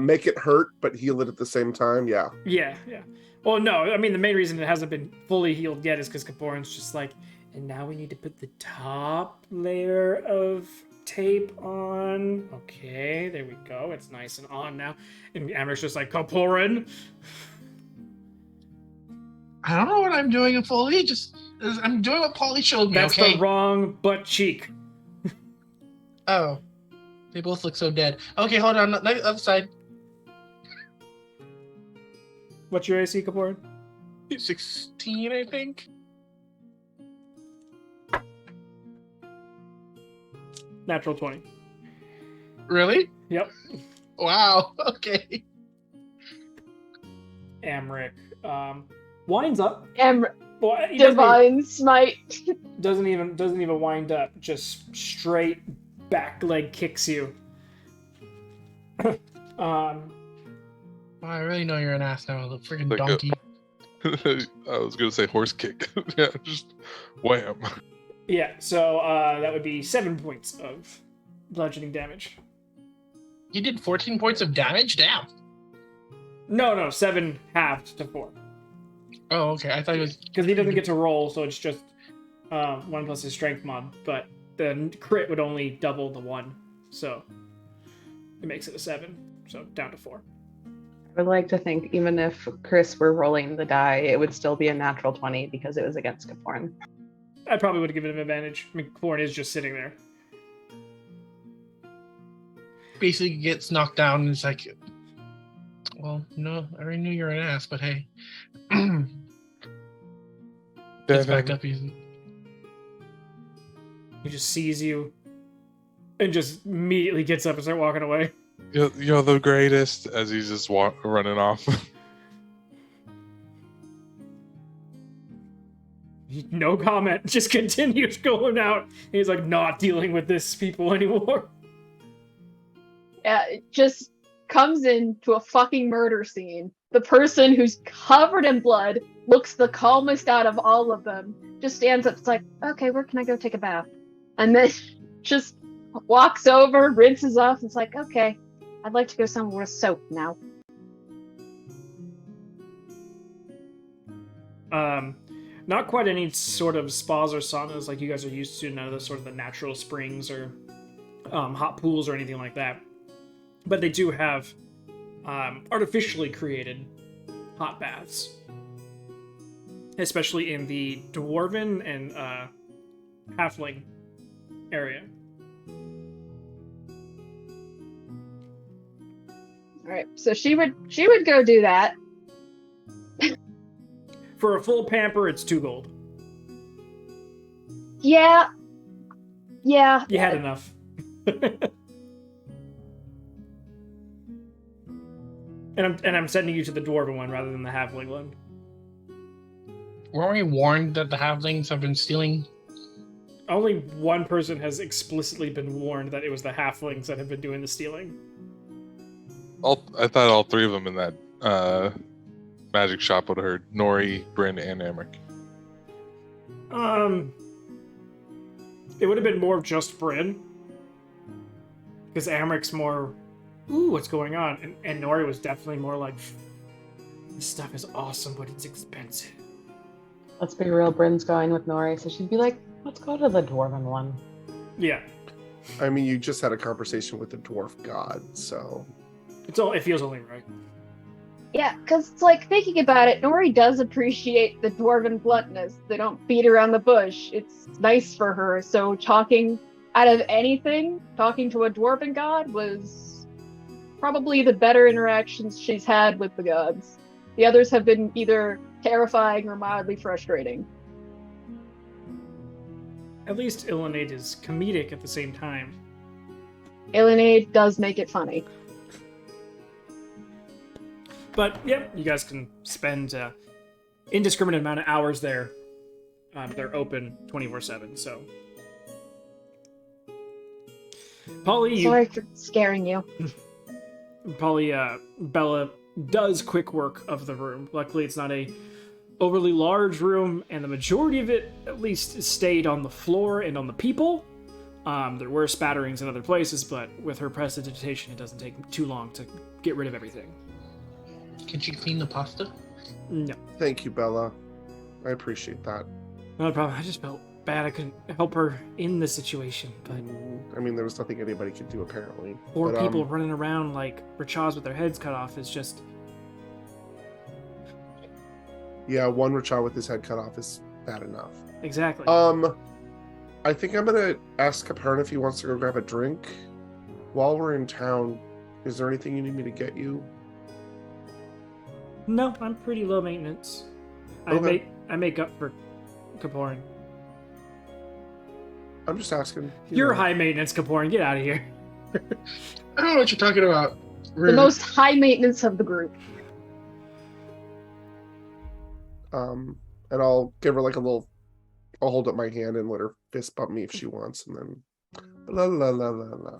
Make it hurt, but heal it at the same time. Yeah. Yeah. Well, no, I mean, the main reason it hasn't been fully healed yet is because Kaporan's just like, and now we need to put the top layer of tape on. Okay, there we go. It's nice and on now. And Amber's just like, Kaporan. I don't know what I'm doing fully. Just I'm doing what Polly showed me. That's Okay. the wrong butt cheek. Oh, they both look so dead. Okay, hold on. The other side. What's your AC, Kaporan? 16, I think. Natural 20. Really? Yep. Wow. Okay. Amric winds up. Well, he Divine smite. doesn't even wind up. Just straight back leg kicks you. Well, I really know you're an ass now, the freaking Like a- donkey. I was gonna say horse kick. Yeah, just wham. Yeah, so that would be 7 points of bludgeoning damage. You did 14 points of damage? Damn. No, 7 halved to 4. Oh, okay. I thought it was. Because he doesn't get to roll, so it's just 1 plus his strength mod. But the crit would only double the 1, so it makes it a 7. So down to 4. I would like to think even if Chris were rolling the die, it would still be a natural 20 because it was against Kaporn. I probably would have given him advantage. I mean, Korn is just sitting there. Basically gets knocked down and it's like, well, no, I already knew you're an ass, but hey. Gets back up easy. He just sees you and just immediately gets up and starts walking away. You're the greatest, as he's just running off. No comment. Just continues going out. He's like not dealing with this people anymore. Yeah, it just comes into a fucking murder scene. The person who's covered in blood looks the calmest out of all of them. Just stands up. It's like, okay, where can I go take a bath? And then just walks over, rinses off. It's like, okay, I'd like to go somewhere with soap now. Not quite any sort of spas or saunas like you guys are used to. None of the sort of the natural springs or hot pools or anything like that. But they do have artificially created hot baths, especially in the dwarven and halfling area. All right, so she would go do that. For a full pamper, it's 2 gold. Yeah. You had enough. And I'm sending you to the dwarven one rather than the halfling one. Weren't we warned that the halflings have been stealing? Only one person has explicitly been warned that it was the halflings that have been doing the stealing. I thought all 3 of them in that magic shop would have heard. Nori, Bryn, and Amric. It would have been more of just Bryn. Because Amric's more, ooh, what's going on? And Nori was definitely more like, this stuff is awesome, but it's expensive. Let's be real, Bryn's going with Nori, so she'd be like, let's go to the dwarven one. Yeah. I mean, you just had a conversation with the dwarf god, so It feels only right. Yeah, because it's like, thinking about it, Nori does appreciate the dwarven bluntness. They don't beat around the bush. It's nice for her. So talking out of anything, talking to a dwarven god was probably the better interactions she's had with the gods. The others have been either terrifying or mildly frustrating. At least Illinade is comedic at the same time. Ilinade does make it funny. But, yep, you guys can spend indiscriminate amount of hours there. They're open 24/7, so. Polly, Sorry for scaring you. Bella does quick work of the room. Luckily, it's not a overly large room, and the majority of it, at least, stayed on the floor and on the people. There were spatterings in other places, but with her prestidigitation, it doesn't take too long to get rid of everything. Can she clean the pasta? No. thank you, Bella. I appreciate that. Not a problem. I just felt bad I couldn't help her in the situation, but I mean, there was nothing anybody could do, apparently. poor But, people running around like Rachaz with their heads cut off is just... Yeah, one Rachel with his head cut off is bad enough. Exactly. I think I'm gonna ask Caperna if he wants to go grab a drink. While we're in town, is there anything you need me to get you? No, I'm pretty low maintenance. Okay. I make up for Kaporin. I'm just asking. you You're know. high maintenance, Kaporin. Get out of here. I don't know what you're talking about. The most high maintenance of the group. And I'll give her like a little. I'll hold up my hand and let her fist bump me if she wants, and then la la la la la,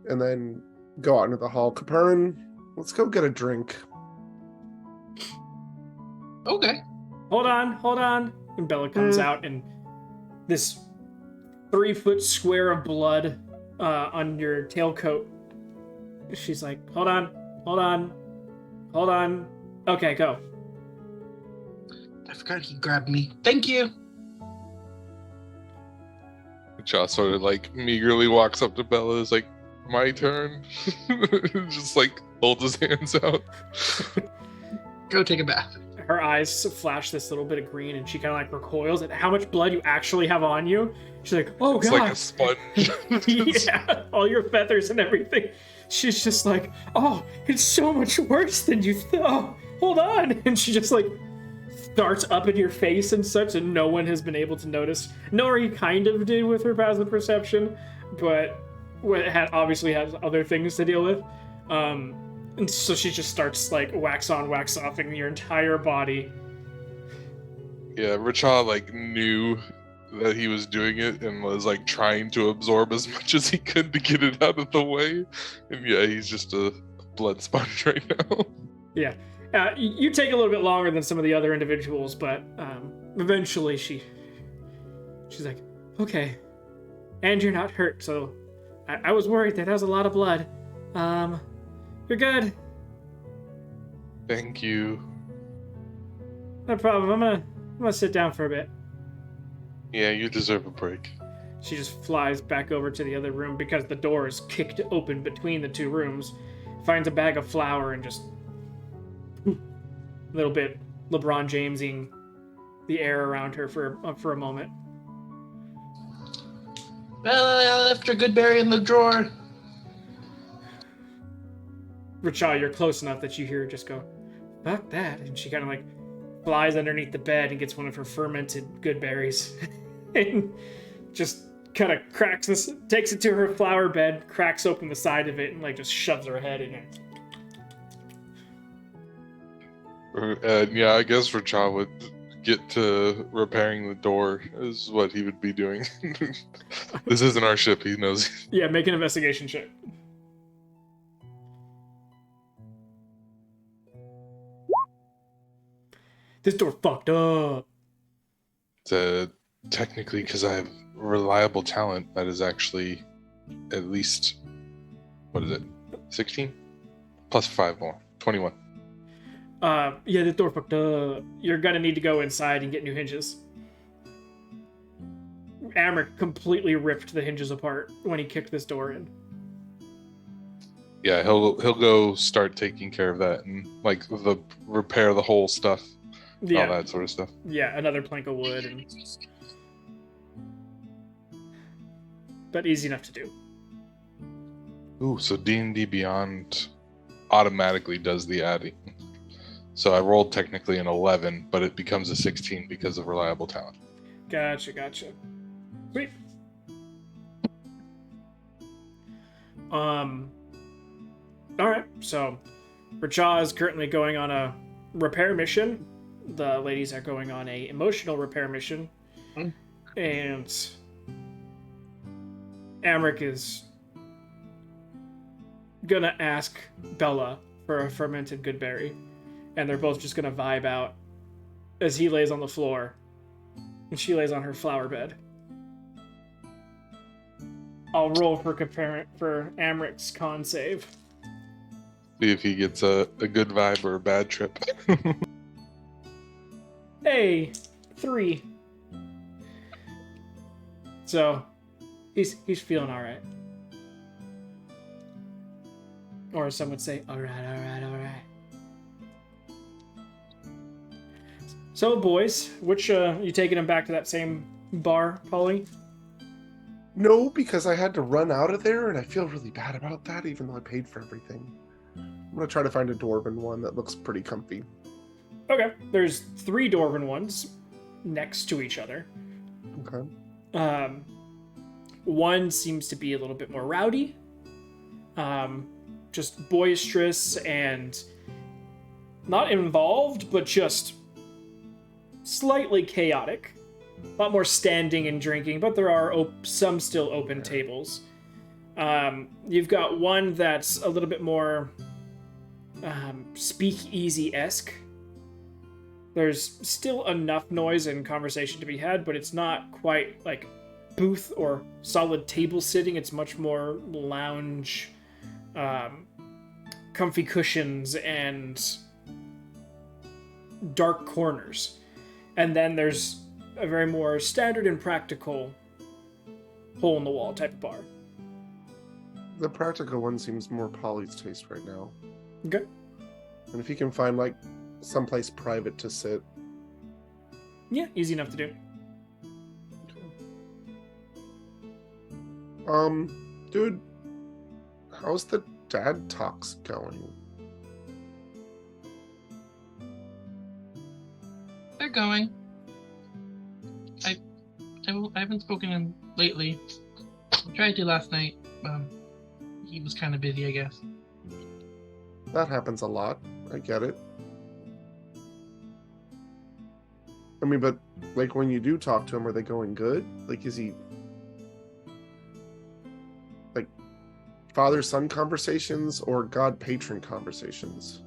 and then go out into the hall. Caperna, let's go get a drink. Okay. Hold on. And Bella comes out, and this 3-foot square of blood on your tailcoat. She's like, hold on. Okay, go. I forgot he grabbed me. Thank you. Josh sort of like meagerly walks up to Bella, is like, my turn. Just like holds his hands out. Go take a bath. Her eyes flash this little bit of green, and she kind of like recoils at how much blood you actually have on you. She's like, oh It's god. like a sponge. Yeah, all your feathers and everything. She's just like, oh, it's so much worse than you thought. Hold on. And she just like darts up in your face and such, and no one has been able to notice. Nori kind of did with her passive perception, but obviously has other things to deal with. And so she just starts like wax on, wax offing your entire body. Yeah, Rachel like knew that he was doing it and was like trying to absorb as much as he could to get it out of the way. And yeah, he's just a blood sponge right now. Yeah. You take a little bit longer than some of the other individuals, but eventually she's like, okay. And you're not hurt, so I was worried that was a lot of blood. You're good. Thank you. No problem. I'm gonna sit down for a bit. Yeah, you deserve a break. She just flies back over to the other room because the door is kicked open between the two rooms, finds a bag of flour, and just a little bit LeBron Jamesing the air around her for a moment. Well, I left your good berry in the drawer. Rachel, you're close enough that you hear her just go, fuck that. And she kind of like flies underneath the bed and gets one of her fermented good berries and just kind of takes it to her flower bed, cracks open the side of it, and like just shoves her head in it. Yeah, I guess Rachel would get to repairing the door is what he would be doing. This isn't our ship, he knows. Yeah, make an investigation check. This door fucked up. Technically, because I have reliable talent, that is actually at least, what is it, 16? Plus 5 more, 21. Yeah, this door fucked up. You're gonna need to go inside and get new hinges. Amric completely ripped the hinges apart when he kicked this door in. Yeah, he'll go start taking care of that and like the repair the whole stuff, Yeah, all that sort of stuff. yeah, another plank of wood, but easy enough to do. Ooh, so D&D Beyond automatically does the adding. So I rolled technically an 11, but it becomes a 16 because of reliable talent. Gotcha. Sweet. All right, so Racha is currently going on a repair mission. The ladies are going on a emotional repair mission. And Amric is gonna ask Bella for a fermented goodberry. And they're both just gonna vibe out as he lays on the floor and she lays on her flower bed. I'll roll for Amric's con save. See if he gets a good vibe or a bad trip. Hey, 3. So, he's feeling all right. Or some would say, all right. So, boys, which you taking him back to that same bar, Polly? No, because I had to run out of there, and I feel really bad about that, even though I paid for everything. I'm going to try to find a dwarven one that looks pretty comfy. Okay, there's 3 dwarven ones next to each other. Okay. One seems to be a little bit more rowdy, just boisterous and not involved, but just slightly chaotic. A lot more standing and drinking, but there are some still open tables. You've got one that's a little bit more speakeasy-esque. There's still enough noise and conversation to be had, but it's not quite like booth or solid table sitting. It's much more lounge, comfy cushions, and dark corners. And then there's a very more standard and practical hole-in-the-wall type of bar. The practical one seems more Polly's taste right now. Okay. And if you can find, like, someplace private to sit. Yeah, easy enough to do. Dude, how's the dad talks going? They're going. I haven't spoken to him lately. I tried to last night. He was kind of busy, I guess. That happens a lot. I get it. I mean, but, like, when you do talk to him, are they going good? Like, is he... like, father-son conversations or god-patron conversations?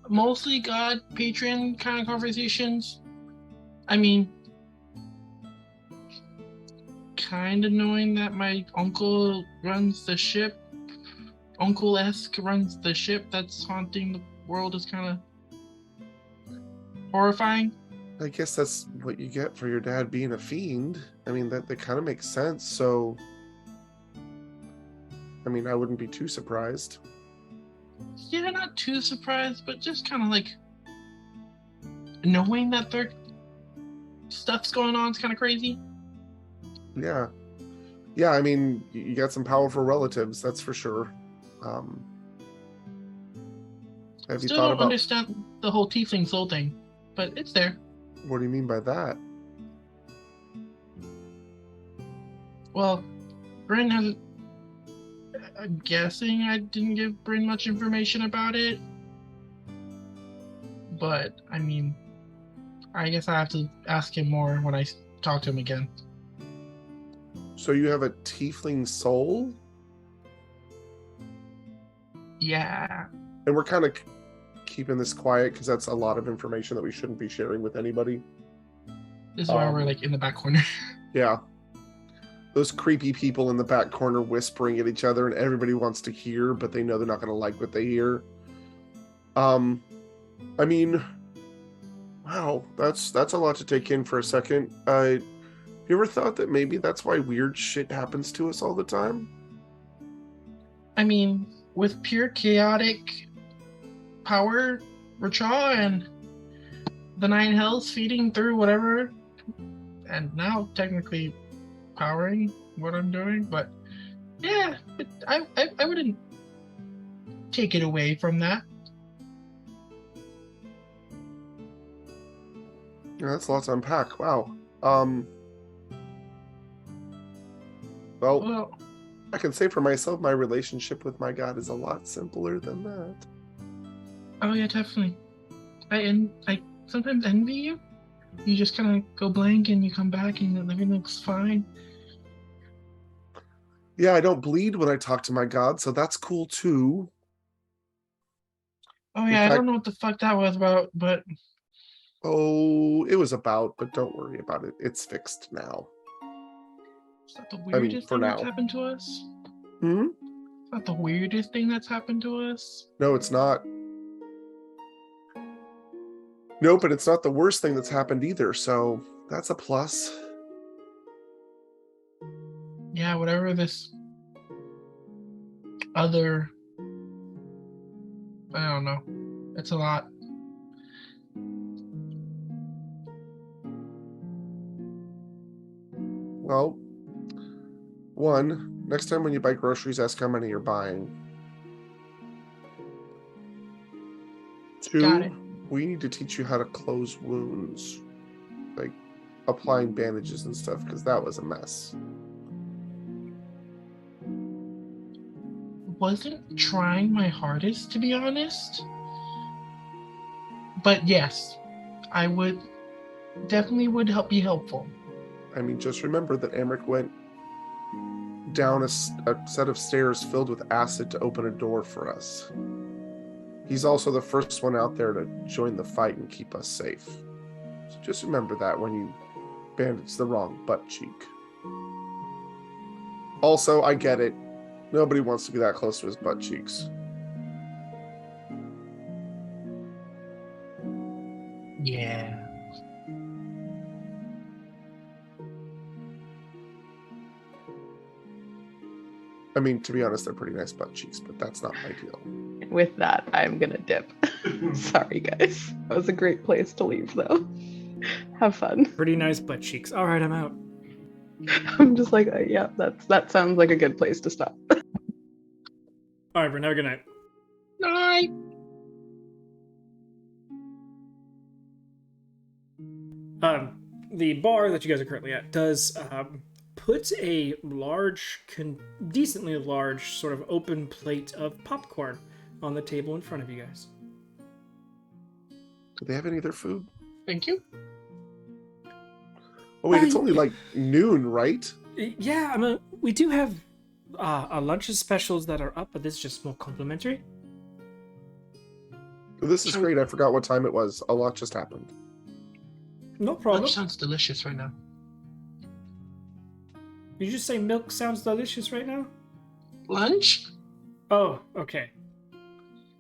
Mostly God patron kind of conversations. I mean, kind of knowing that my uncle runs the ship, uncle-esque runs the ship that's haunting the world is kind of horrifying. I guess that's what you get for your dad being a fiend. I mean, that kind of makes sense, so... I mean, I wouldn't be too surprised. Yeah, not too surprised, but just kind of like knowing that their stuff's going on is kind of crazy. Yeah. Yeah, I mean, you got some powerful relatives, that's for sure. Have you Still thought don't about... understand the whole tiefling soul thing, but it's there. What do you mean by that? Well, Bryn has... I'm guessing I didn't give Bryn much information about it. But, I mean, I guess I have to ask him more when I talk to him again. So you have a tiefling soul? Yeah. And we're kind of keeping this quiet because that's a lot of information that we shouldn't be sharing with anybody. This is why we're, like, in the back corner. Yeah. Those creepy people in the back corner whispering at each other, and everybody wants to hear, but they know they're not going to like what they hear. I mean, Wow, that's a lot to take in for a second. You ever thought that maybe that's why weird shit happens to us all the time? I mean, with pure chaotic power, Racha, and the Nine Hells feeding through whatever, and now technically powering what I'm doing, but yeah, I wouldn't take it away from that. Yeah, that's a lot to unpack. Wow. Well, Well, I can say for myself, my relationship with my God is a lot simpler than that. oh yeah, definitely. I sometimes envy you. You just kind of go blank and you come back and everything looks fine. Yeah, I don't bleed when I talk to my God, so that's cool too. Oh In yeah, I fact- don't know what the fuck that was about, but Oh, it was about, but don't worry about it. It's fixed now. it's not the I mean, weirdest for thing that's now. happened to us. Hmm? It's not the weirdest thing that's happened to us. No, it's not. No, but it's not the worst thing that's happened either, so that's a plus. Yeah, whatever this other, I don't know. It's a lot. Well, one, next time when you buy groceries, ask how many you're buying. Got it. Two, we need to teach you how to close wounds, like applying bandages and stuff, because that was a mess. Wasn't trying my hardest, to be honest. But yes, I would definitely would be helpful. I mean, just remember that Emmerich went down a set of stairs filled with acid to open a door for us. He's also the first one out there to join the fight and keep us safe. So just remember that when you bandage the wrong butt cheek. Also, I get it. Nobody wants to be that close to his butt cheeks. Yeah. I mean, to be honest, they're pretty nice butt cheeks, but that's not my deal. With that, I'm gonna dip. Sorry, guys. That was a great place to leave, though. Have fun. Pretty nice butt cheeks. All right, I'm out. I'm just like, yeah, that sounds like a good place to stop. All right, Brent, have a good night. Night. The bar that you guys are currently at does put a large, decently large, sort of open plate of popcorn on the table in front of you guys. Do they have any other food? Thank you. Oh wait, it's only like noon, right? Yeah, I mean, we do have lunch specials that are up, but this is just more complimentary. This is great. I forgot what time it was. A lot just happened. No problem. Lunch sounds delicious right now. Did you just say milk sounds delicious right now? Lunch? Oh, okay.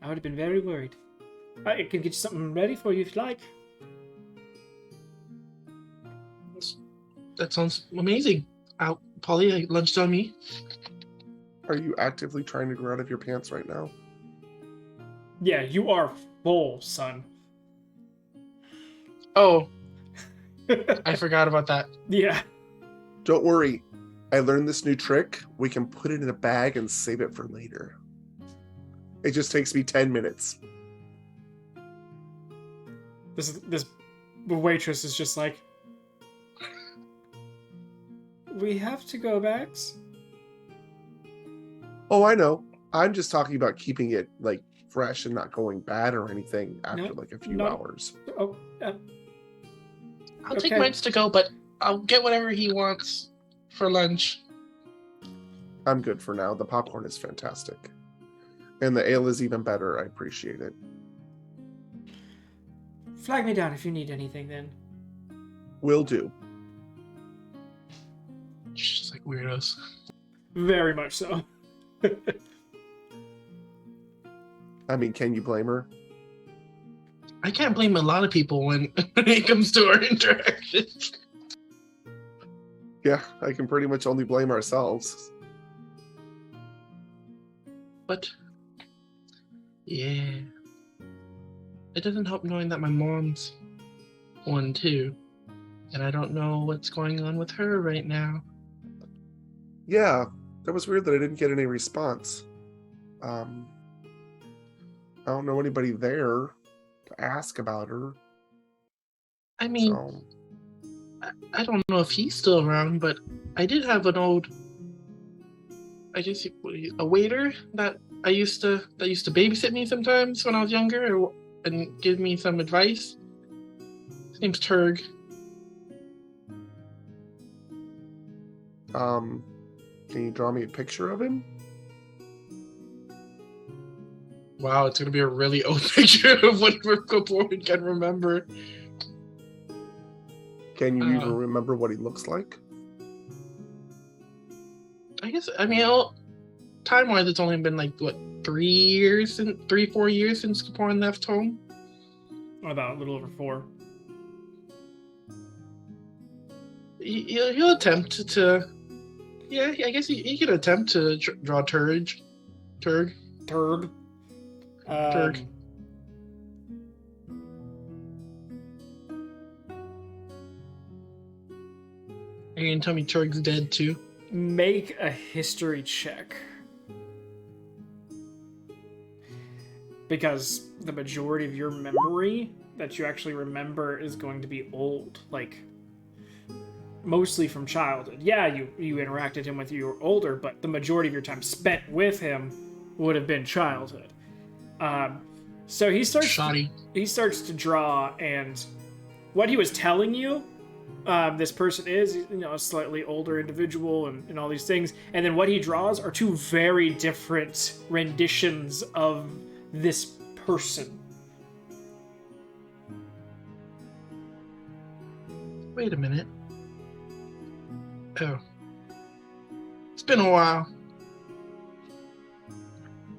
I would have been very worried. I can get you something ready for you if you like. That sounds amazing. Polly, lunch on me. Are you actively trying to grow out of your pants right now? Yeah, you are full, son. Oh, I forgot about that. Yeah. Don't worry. I learned this new trick. We can put it in a bag and save it for later. It just takes me 10 minutes. The waitress is just like, we have to go, Bax. Oh, I know. I'm just talking about keeping it like fresh and not going bad or anything after like a few hours. Oh, I'll take Mike's to go, but I'll get whatever he wants for lunch. I'm good for now. The popcorn is fantastic. And the ale is even better. I appreciate it. flag me down if you need anything then. Will do. Just like weirdos. Very much so. I mean, can you blame her? I can't blame a lot of people when it comes to our interactions. Yeah, I can pretty much only blame ourselves. But yeah, it doesn't help knowing that my mom's one too, and I don't know what's going on with her right now. Yeah, that was weird that I didn't get any response. I don't know anybody there to ask about her. I mean, So I don't know if he's still around, but I did have an old, I guess a waiter that used to babysit me sometimes when I was younger and give me some advice. His name's Turg. can you draw me a picture of him? Wow, it's gonna be a really old picture of what Kapoor can remember. Can you even remember what he looks like? I guess, I mean, time-wise, it's only been like, what, 4 years since Kapoor left home? About a little over 4. He'll attempt to, yeah, I guess he could attempt to draw Turg. Turg. Turg. Are you gonna tell me Turg's dead too? Make a history check. Because the majority of your memory that you actually remember is going to be old. Like, mostly from childhood. Yeah, you interacted him when you were older, but the majority of your time spent with him would have been childhood. So he starts to draw, and what he was telling you, this person is, a slightly older individual and all these things, and then what he draws are 2 very different renditions of this person. Wait a minute. Oh. It's been a while.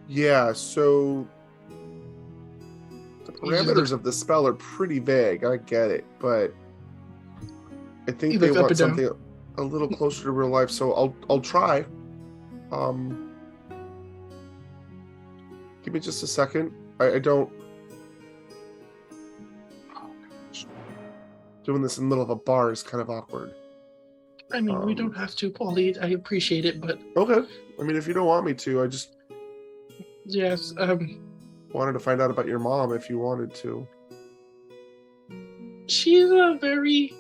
Yeah, so the parameters of the spell are pretty vague. I get it, but I think they want something a little closer to real life. So I'll try. Give me just a second. I don't. Oh, gosh. Doing this in the middle of a bar is kind of awkward. I mean, we don't have to, Paulie. I appreciate it, but okay. I mean, if you don't want me to, I just yes. Wanted to find out about your mom if you wanted to. She's a very.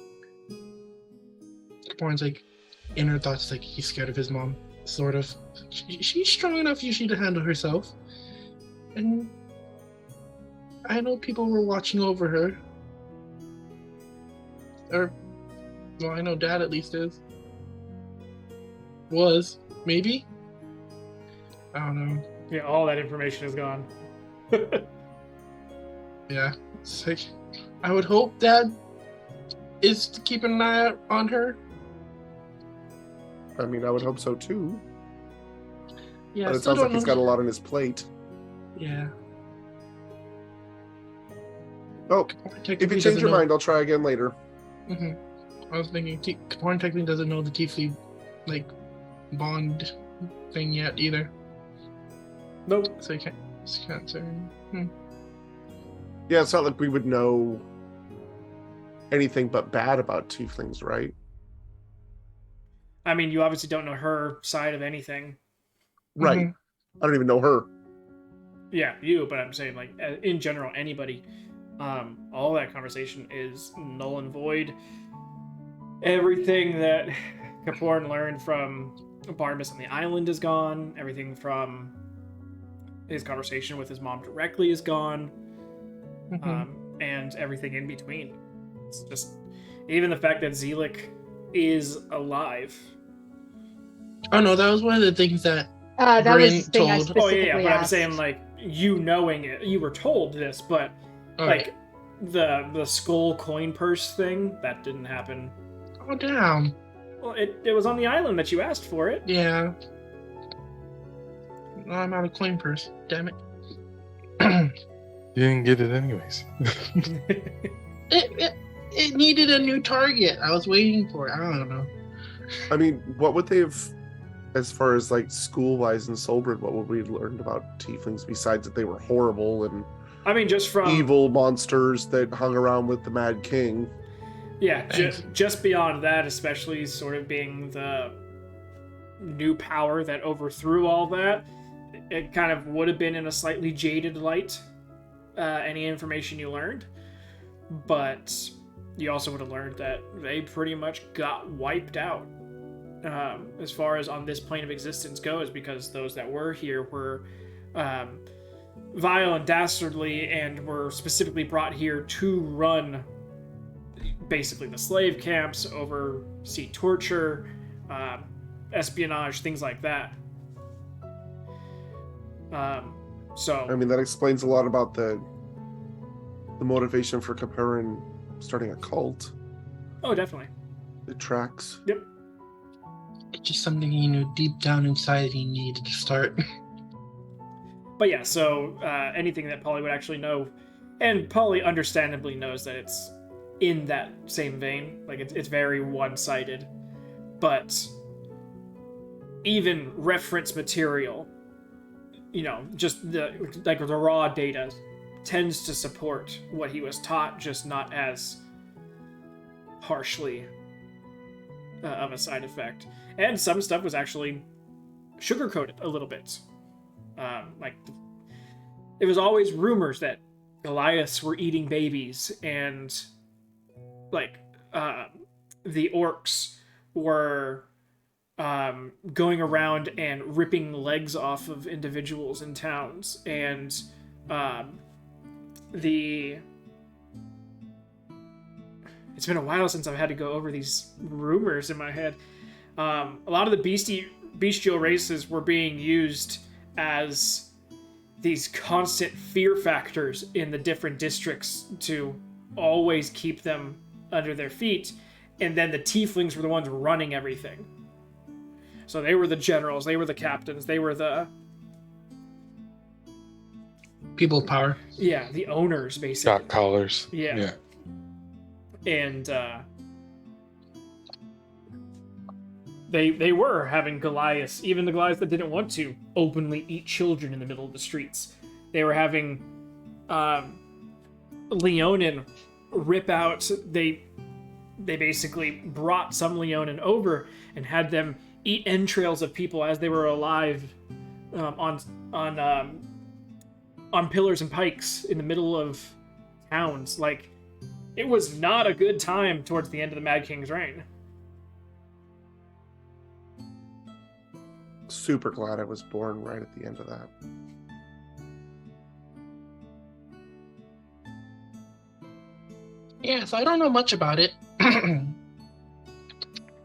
Born's like, inner thoughts like he's scared of his mom, sort of. She's strong enough usually to handle herself, and I know people were watching over her. Or, well, I know Dad at least is. Was, maybe? I don't know. Yeah, all that information is gone. Yeah, it's like, I would hope Dad is keeping an eye out on her. I mean, I would hope so too. Yeah, but it sounds like he's got a lot on his plate. Yeah. Oh, if you change your mind, I'll try again later. I was thinking, Kaporn technically doesn't know the Tiefling, like, bond thing yet either. Nope. So you can't say. Yeah, it's not like we would know anything but bad about Tieflings, right? I mean, you obviously don't know her side of anything. Right. I don't even know her. Yeah, you, but I'm saying, like, in general, anybody. All that conversation is null and void. Everything that Kaporn learned from Barnabas on the island is gone. Everything from his conversation with his mom directly is gone. And everything in between. It's just, even the fact that Zelik is alive. Oh no, that was one of the things that that was the thing I told. specifically but asked. I'm saying, like, you knowing it, you were told this, but like the skull coin purse thing, that didn't happen. Oh damn. Well, it was on the island that you asked for it. Yeah. No, I'm out of coin purse. Damn it. You didn't get it anyways. It needed a new target. I was waiting for it. I don't know. I mean, what would they have, as far as like school-wise in Solbrid, what would we have learned about tieflings besides that they were horrible and I mean, just from evil monsters that hung around with the Mad King? Yeah, just beyond that, especially sort of being the new power that overthrew all that, it kind of would have been in a slightly jaded light, any information you learned. But you also would have learned that they pretty much got wiped out, as far as on this plane of existence goes, because those that were here were vile and dastardly and were specifically brought here to run basically the slave camps, oversee torture, espionage, things like that. So I mean, that explains a lot about the motivation for Caperin starting a cult. Oh, definitely. It tracks. Yep. It's just something he knew deep down inside he needed to start. But yeah, so anything that Polly would actually know, and Polly understandably knows that it's in that same vein, like it's very one-sided, but even reference material, you know, just the raw data tends to support what he was taught, just not as harshly of a side effect. And some stuff was actually sugar-coated a little bit. It was always rumors that Goliaths were eating babies, and the orcs were going around and ripping legs off of individuals in towns, and it's been a while since I've had to go over these rumors in my head. A lot of the bestial races were being used as these constant fear factors in the different districts to always keep them under their feet, and then the tieflings were the ones running everything. So they were the generals, they were the captains, they were the People of power. Yeah, the owners, basically. Got collars. Yeah. And they were having Goliaths, even the Goliaths that didn't want to openly eat children in the middle of the streets. They were having Leonin rip out. They basically brought some Leonin over and had them eat entrails of people as they were alive on pillars and pikes in the middle of towns. Like, it was not a good time towards the end of the Mad King's reign. Super glad I was born right at the end of that. Yeah, so I don't know much about it.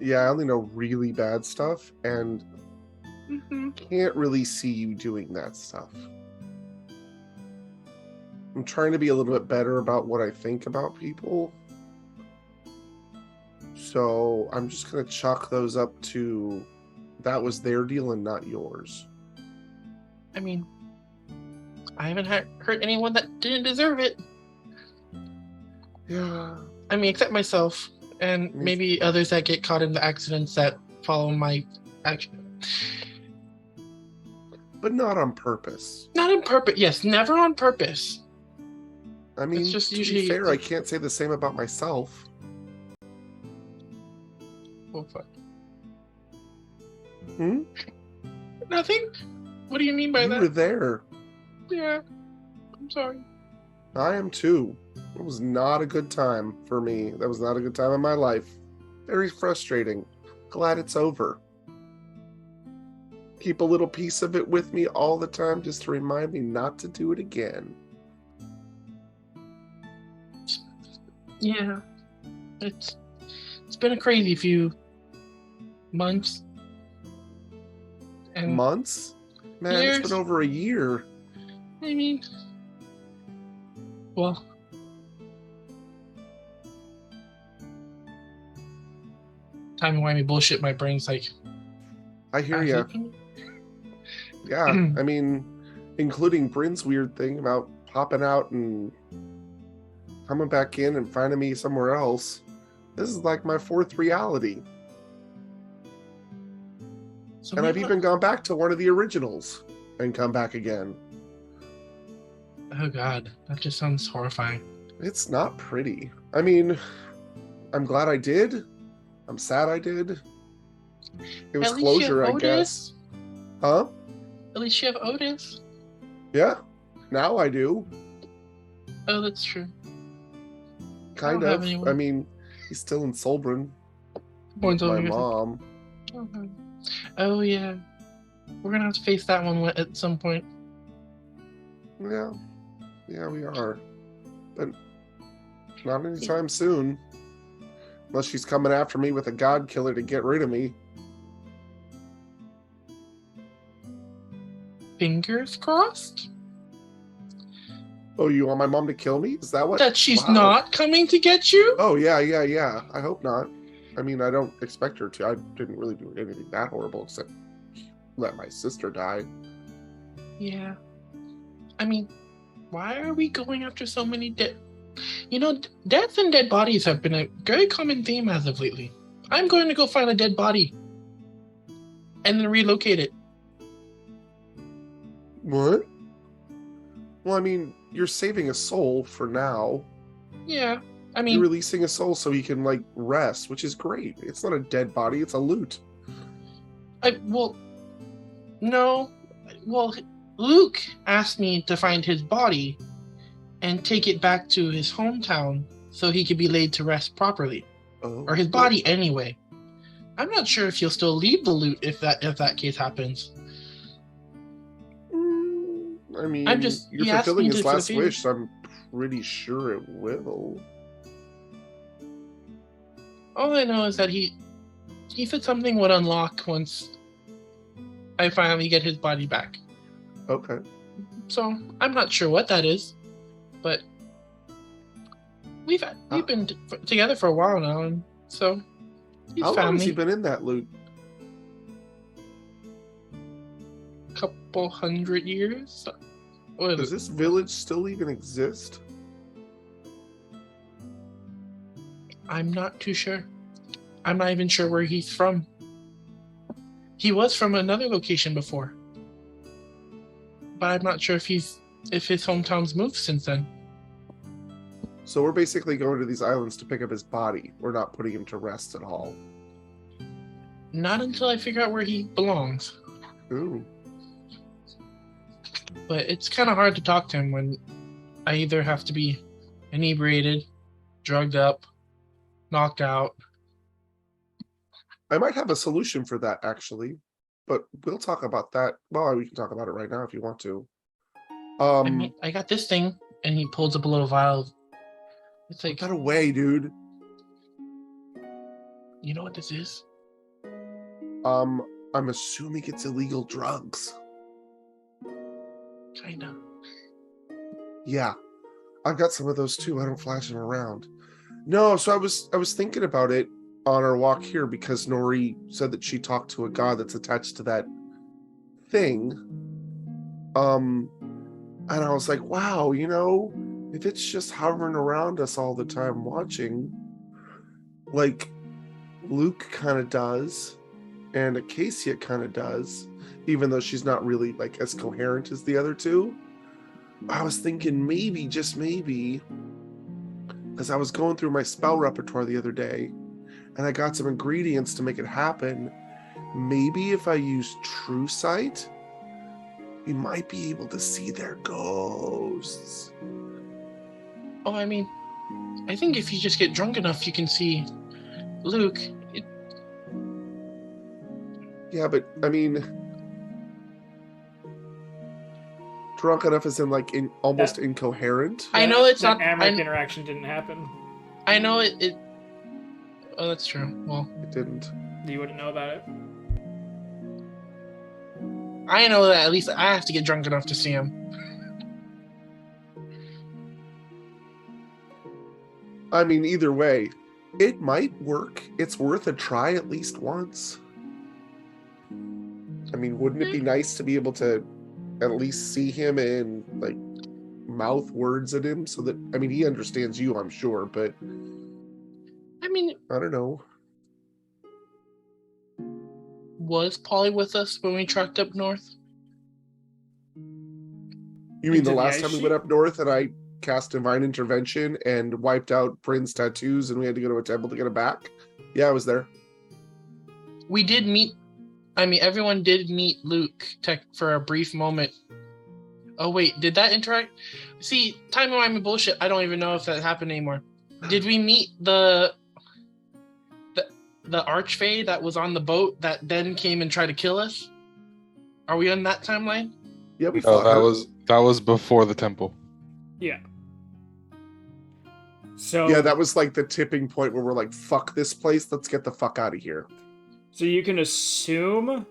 Yeah, I only know really bad stuff, and can't really see you doing that stuff. I'm trying to be a little bit better about what I think about people. So I'm just going to chalk those up to that was their deal and not yours. I mean, I haven't hurt anyone that didn't deserve it. Yeah. I mean, except myself, and maybe others that get caught in the accidents that follow my action. But not on purpose. Not on purpose. Yes, never on purpose. I mean, It's just to usually be fair, I can't say the same about myself. Oh, fuck. Hmm? Nothing? What do you mean by You that? were there. Yeah. I'm sorry. I am too. It was not a good time for me. That was not a good time in my life. Very frustrating. Glad it's over. Keep a little piece of it with me all the time just to remind me not to do it again. Yeah. It's been a crazy few months. And Months? Man, years. it's been over a year. I mean, well, timey-wimey bullshit, my brain's like, I hear ya. Yeah, I mean, including Bryn's weird thing about popping out and coming back in and finding me somewhere else. This is like my fourth reality. So And I've maybe- even gone back to one of the originals and come back again. Oh god, that just sounds horrifying. It's not pretty. I mean, I'm glad I did. I'm sad I did. It was At least you closure, have I guess. Huh? At least you have Otis. Yeah. Now I do. Oh, that's true. Kind don't have of. anyone. I mean, he's still in Solbrin. Points My over here. mom. Oh yeah, we're gonna have to face that one at some point. Yeah. Yeah, we are. But not anytime soon. Unless she's coming after me with a god killer to get rid of me. Fingers crossed Oh, you want my mom to kill me? Is that what? that she's Wow. not coming to get you. Oh, yeah. I hope not. I mean, I don't expect her to. I didn't really do anything that horrible except let my sister die. Yeah. I mean, why are we going after so many dead? You know, deaths and dead bodies have been a very common theme as of lately. I'm going to go find a dead body and then relocate it. What? Well, I mean, you're saving a soul for now. Yeah. I You're mean, releasing a soul so he can, like, rest, which is great. It's not a dead body, it's a loot. no. Well, Luke asked me to find his body and take it back to his hometown so he could be laid to rest properly. Oh. Or his body anyway. I'm not sure if he'll still leave the loot if that case happens. I mean, I'm just- you're he asked fulfilling me his to last fulfill- wish, so I'm pretty sure it will. All I know is that he said something would unlock once I finally get his body back. Okay. So I'm not sure what that is, but we've been together for a while now, and so he's How long family. has he been in that loot? Couple 100 years. What Does is it? this village still even exist? I'm not too sure. I'm not even sure where he's from. He was from another location before, but I'm not sure if his hometown's moved since then. So we're basically going to these islands to pick up his body. We're not putting him to rest at all. Not until I figure out where he belongs. Ooh. But it's kind of hard to talk to him when I either have to be inebriated, drugged up, knocked out. I might have a solution for that, actually. But we'll talk about that. Well, we can talk about it right now if you want to. I got this thing, and he pulls up a little vial. It's like, Put that away, dude. you know what this is? I'm assuming it's illegal drugs. Kinda. Yeah, I've got some of those too. I don't flash them around. No, so I was thinking about it on our walk here because Nori said that she talked to a god that's attached to that thing. And I was like, wow, you know, if it's just hovering around us all the time watching, like Luke kind of does, and Acacia kind of does, even though she's not really like as coherent as the other two. I was thinking maybe, just maybe, because I was going through my spell repertoire the other day, and I got some ingredients to make it happen. Maybe if I use True Sight, we might be able to see their ghosts. Oh, I mean, I think if you just get drunk enough, you can see Luke. Yeah, but I mean, drunk enough as in like almost incoherent. I know it's that not. Amric interaction didn't happen. I know it. Oh, that's true. Well, It didn't. You wouldn't know about it. I know that at least I have to get drunk enough to see him. I mean, either way, it might work. It's worth a try at least once. I mean, wouldn't it be nice to be able to at least see him in like mouth words at him so that, I mean, he understands you, I'm sure, but I mean, I don't know. was Polly with us when we trekked up north? You mean the Into the last ice time we sheet? went up north and I cast Divine Intervention and wiped out Bryn's tattoos and we had to go to a temple to get it back? Yeah, I was there. We did meet. I mean, everyone did meet Luke for a brief moment. Oh wait, did that interact? See, time-wimey bullshit. I don't even know if that happened anymore. Did we meet the archfey that was on the boat that then came and tried to kill us? Are we on that timeline? Yeah, we Oh, fought her. that was before the temple. Yeah. So Yeah, that was like the tipping point where we're like, fuck this place, let's get the fuck out of here. So you can assume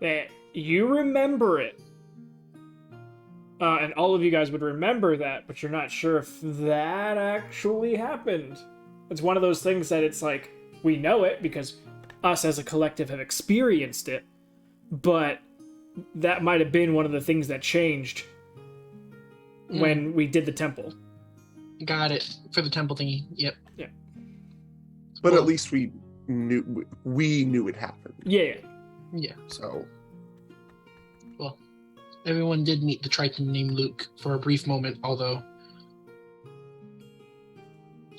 that you remember it. And all of you guys would remember that, but you're not sure if that actually happened. It's one of those things that it's like, we know it because us as a collective have experienced it, but that might have been one of the things that changed when we did the temple. Got it. For the temple thingy. Yep. Yeah. But Well- at least we knew it happened. Yeah. Yeah. So Well, everyone did meet the Triton named Luke for a brief moment, although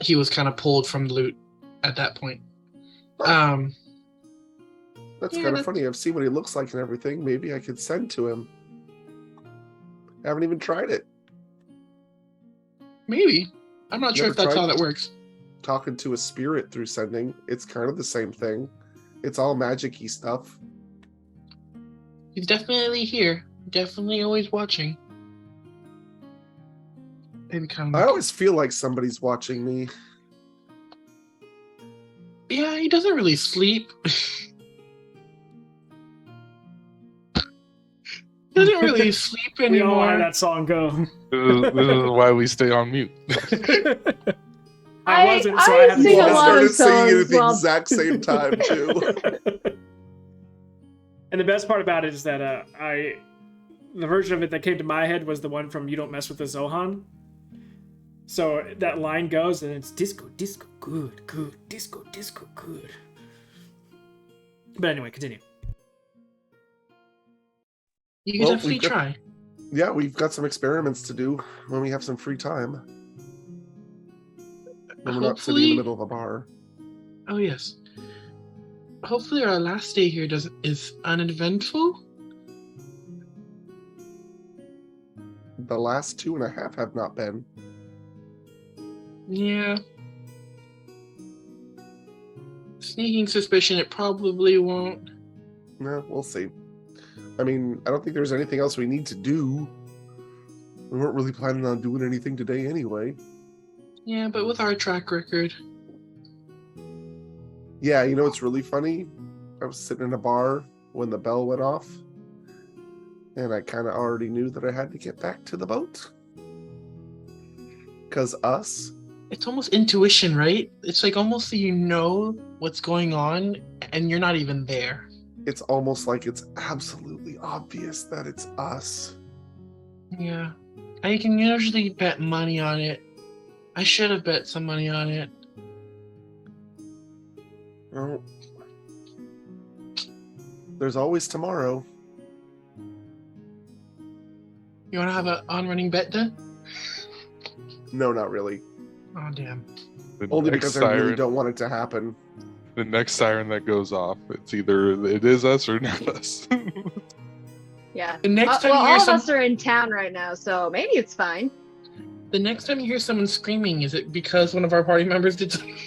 he was kind of pulled from the loot at that point. that's Yeah, kind of that's- funny. I've seen what he looks like and everything. Maybe I could send to him. I haven't even tried it. Maybe. I'm not sure Never if that's tried? how that works. Talking to a spirit through sending, it's kind of the same thing. It's all magic-y stuff. He's definitely here. Definitely always watching. Maybe kind I of. always feel like somebody's watching me. Yeah, he doesn't really sleep. Doesn't really sleep We all want anymore. that song go. This is why we stay on mute. I wasn't, so I I had to sing Well, a I lot of started singing it at songs the while- exact same time too. And the best part about it is that the version of it that came to my head was the one from "You Don't Mess with the Zohan." So that line goes, and it's disco, disco, good, good, disco, disco, good. But anyway, continue. You can Well, definitely we've got- try. Yeah, we've got some experiments to do when we have some free time. When we're not sitting in the Hopefully- middle of a bar. Oh yes. Hopefully our last day here is uneventful. The last 2.5 have not been. Yeah. Sneaking suspicion it probably won't. No, we'll see. I mean, I don't think there's anything else we need to do. We weren't really planning on doing anything today anyway. Yeah, but with our track record. Yeah, you know what's really funny? I was sitting in a bar when the bell went off, and I kind of already knew that I had to get back to the boat. Because us, It's almost intuition, right? It's like almost so you know what's going on and you're not even there. it's almost like it's absolutely obvious that it's us. Yeah. I can usually bet money on it. I should have bet some money on it. Well, there's always tomorrow. You want to have an on-running bet then? No, not really. Oh, damn. The Only next because I really siren, don't want it to happen. the next siren that goes off, it's either it is us or not us. Yeah. The next time well, you hear all of some, us are in town right now, so maybe it's fine. the next time you hear someone screaming, is it because one of our party members did something?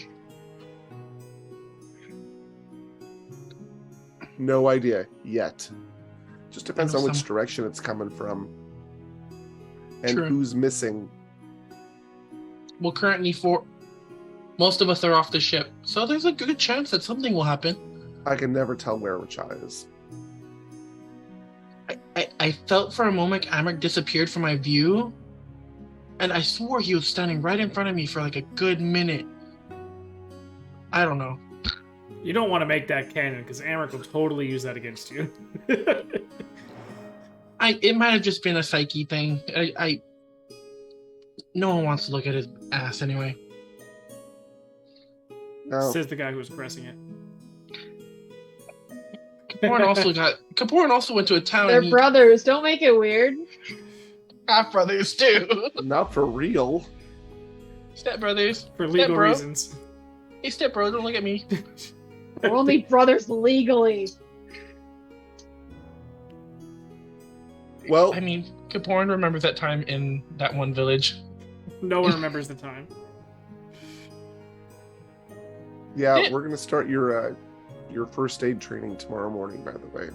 No idea yet. Just depends I on know which some- direction it's coming from. And True. who's missing. Well, currently most of us are off the ship, so there's a good chance that something will happen. I can never tell where Rachai is. I felt for a moment Amric disappeared from my view, and I swore he was standing right in front of me for like a good minute. I don't know. You don't want to make that canon because Amric will totally use that against you. It might have just been a psyche thing. No one wants to look at his ass anyway. No. Says the guy who was pressing it. Kaporan also went to a town. They're brothers. Don't make it weird. Half brothers too. Not for real. Step brothers. For legal Step bro. reasons. Hey, step bro, don't look at me. We're only brothers legally. Well, I mean, Kaporan remembers that time in that one village. No one remembers the time. yeah, we're gonna start your first aid training tomorrow morning. By the way,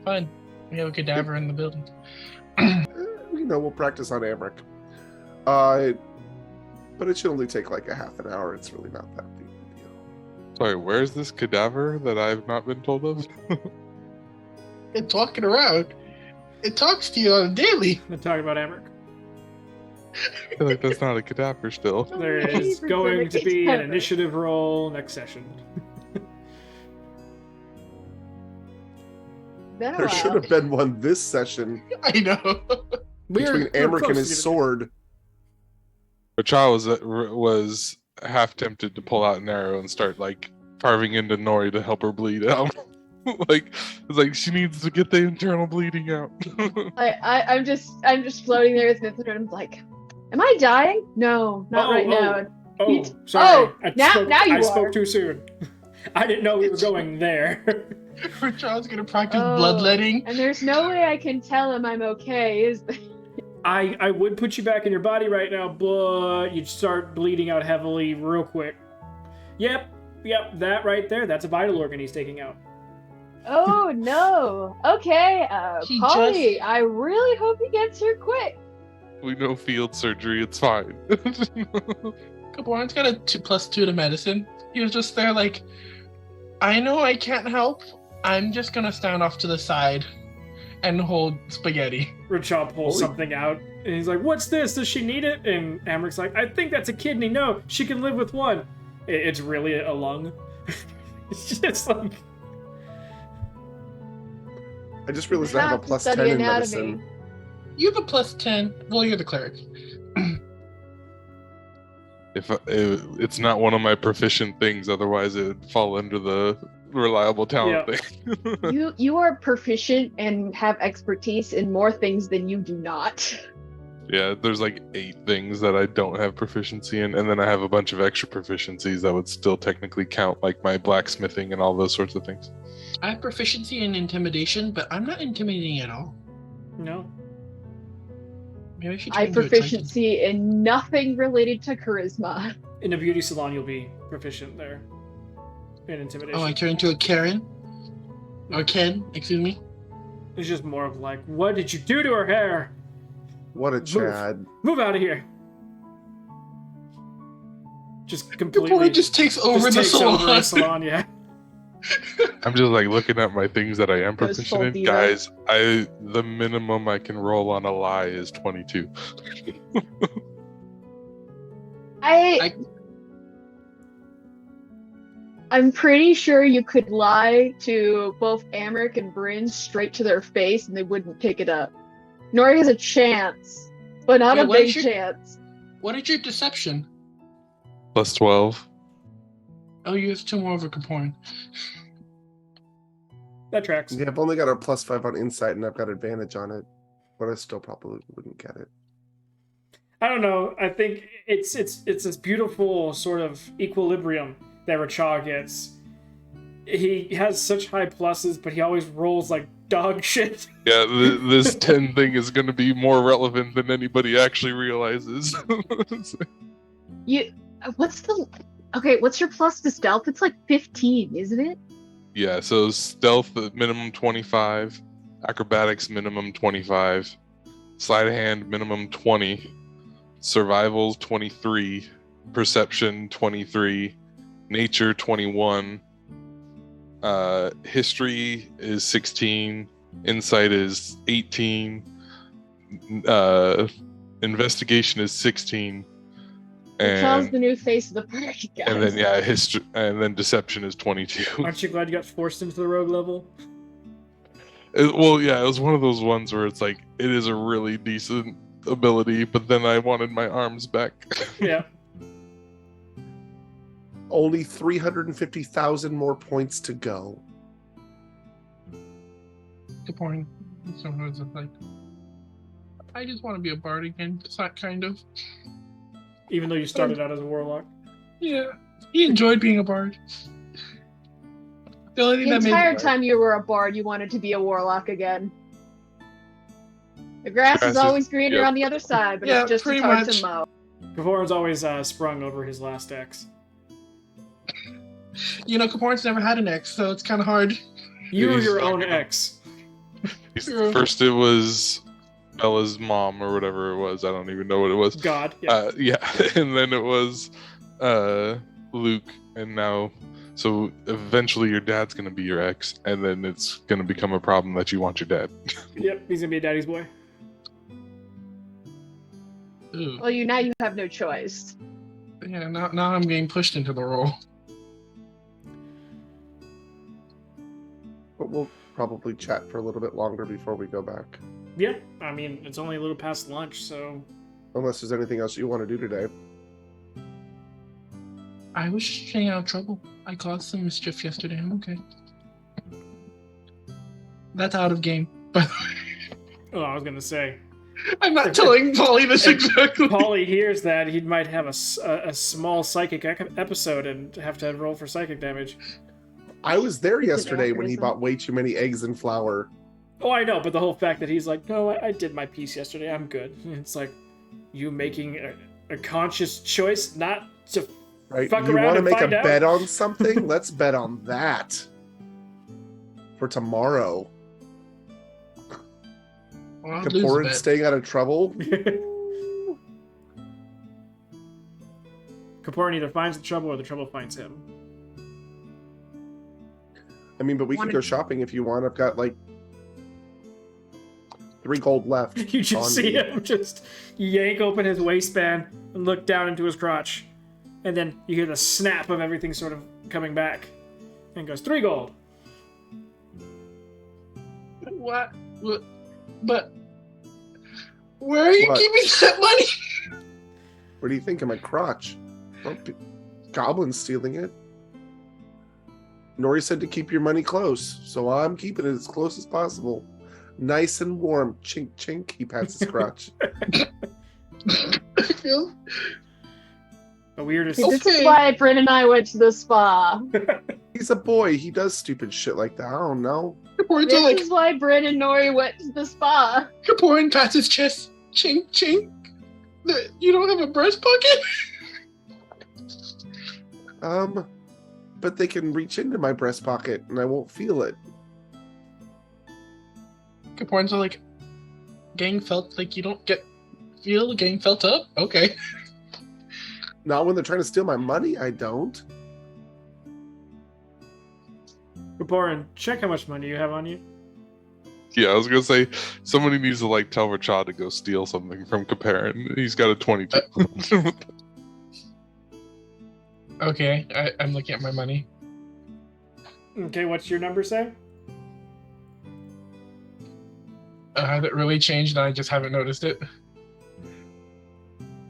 Fun. We have a cadaver in the building. We'll practice on Amric. But it should only take like a half an hour. It's really not that big a deal. Sorry, where's this cadaver that I've not been told of? It's walking around. It talks to you on a daily. They're talking about Amric. I feel like that's not a cadaver still. There is going to be an initiative roll next session. There should have been one this session I know. between Amric and his sword. But Charles was half tempted to pull out an arrow and start like carving into Nori to help her bleed out. It's like she needs to get the internal bleeding out. I'm just floating there with Smith, and I'm like, am I dying? No, not right now. Sorry. Now you I are. spoke too soon. I didn't know we were going there. Charles gonna practice bloodletting. And there's no way I can tell him I'm okay, is there? I would put you back in your body right now, but you'd start bleeding out heavily real quick. Yep, that right there, that's a vital organ he's taking out. Oh no. Okay, Polly, I really hope he gets here quick. We know field surgery, it's fine. Kaporan's got a 2+2 to medicine. He was just there like, I know I can't help. I'm just gonna stand off to the side and hold spaghetti. Rachel pulls something out, and he's like, what's this? Does she need it? And Amric's like, I think that's a kidney. No, she can live with one. It's really a lung. It's just like... I just realized I have a plus 10 in medicine. You have a plus 10. Well, you're the cleric. If it's not one of my proficient things, otherwise it would fall under the reliable talent thing. You are proficient and have expertise in more things than you do not. Yeah, there's like 8 things that I don't have proficiency in, and then I have a bunch of extra proficiencies that would still technically count, like my blacksmithing and all those sorts of things. I have proficiency in intimidation, but I'm not intimidating at all. No. Maybe I should I have proficiency in nothing related to charisma. In a beauty salon, you'll be proficient there. In intimidation. Oh, I turn into a Karen? Or Ken, excuse me? It's just more of like, what did you do to her hair? What a Chad. Move out of here. Just completely... The boy just takes over the salon. Yeah. I'm just like looking at my things that I am proficient in. Guys, the minimum I can roll on a lie is 22. I'm pretty sure you could lie to both Amric and Bryn straight to their face and they wouldn't pick it up. Nori has a chance, but not a big chance. What is your deception? Plus 12. Oh, you have 2 more over Kaporan. That tracks. Yeah, I've only got a plus 5 on insight and I've got advantage on it, but I still probably wouldn't get it. I don't know. I think it's this beautiful sort of equilibrium that Rachel gets. He has such high pluses, but he always rolls like dog shit. Yeah, this 10 thing is going to be more relevant than anybody actually realizes. What's your plus to stealth? It's like 15, isn't it? Yeah, so stealth minimum 25, acrobatics minimum 25, sleight of hand minimum 20, survival 23, perception 23, nature 21, history is 16, insight is 18, investigation is 16. Charles the new face of the party, guys. And then history, and then deception is 22. Aren't you glad you got forced into the rogue level? Well, yeah, it was one of those ones where it's like it is a really decent ability, but then I wanted my arms back. Yeah. Only 350,000 more points to go. Good point. Sometimes it's like, I just want to be a bard again. It's not kind of. Even though you started out as a warlock. Yeah, he enjoyed being a bard. The only thing The that entire made time you were a bard, you wanted to be a warlock again. The grass Grass is is- always greener yep. on the other side, but Yeah, it's just as pretty hard much. to mow. Kavorn's always sprung over his last ex. Kaporn's never had an ex, so it's kind of hard. You were He's your not own gonna- ex. First it was Bella's mom or whatever it was. I don't even know what it was. God. Yeah. Yeah, and then it was Luke, and now, so eventually your dad's gonna be your ex, and then it's gonna become a problem that you want your dad. Yep. He's gonna be a daddy's boy. Ooh. Well, now you have no choice. Yeah, now I'm getting pushed into the role. But we'll probably chat for a little bit longer before we go back. Yeah. I mean, it's only a little past lunch, so Unless there's anything else you want to do today. I was just staying out of trouble. I caused some mischief yesterday. I'm okay. That's out of game. But oh, I was gonna say, I'm not telling Polly this exactly. Paulie hears that he might have a small psychic episode and have to roll for psychic damage. I was there yesterday when he anachronism. bought way too many eggs and flour. Oh, I know, but the whole fact that he's like, no, I did my piece yesterday. I'm good. It's like you making a conscious choice not to. Right? Fuck You around want to and make a find out? bet on something? Let's bet on that. For tomorrow. Well, I'll lose a Kaporan bet. staying out of trouble. Kaporan either finds the trouble or the trouble finds him. I mean, but we can go shopping if you want. I've got like 3 gold left. You just on see me. him just yank open his waistband and look down into his crotch. And then you hear the snap of everything sort of coming back. And goes, 3 gold. What? But where are you What? keeping that money? What do you think of my crotch? Oh, Goblin's stealing it. Nori said to keep your money close, so I'm keeping it as close as possible. Nice and warm. Chink, chink. He pats his crotch. I feel The weirdest. See, this is Okay. why Bryn and I went to the spa. He's a boy. He does stupid shit like that. I don't know. Kaporan's This like, is why Bryn and Nori went to the spa. Kaporan pats his chest. Chink, chink. You don't have a breast pocket? But they can reach into my breast pocket and I won't feel it. Kaporan's like, gang felt like you don't feel gang felt up? Okay. Not when they're trying to steal my money, I don't. Kaporan, check how much money you have on you. Yeah, I was gonna say somebody needs to like tell Rachad to go steal something from Kaparin. He's got a 22. Okay, I'm looking at my money. Okay, what's your number say? Has it really changed and I just haven't noticed it?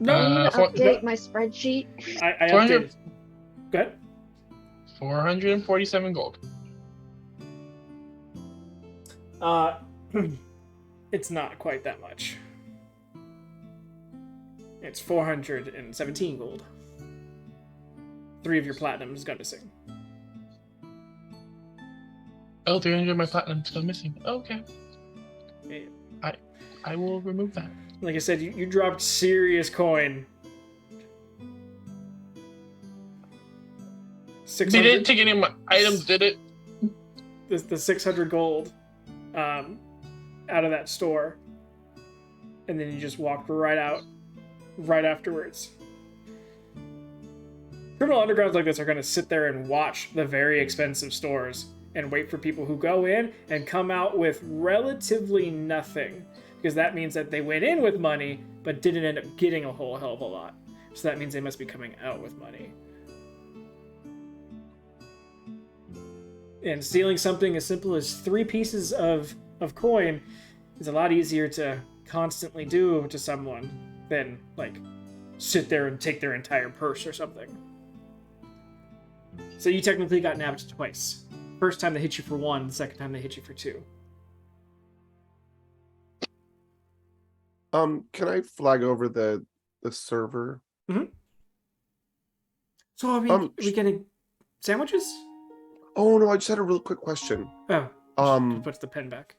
No, I need to for- update my spreadsheet. I 400 updated. Go ahead. 447 gold. It's not quite that much. It's 417 gold. 3 of your platinum has gone missing. Oh, 300 of my platinum still missing. Okay. Yeah. I will remove that. Like I said, you dropped serious coin. They 600. didn't take any of my items, did it? The 600 gold out of that store, and then you just walked right out right afterwards. Criminal undergrounds like this are going to sit there and watch the very expensive stores and wait for people who go in and come out with relatively nothing, because that means that they went in with money but didn't end up getting a whole hell of a lot. So that means they must be coming out with money. And stealing something as simple as 3 pieces of coin is a lot easier to constantly do to someone than, like, sit there and take their entire purse or something. So you technically got nabbed twice. First time they hit you for 1, the second time they hit you for 2. Can I flag over the server? So are we getting sandwiches? Oh no, I just had a real quick question. Oh, puts the pen back.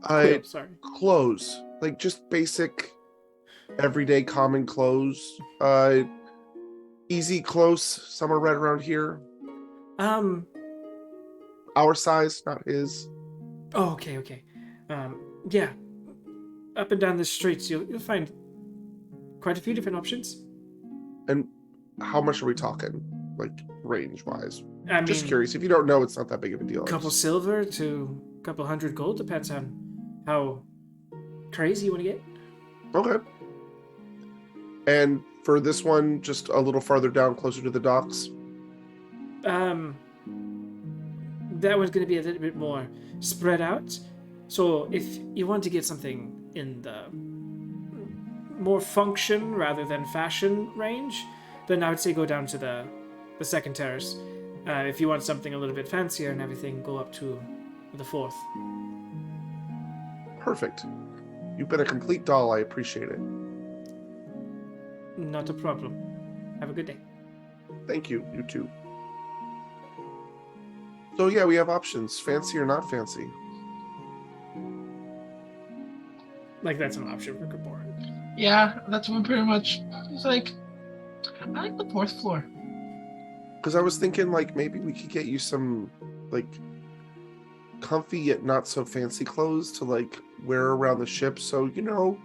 I Sorry. Clothes, like just basic, everyday common clothes. Easy clothes, somewhere right around here. Our size, not his. Oh, okay. Yeah. Up and down the streets, you'll find quite a few different options. And how much are we talking, like range-wise? I mean, just curious. If you don't know, it's not that big of a deal. A couple silver to a couple 100 gold, depends on how crazy you want to get. Okay. And for this one, just a little farther down, closer to the docks? That one's going to be a little bit more spread out. So if you want to get something in the more function rather than fashion range, then I would say go down to the second terrace. If you want something a little bit fancier and everything, go up to the 4th. Perfect. You've been a complete doll. I appreciate it. Not a problem. Have a good day. Thank you. You too. So yeah, we have options. Fancy or not fancy. Like, that's an option for Gabor. Yeah, that's one pretty much. It's like, I like the 4th floor. Because I was thinking, like, maybe we could get you some, like, comfy yet not so fancy clothes to, like, wear around the ship. So, you know,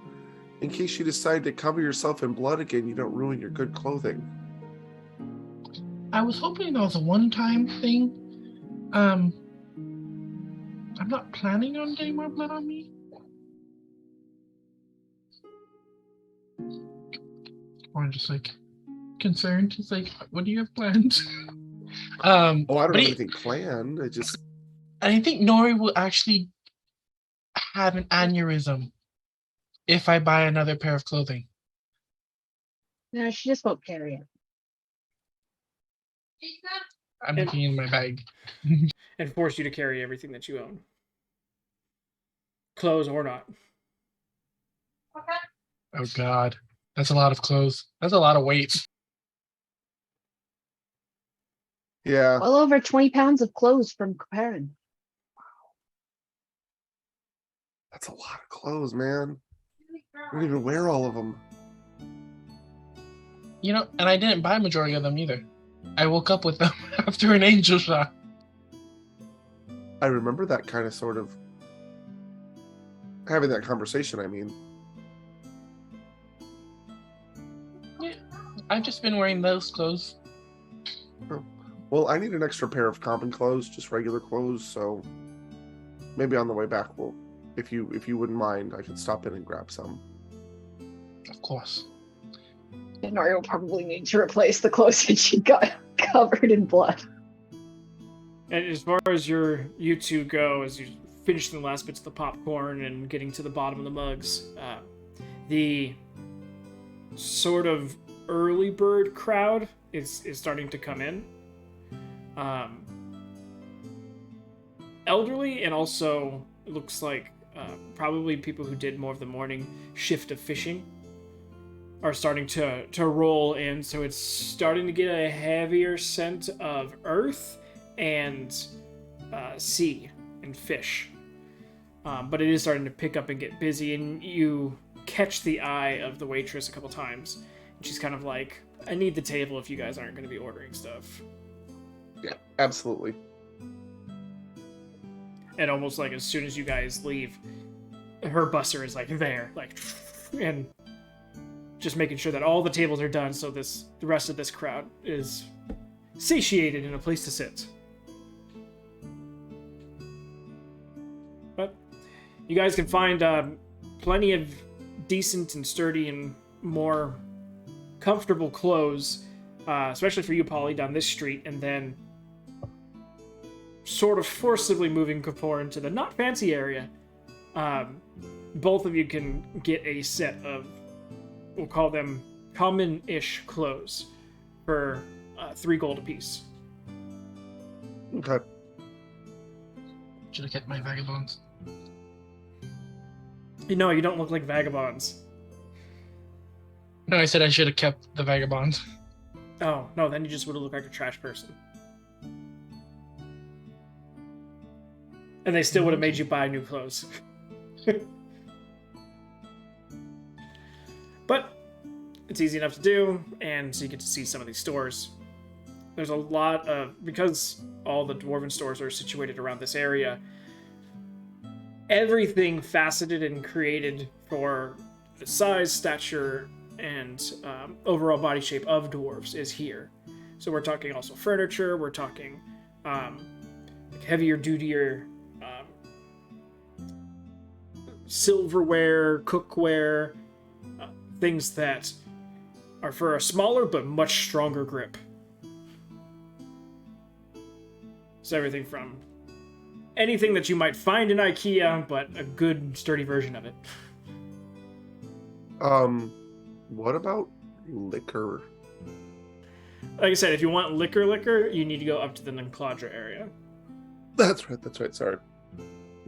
in case you decide to cover yourself in blood again, you don't ruin your good clothing. I was hoping that was a one-time thing. I'm not planning on getting more blood on me. Or just like concerned. It's like, what do you have planned? I don't have anything planned. I think Nori will actually have an aneurysm if I buy another pair of clothing. No, she just won't carry it. I'm looking in my bag. And force you to carry everything that you own. Clothes or not. Oh God. That's a lot of clothes. That's a lot of weight. Yeah. Well over 20 pounds of clothes from Karen. That's a lot of clothes, man. I don't even wear all of them. You know, and I didn't buy a majority of them either. I woke up with them after an angel shot. I remember that kind of sort of having that conversation, I mean. Yeah, I've just been wearing those clothes. Oh. Well, I need an extra pair of common clothes, just regular clothes, so maybe on the way back if you wouldn't mind, I could stop in and grab some. Of course. And Nori will probably need to replace the clothes that she got covered in blood. And as far as you two go, as you finish the last bits of the popcorn and getting to the bottom of the mugs, the sort of early bird crowd is starting to come in. Elderly, and also it looks like probably people who did more of the morning shift of fishing are starting to roll in, so it's starting to get a heavier scent of earth and sea and fish. But it is starting to pick up and get busy, and you catch the eye of the waitress a couple times. And she's kind of like, I need the table if you guys aren't going to be ordering stuff. Yeah, absolutely. And almost like as soon as you guys leave, her busser is like there, like, and just making sure that all the tables are done so the rest of this crowd is satiated in a place to sit. But you guys can find plenty of decent and sturdy and more comfortable clothes, especially for you, Polly, down this street, and then sort of forcibly moving Kapoor into the not fancy area, both of you can get a set of, we'll call them common-ish clothes for 3 gold apiece. Okay. Should have kept my vagabonds. You know, you don't look like vagabonds. No, I said I should have kept the vagabonds. Oh, no, then you just would have looked like a trash person. And they still would have made you buy new clothes. But it's easy enough to do, and so you get to see some of these stores. There's a lot of, because all the dwarven stores are situated around this area, everything faceted and created for the size, stature, and overall body shape of dwarves is here. So we're talking also furniture, we're talking heavier, dutier silverware, cookware, things that are for a smaller but much stronger grip. So everything from anything that you might find in IKEA, but a good, sturdy version of it. What about liquor? Like I said, if you want liquor, you need to go up to the Nancladra area. That's right, sorry.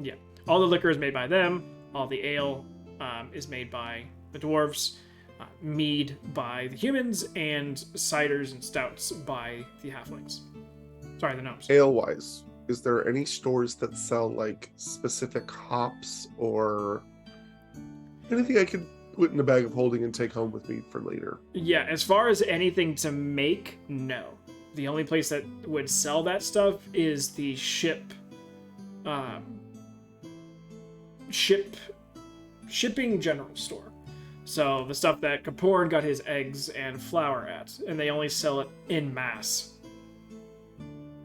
Yeah. All the liquor is made by them. All the ale is made by the dwarves. Mead by the humans. And ciders and stouts by the halflings. Sorry, the gnomes. Ale-wise, is there any stores that sell, like, specific hops or anything I could put in a bag of holding and take home with me for later? Yeah, as far as anything to make, no. The only place that would sell that stuff is the shipping general store. So the stuff that Kapoor got his eggs and flour at, and they only sell it in mass.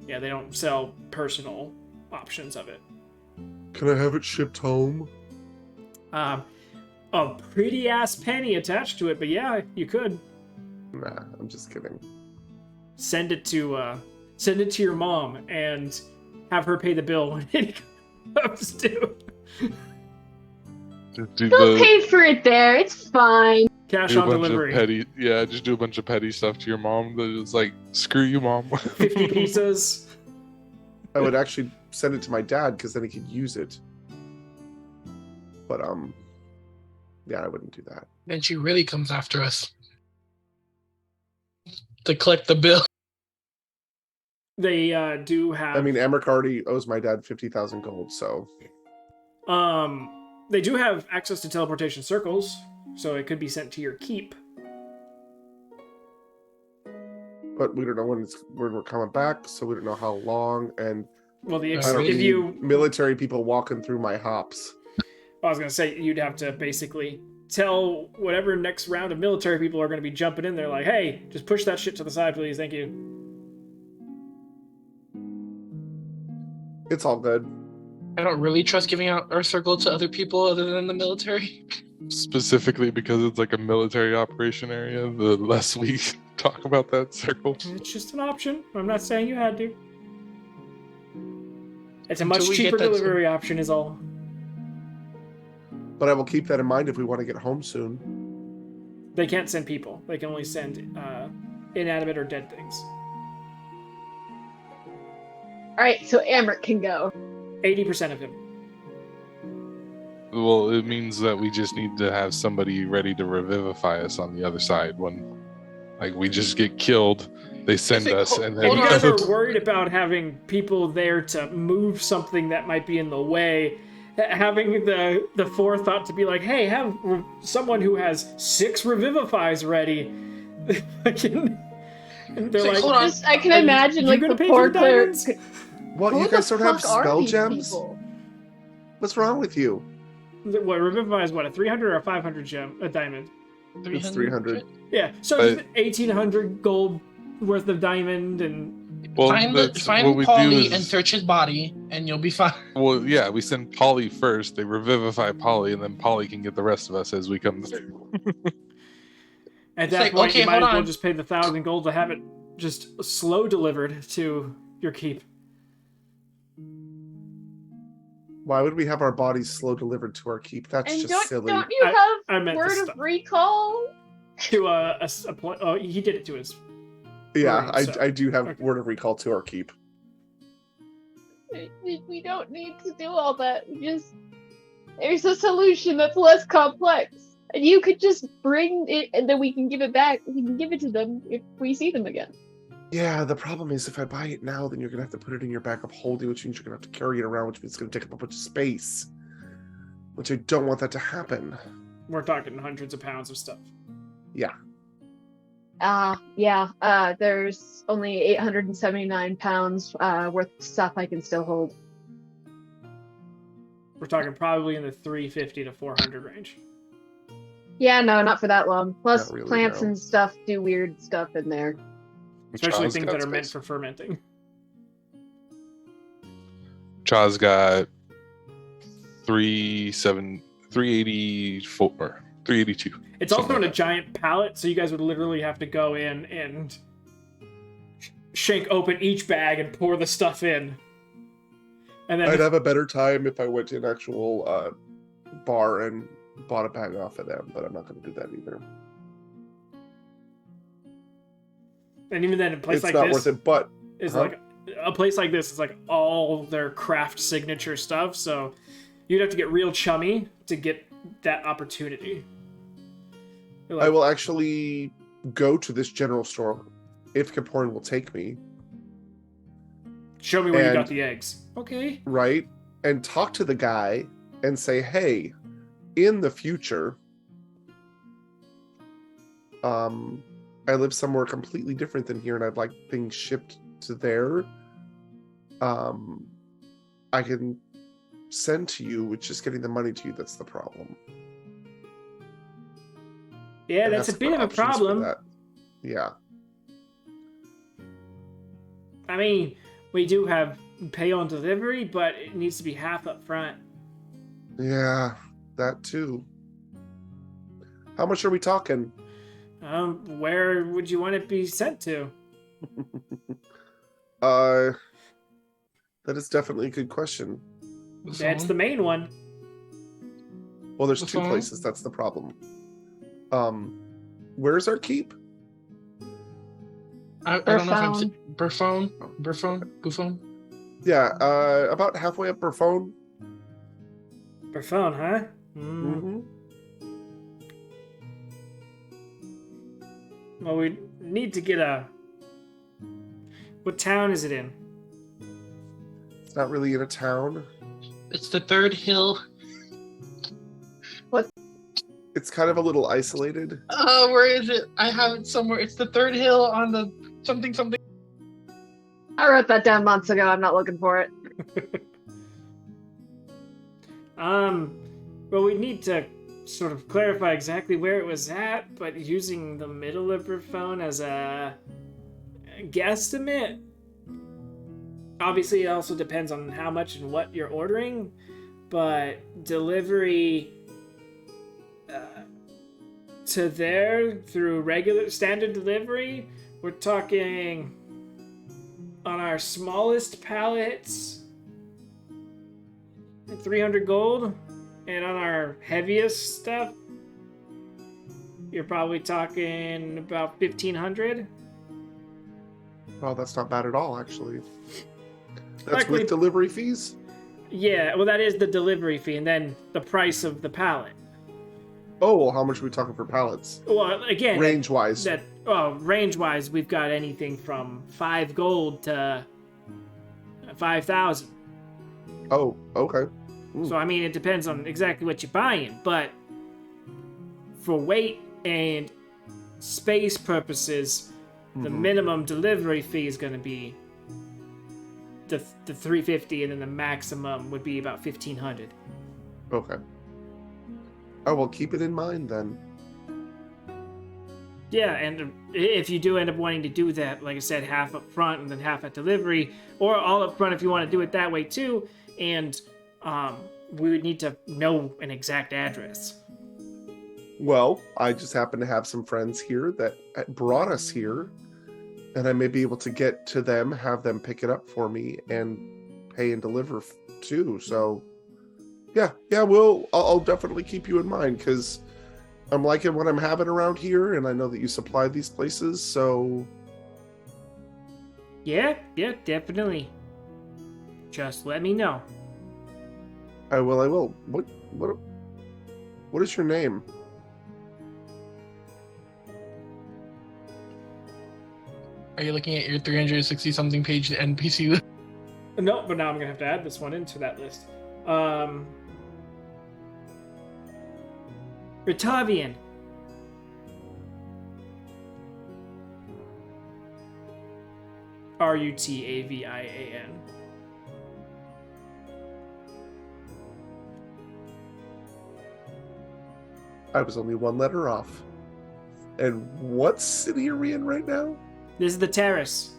Yeah, they don't sell personal options of it. Can I have it shipped home? A pretty ass penny attached to it, but yeah, you could. Nah, I'm just kidding. Send it to your mom and have her pay the bill when it comes due. They'll pay for it there. It's fine. Cash Do a on bunch delivery. of petty, yeah, just do a bunch of petty stuff to your mom that is like, screw you, mom. 50 pizzas. I would actually send it to my dad because then he could use it. But yeah, I wouldn't do that. Then she really comes after us to collect the bill. They do have. I mean, Emmerich already owes my dad 50,000 gold, so They do have access to teleportation circles, so it could be sent to your keep. but we don't know when we're coming back, so we don't know how long. And Well, I don't if need you, military people walking through my hops. I was gonna say you'd have to basically tell whatever next round of military people are gonna be jumping in there, like, hey, just push that shit to the side, please, thank you. It's all good. I don't really trust giving out Earth Circle to other people other than the military. Specifically because it's like a military operation area, the less we talk about that circle. It's just an option. I'm not saying you had to. It's a Until much we cheaper get that delivery option, is all. But I will keep that in mind if we want to get home soon. They can't send people. They can only send inanimate or dead things. All right, so Amrit can go. 80% of him. Well, it means that we just need to have somebody ready to revivify us on the other side when, like, we just get killed. They send us, and If then you guys are worried about having people there to move something that might be in the way, having the forethought to be like, hey, have someone who has 6 revivifies ready. And they're like, Hold on. Just, I can imagine like gonna the pay poor for the cleric. diamonds? What, Who you the guys don't have fuck are spell these gems? people? What's wrong with you? What, revivify is what, a 300 or a 500 gem, a diamond? It's 300. Yeah, so it's 1,800 gold worth of diamond, and well, Find that's find what we do Paulie is, and search his body, and you'll be fine. well, yeah, we send Polly first. They revivify Polly, and then Polly can get the rest of us as we come through. at It's that like, point okay, you might hold as well on. just pay the 1,000 gold to have it just slow delivered to your keep. Why would we have our bodies slow delivered to our keep? That's And just silly. don't you I have meant the word stuff. of recall? To oh, he did it to his. Yeah, room, I, so- I do have okay. word of recall to our keep. We don't need to do all that. There's a solution that's less complex. And you could just bring it and then we can give it back. We can give it to them if we see them again. Yeah, the problem is if I buy it now, then you're gonna have to put it in your backup holding, which means you're gonna have to carry it around, which means it's gonna take up a bunch of space. Which I don't want that to happen. We're talking hundreds of pounds of stuff. Yeah. There's only 879 pounds worth of stuff I can still hold. We're talking probably in the 350 to 400 range. Yeah, no, not for that long. Plus, Not really, plants no. and stuff do weird stuff in there. Especially Chaw's things got that are meant space. for fermenting. Chaw's got 384, 382. It's also Something on a like that. giant pallet, so you guys would literally have to go in and shake open each bag and pour the stuff in. And then I'd have a better time if I went to an actual bar and bought a bag off of them, but I'm not going to do that either. and even then a place It's like not this worth it, but is Huh? like a place like this is like all their craft signature stuff, so you'd have to get real chummy to get that opportunity. You're I like, will actually go to this general store if Caporn will take me, show me where you got and- the eggs. Okay. right? And talk to the guy and say, hey, in the future, I live somewhere completely different than here and I'd like things shipped to there. I can send to you, it's just getting the money to you that's the problem. Yeah, And that's a ask bit for of a options for problem. that. Yeah. I mean, we do have pay on delivery, but it needs to be half up front. Yeah, that too. How much are we talking? Where would you want it be sent to? That is definitely a good question. That's the main one. Well, there's The two phone? places, that's the problem. Where's our keep? I don't know if I'm Burphone. Buffon. Yeah, about halfway up her phone. Per phone, huh? Mm-hmm. Well, we need to get a... What town is it in? It's not really in a town. It's the third hill. It's kind of a little isolated. Oh, where is it? I have it somewhere. It's the third hill on the something. I wrote that down months ago. I'm not looking for it. Well, we need to sort of clarify exactly where it was at, but using the middle of her phone as a guesstimate. Obviously, it also depends on how much and what you're ordering, but delivery to there through regular standard delivery, we're talking on our smallest pallets 300 gold, and on our heaviest stuff you're probably talking about 1500. Oh, that's not bad at all, actually. That's Likely- with delivery fees? Yeah, well, that is the delivery fee, and then the price of the pallet. Oh, well, how much are we talking for pallets? Well, again, Range-wise. range-wise, we've got anything from 5 gold to 5,000. Oh, okay. So, I mean, it depends on exactly what you're buying, but for weight and space purposes, the Mhm. minimum delivery fee is going to be the 350, and then the maximum would be about 1,500. Okay. I will keep it in mind then. Yeah, and if you do end up wanting to do that, like I said, half up front and then half at delivery, or all up front if you want to do it that way too, and we would need to know an exact address. Well, I just happen to have some friends here that brought us here, and I may be able to get to them, have them pick it up for me, and pay and deliver too. So Yeah. I'll definitely keep you in mind because I'm liking what I'm having around here, and I know that you supply these places. So Yeah, definitely. Just let me know. I will. What is your name? Are you looking at your 360 something page NPC list? No, but now I'm gonna have to add this one into that list. Ratavian. Rutavian. I was only one letter off. And what city are we in right now? This is the terrace.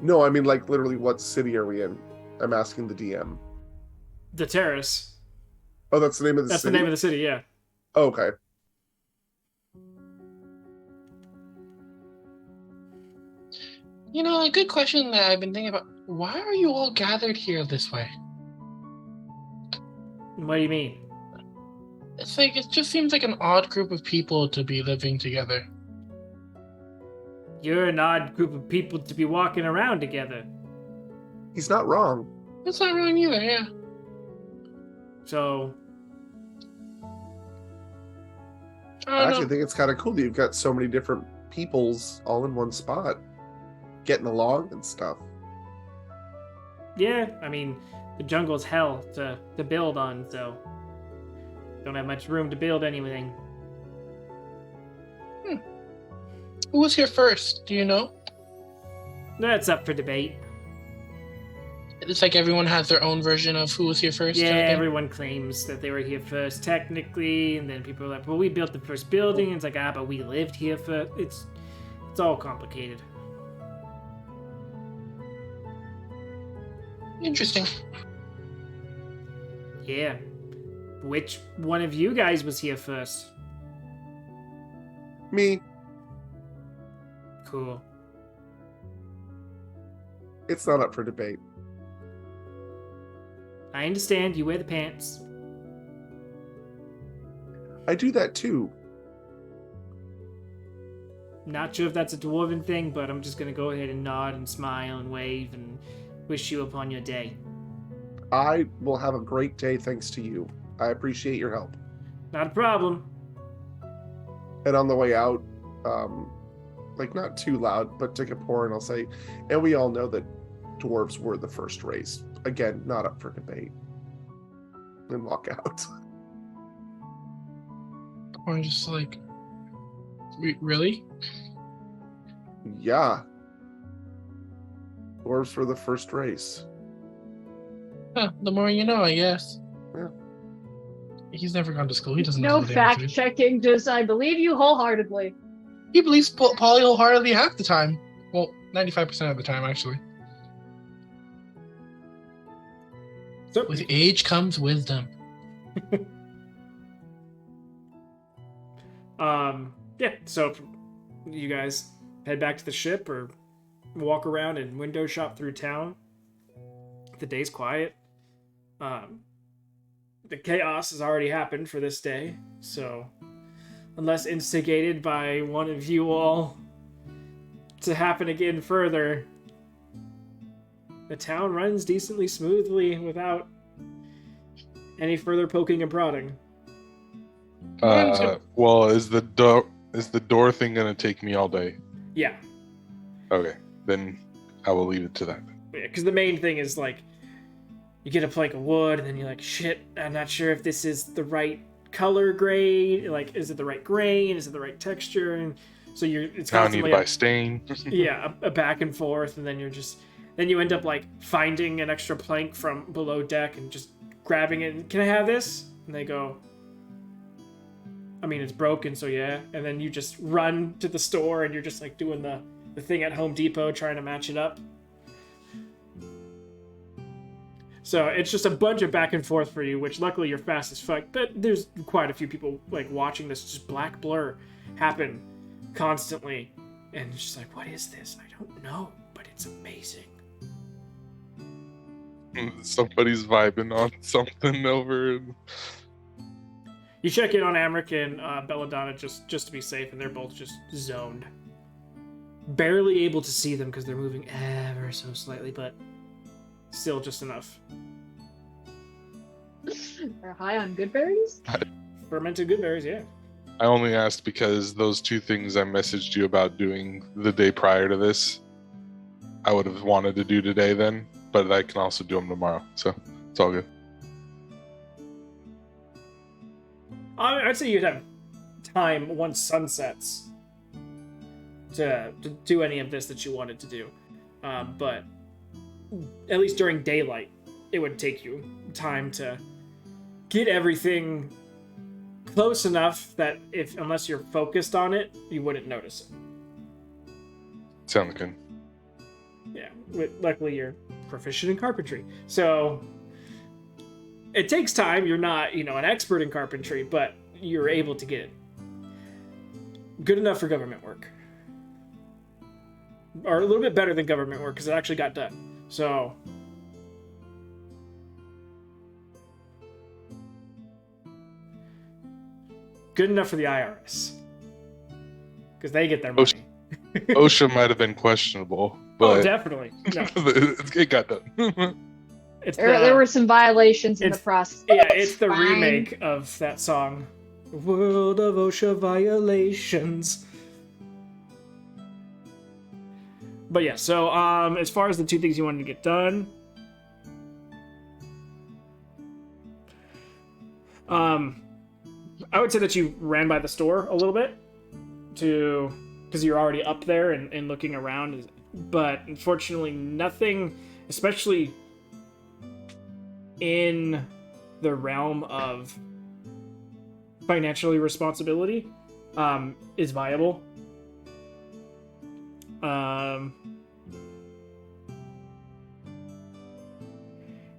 No, I mean like literally what city are we in? I'm asking the DM. The terrace. Oh, that's the name of the That's city? the name of the city, yeah. Oh, okay. You know, a good question that I've been thinking about. Why are you all gathered here this way? What do you mean? It's like, it just seems like an odd group of people to be living together. You're an odd group of people to be walking around together. He's not wrong. That's not wrong either, yeah. So, I actually think it's kind of cool that you've got so many different peoples all in one spot, getting along and stuff. yeah, I mean, the jungle's hell to build on, so don't have much room to build anything. Who was here first? Do you know? That's up for debate. It's like everyone has their own version of who was here first. Yeah, kind of thing? everyone claims that they were here first, technically, and then people are like, well, we built the first building, and it's like, but we lived here first. It's all complicated. Interesting. Yeah. Which one of you guys was here first? Me, Cool. it's not up for debate. I understand, you wear the pants. I do that too. Not sure if that's a dwarven thing, but I'm just gonna go ahead and nod and smile and wave and wish you upon your day. I will have a great day thanks to you. I appreciate your help. Not a problem. And on the way out, like not too loud, but to Kapoor, and I'll say, and we all know that dwarves were the first race. Again, not up for debate. And walk out. Or just like, really? Yeah. Dwarves were the first race. Huh, the more you know, I guess. Yeah. He's never gone to school. He doesn't know No the fact answers. checking, just I believe you wholeheartedly. He believes Polly wholeheartedly half the time. Well, 95% of the time, actually. So, With age comes wisdom. yeah, so you guys head back to the ship or walk around and window shop through town. The day's quiet. The chaos has already happened for this day, so unless instigated by one of you all to happen again further, the town runs decently smoothly without any further poking and prodding. Well, is the door thing gonna take me all day? Yeah. Okay, then I will leave it to that. Yeah, because the main thing is like you get a plank of wood and then you're like, shit, I'm not sure if this is the right color grade. Like, is it the right grain? Is it the right texture? And so it's Now I need to constantly buy stain. yeah, a back and forth, and then you end up like finding an extra plank from below deck and just grabbing it and, can I have this? And they go, I mean, it's broken, so yeah. And then you just run to the store and you're just like doing the thing at Home Depot trying to match it up. So it's just a bunch of back and forth for you, which luckily you're fast as fuck. But there's quite a few people like watching this just black blur happen constantly. And it's just like, what is this? I don't know, but it's amazing. Somebody's vibing on something over. You check in on Amric and Belladonna just to be safe, and they're both just zoned. Barely able to see them because they're moving ever so slightly, but still just enough. They're high on good berries? Fermented good berries, yeah. I only asked because those 2 things I messaged you about doing the day prior to this, I would have wanted to do today then, but I can also do them tomorrow, so it's all good. I'd say you'd have time once sun sets to do any of this that you wanted to do. But at least during daylight, it would take you time to get everything close enough that unless you're focused on it, you wouldn't notice it. Sounds good. Yeah, luckily you're proficient in carpentry. So it takes time. You're not, an expert in carpentry, but you're able to get it good enough for government work. Or a little bit better than government work because it actually got done. So good enough for the IRS because they get their money. OSHA might have been questionable, but definitely. No. It got done. There were some violations in the process. Yeah, it's the fine. remake of that song, "World of OSHA Violations." But yeah, so as far as the 2 things you wanted to get done, I would say that you ran by the store a little bit because you're already up there and looking around, but unfortunately nothing, especially in the realm of financially responsibility, is viable.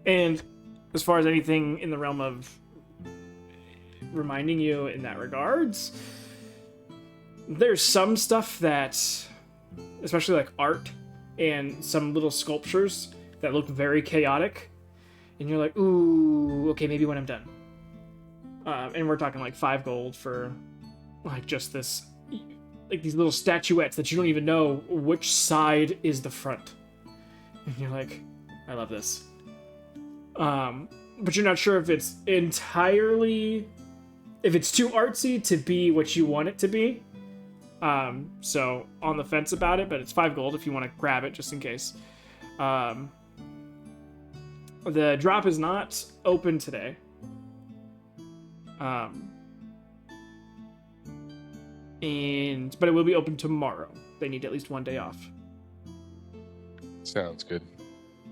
And as far as anything in the realm of reminding you in that regards, there's some stuff that, especially like art and some little sculptures that look very chaotic, and you're like, ooh, okay, maybe when I'm done. And we're talking like 5 gold for like just this, like these little statuettes that you don't even know which side is the front. And you're like, I love this. But you're not sure if it's entirely, if it's too artsy to be what you want it to be. So on the fence about it, but it's 5 gold if you want to grab it just in case. The drop is not open today. But it will be open tomorrow. They need at least 1 day off. Sounds good.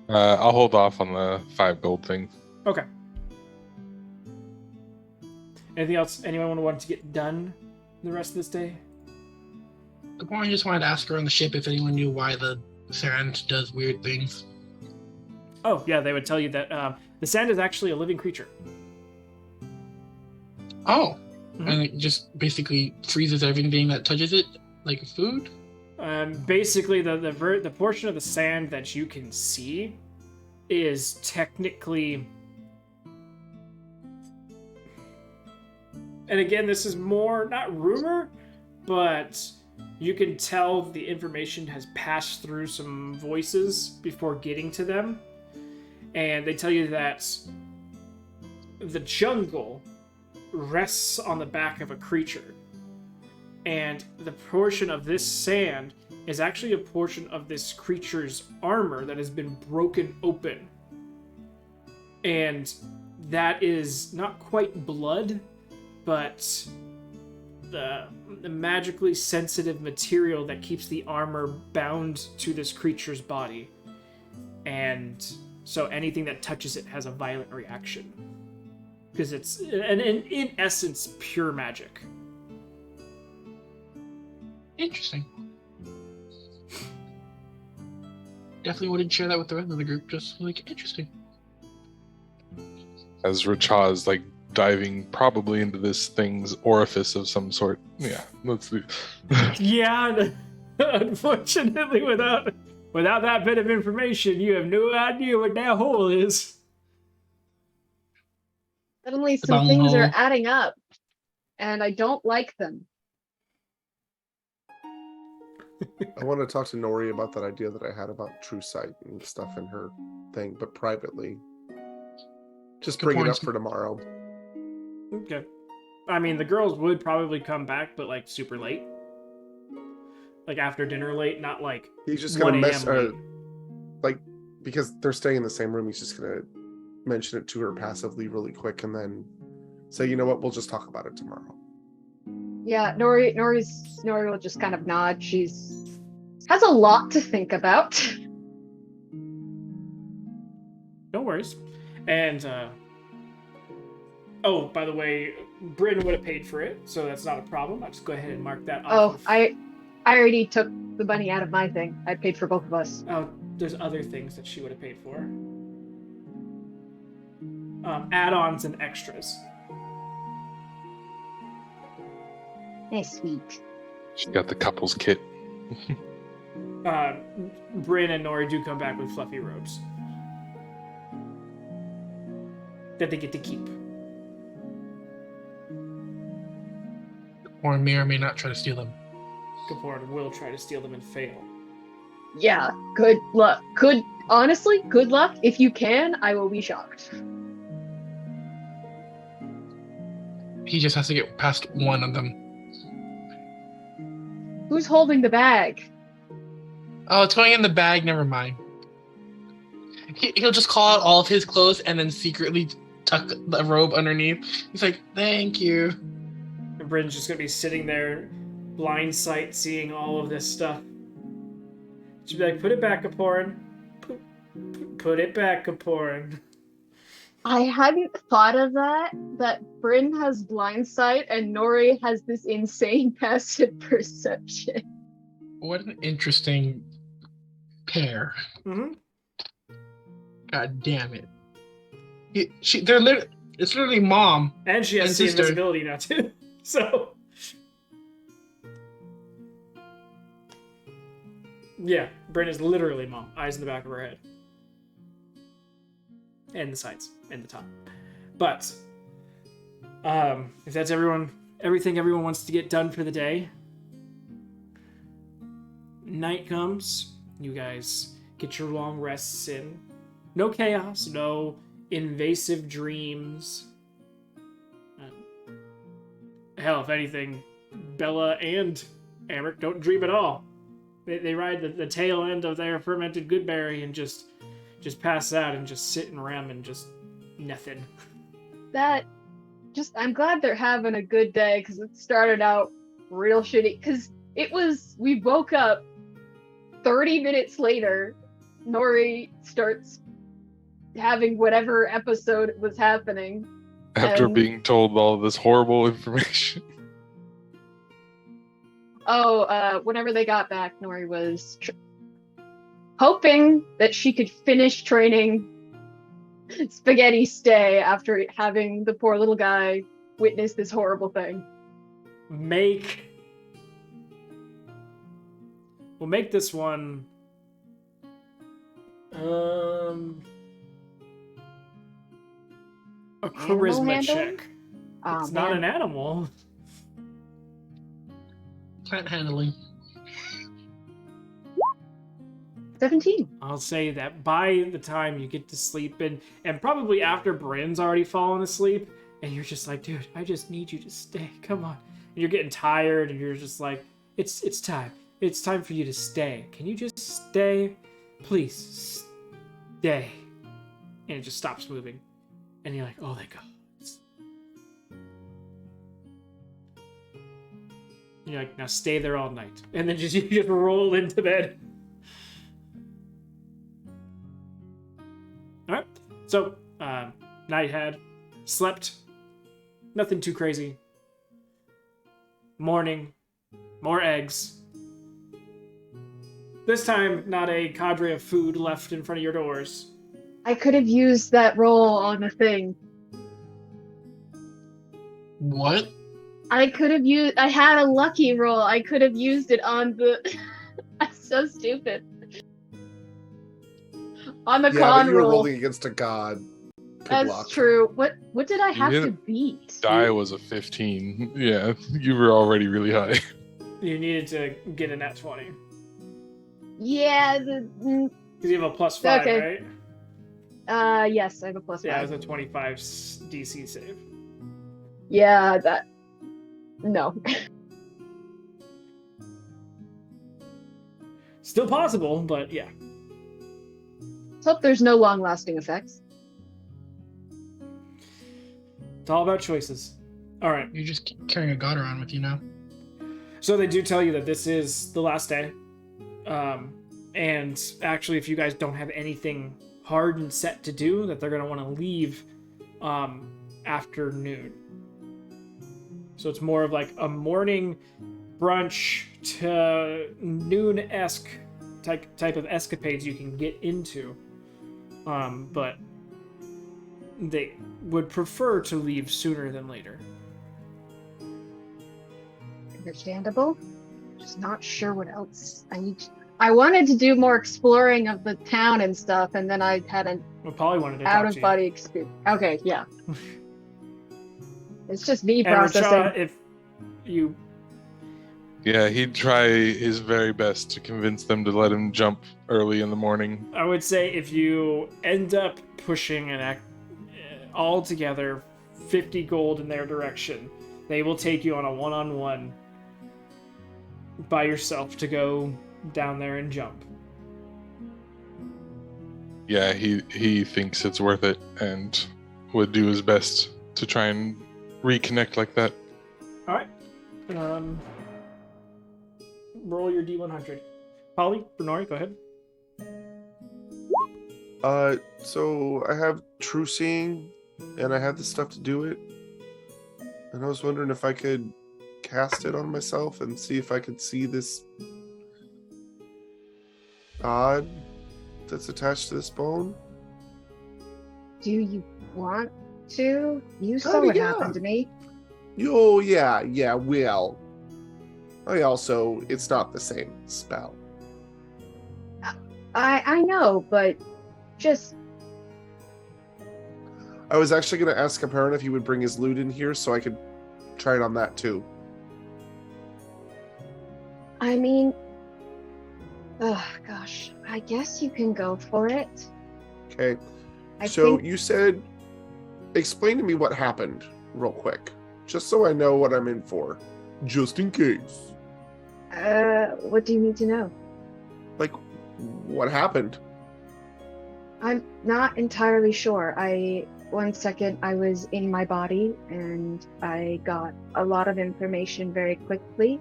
I'll hold off on the 5 gold thing. Okay. Anything else anyone wanted to get done the rest of this day? I just wanted to ask her on the ship if anyone knew why the sand does weird things. Oh, yeah, they would tell you that the sand is actually a living creature. Oh. Mm-hmm. And it just basically freezes everything that touches it, like food? Basically, the portion of the sand that you can see is technically... And again, this is more, not rumor, but you can tell the information has passed through some voices before getting to them. And they tell you that the jungle rests on the back of a creature. And the portion of this sand is actually a portion of this creature's armor that has been broken open. And that is not quite blood, but the magically sensitive material that keeps the armor bound to this creature's body. And so anything that touches it has a violent reaction. Because it's, in essence, pure magic. Interesting. Definitely wouldn't share that with the rest of the group, just like, interesting. As Racha is like diving probably into this thing's orifice of some sort. Yeah, let's do. Yeah, unfortunately, without Without that bit of information, you have no idea what that hole is. Suddenly, The some things are bunghole. adding up, and I don't like them. I want to talk to Nori about that idea that I had about true sight and stuff in her thing, but privately. Just Good bring it points. up for tomorrow. Okay. I mean, the girls would probably come back, but like super late. Like after dinner late, not like He's just gonna 1 mess a.m. late. like because they're staying in the same room. He's just gonna mention it to her passively, really quick, and then say, "You know what? We'll just talk about it tomorrow." Yeah, Nori will just kind of nod. Has a lot to think about. No worries. And oh, by the way, Bryn would have paid for it, so that's not a problem. I'll just go ahead and mark that off. Oh, I already took the money out of my thing. I paid for both of us. Oh, there's other things that she would have paid for. Add-ons and extras. Nice, sweet. She got the couples kit. Bryn and Nori do come back with fluffy robes that they get to keep. Or may or may not try to steal them. Kaporn will try to steal them and fail. Yeah, good luck. Honestly, good luck. If you can, I will be shocked. He just has to get past one of them. Who's holding the bag? Oh, it's going in the bag. Never mind. He'll just call out all of his clothes and then secretly tuck the robe underneath. He's like, "Thank you." And Bryn's just gonna be sitting there, blind sight, seeing all of this stuff. She'd be like, "Put it back, Kaporn. Put it back, Kaporn." I hadn't thought of that Bryn has blind sight and Nori has this insane passive perception. What an interesting pair. Mm-hmm. God damn it. It's literally mom. And she has And the sister. invisibility now too. So yeah, Bryn is literally mom. Eyes in the back of her head. And the sides. And the top. But if that's everything everyone wants to get done for the day, night comes, you guys get your long rests in. No chaos, no invasive dreams. Hell, if anything, Bella and Amric don't dream at all. They ride the tail end of their fermented goodberry and just pass out and just sit and rem and just nothing. I'm glad they're having a good day because it started out real shitty. Because we woke up 30 minutes later, Nori starts having whatever episode was happening. After And- being told all this horrible information. Whenever they got back, Nori was hoping that she could finish training Spaghetti Stay after having the poor little guy witness this horrible thing. We'll make this one a charisma handling? check. Oh, It's not man. an animal. Plant handling. 17. I'll say that by the time you get to sleep and probably after Bryn's already fallen asleep and you're just like, dude, I just need you to stay. Come on. And you're getting tired and you're just like, it's time. It's time for you to stay. Can you just stay? Please stay. And it just stops moving. And you're like, oh, thank God. And you're like, now stay there all night. And then you just roll into bed. Alright, so, night had, slept, nothing too crazy. Morning, more eggs. This time, not a cadre of food left in front of your doors. I could have used that roll on the thing. What? I had a lucky roll. I could have used it on the... That's so stupid. On the Yeah, con but you were roll. rolling against a god. Good That's luck. true. What did I have Yeah. to beat? Die was a 15. Yeah, you were already really high. You needed to get a nat 20. Yeah. Because you have a +5, Okay. right? Yes, I have a +5. Yeah, it was a 25 DC save. Yeah, that. No. Still possible, but yeah. Let's hope there's no long-lasting effects. It's all about choices. All right. You're just carrying a god around with you now. So they do tell you that this is the last day. And actually, if you guys don't have anything hard and set to do, that they're going to want to leave after noon. So it's more of like a morning brunch to noon-esque type of escapades you can get into. But they would prefer to leave sooner than later. Understandable. Just not sure what else I need. I wanted to do more exploring of the town and stuff, and then I had an Well, Polly wanted to talk to you. out-of-body experience. Okay, yeah. It's just me And processing. Rasha, if you Yeah, he'd try his very best to convince them to let him jump early in the morning. I would say if you end up pushing all together 50 gold in their direction, they will take you on a one-on-one by yourself to go down there and jump. Yeah, he thinks it's worth it and would do his best to try and reconnect like that. All right. Roll your D100. Polly, Bernari, go ahead. So I have true seeing, and I have the stuff to do it. And I was wondering if I could cast it on myself and see if I could see this god that's attached to this bone. Do you want to? You saw what happened to me. Oh, yeah, well. It's not the same spell. I know, but just I was actually going to ask Aparin if he would bring his loot in here so I could try it on that too. I mean, oh gosh, I guess you can go for it. Okay. I So think you said, explain to me what happened real quick, just so I know what I'm in for, just in case. what do you need to know? Like, what happened? I'm not entirely sure. One second I was in my body and I got a lot of information very quickly.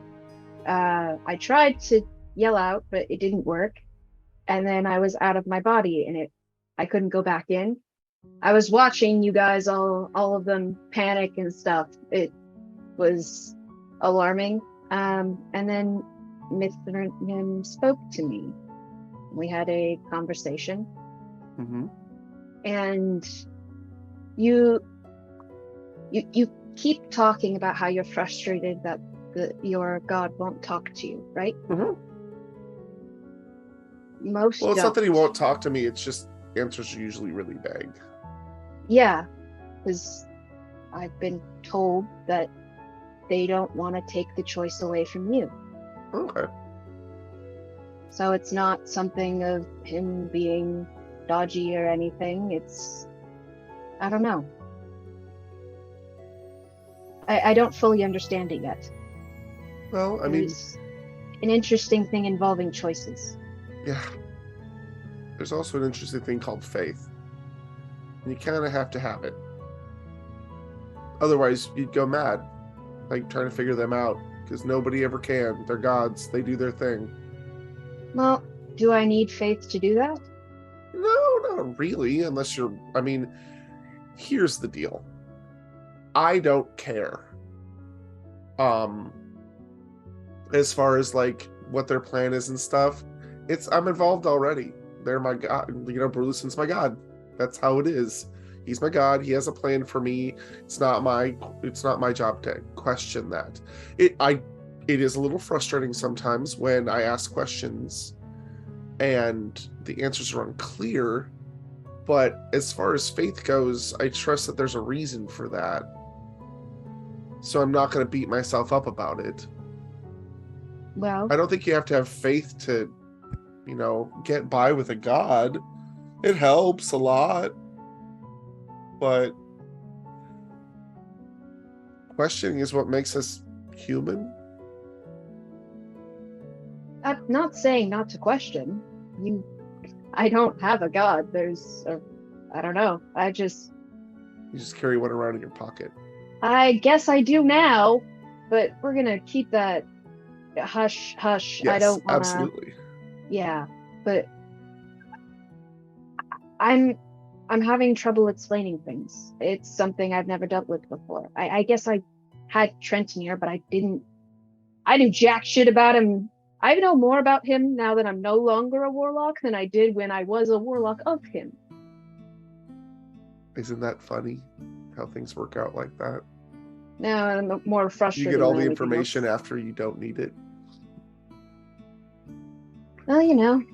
I tried to yell out, but it didn't work. And then I was out of my body and I couldn't go back in. I was watching you guys all of them panic and stuff. It was alarming. And then Mr. Nim spoke to me. We had a conversation. Mm-hmm. And you keep talking about how you're frustrated that your god won't talk to you, right? Mm-hmm. Most Well, it's not that he don't. won't talk to me, it's just answers are usually really vague. Yeah, because I've been told that they don't want to take the choice away from you. Okay. So it's not something of him being dodgy or anything. It's, I don't know. I don't fully understand it yet. Well, I mean, It's an interesting thing involving choices. yeah. There's also an interesting thing called faith. And you kind of have to have it. Otherwise, you'd go mad, like trying to figure them out, because nobody ever can. They're gods. They do their thing. Well, do I need faith to do that? No, not really, unless you're... I mean, here's the deal. I don't care. As far as, like, what their plan is and stuff, I'm involved already. They're my god. Bruluson's my god. That's how it is. He's my god. He has a plan for me. It's not my job to question that. It is a little frustrating sometimes when I ask questions and the answers are unclear, But as far as faith goes, I trust that there's a reason for that. So I'm not going to beat myself up about it. Well, I don't think you have to have faith to, get by with a god. It helps a lot. But questioning is what makes us human. I'm not saying not to question. I don't have a god. I don't know. You just carry one around in your pocket. I guess I do now, but we're gonna keep that hush hush. Yes, I don't wanna. Absolutely. Yeah, but I'm having trouble explaining things. It's something I've never dealt with before. I guess I had Trenton here, but I knew jack shit about him. I know more about him now that I'm no longer a warlock than I did when I was a warlock of him. Isn't that funny? How things work out like that. Now I'm more frustrated. You get all than the anything information else. after you don't need it. Well,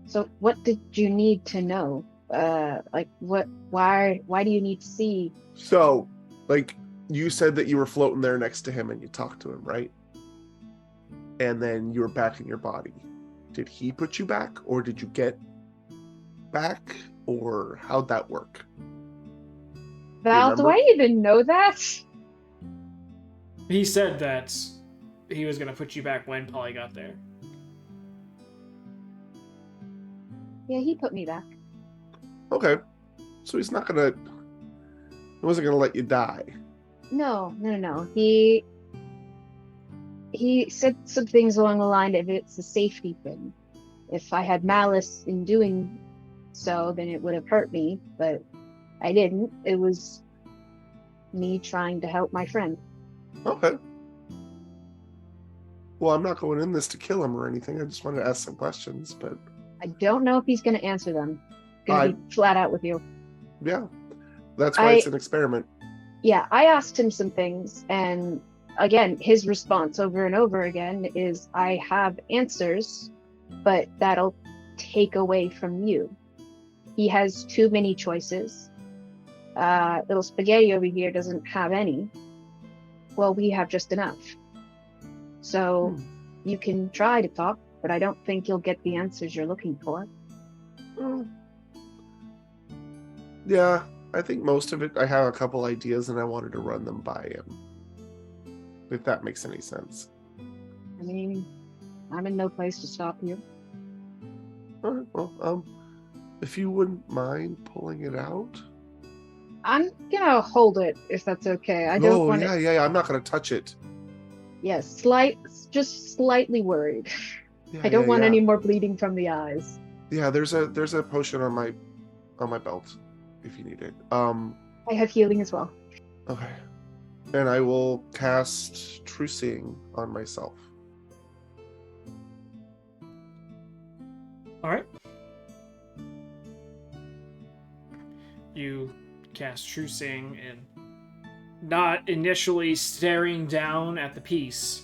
So what did you need to know? Why do you need to see? So, you said that you were floating there next to him and you talked to him, right? And then you were back in your body. Did he put you back, or did you get back, or how'd that work? Val, do I even know that? He said that he was going to put you back when Polly got there. Yeah, he put me back. Okay. So he wasn't gonna let you die. No. He said some things along the line of it's a safety thing. If I had malice in doing so, then it would have hurt me, but I didn't. It was me trying to help my friend. Okay. Well, I'm not going in this to kill him or anything. I just wanted to ask some questions, but I don't know if he's going to answer them. Gonna be flat out with you. Yeah. That's why it's an experiment. Yeah, I asked him some things, and again, his response over and over again is, I have answers, but that'll take away from you. He has too many choices. Little spaghetti over here doesn't have any. Well, we have just enough. So you can try to talk, but I don't think you'll get the answers you're looking for. Yeah, I think most of it, I have a couple ideas and I wanted to run them by him. If that makes any sense. I mean, I'm in no place to stop you. All right, well, if you wouldn't mind pulling it out. I'm gonna hold it, if that's okay. I don't want it. Yeah, I'm not gonna touch it. Yes, just slightly worried. Yeah, I don't want any more bleeding from the eyes. Yeah, there's a potion on my belt, if you need it. I have healing as well. Okay. And I will cast True Seeing on myself. Alright. You cast True Seeing and not initially staring down at the piece.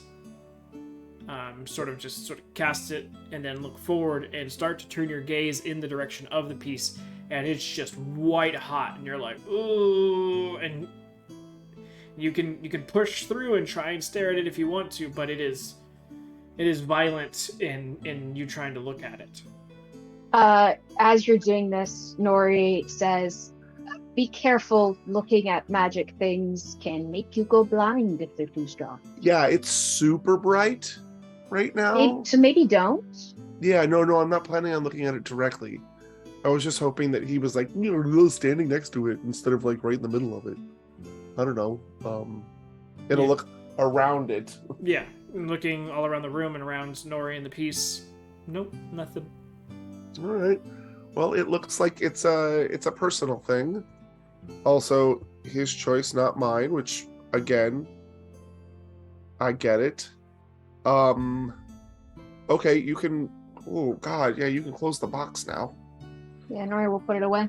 Sort of cast it and then look forward and start to turn your gaze in the direction of the piece, and it's just white hot, and you're like, ooh, and you can push through and try and stare at it if you want to, but it is violent in you trying to look at it. As you're doing this, Nori says, be careful, looking at magic things can make you go blind if they're too strong. Yeah, it's super bright right now. Maybe don't. Yeah, no, I'm not planning on looking at it directly. I was just hoping that he was standing next to it instead of right in the middle of it. I don't know. It'll look around it. Yeah, looking all around the room and around Nori and the piece. Nope, nothing. All right. Well, it looks like it's a personal thing. Also, his choice, not mine, which, again, I get it. Okay, you can... Oh, God, yeah, you can close the box now. Yeah, Nori will put it away.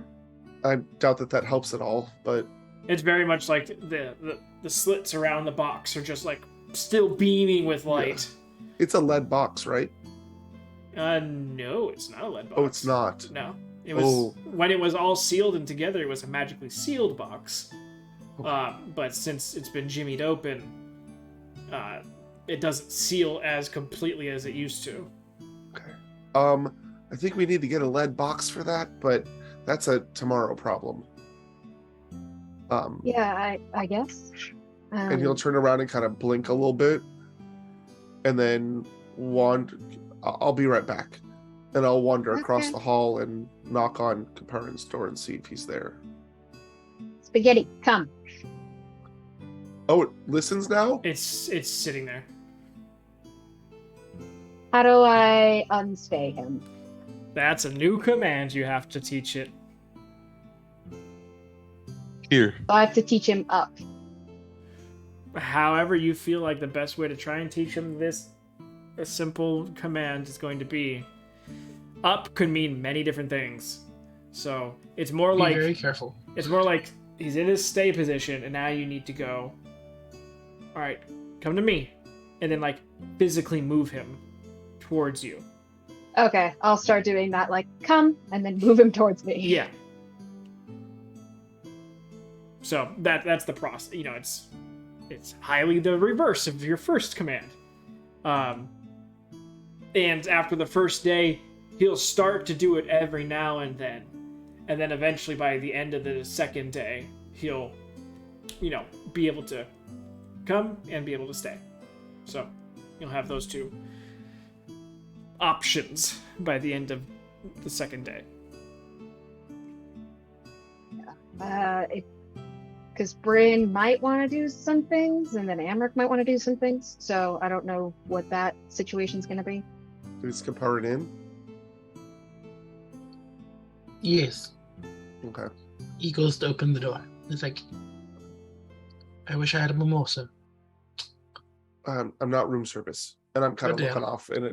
I doubt that helps at all, but... It's very much like the slits around the box are just, still beaming with light. Yeah. It's a lead box, right? No, it's not a lead box. Oh, it's not. No. It was Oh. when it was all sealed and together, it was a magically sealed box. Okay. But since it's been jimmied open, it doesn't seal as completely as it used to. Okay. I think we need to get a lead box for that, but that's a tomorrow problem. Yeah, I guess. And he'll turn around and kind of blink a little bit, and then I'll be right back. And I'll wander across Okay. the hall and knock on Kaparin's door and see if he's there. Spaghetti, come. Oh, it listens now? It's sitting there. How do I unstay him? That's a new command. You have to teach it. Here. I have to teach him up. However you feel like the best way to try and teach him this, a simple command is going to be. Up could mean many different things. So it's more Be like very careful. it's more like he's in his stay position and now you need to go. All right, come to me, and then like physically move him towards you. Okay, I'll start doing that. Like, come, and then move him towards me. Yeah. So that's the process. You know, it's highly the reverse of your first command. And after the first day, he'll start to do it every now and then eventually by the end of the second day, he'll, be able to come and be able to stay. So you'll have those two options by the end of the second day. Because Bryn might want to do some things, and then Amric might want to do some things. So I don't know what that situation's going to be. Is Kaparin in? Yes. Okay. He goes to open the door. It's like, I wish I had a mimosa. I'm not room service, and I'm kind of Goddamn. looking off in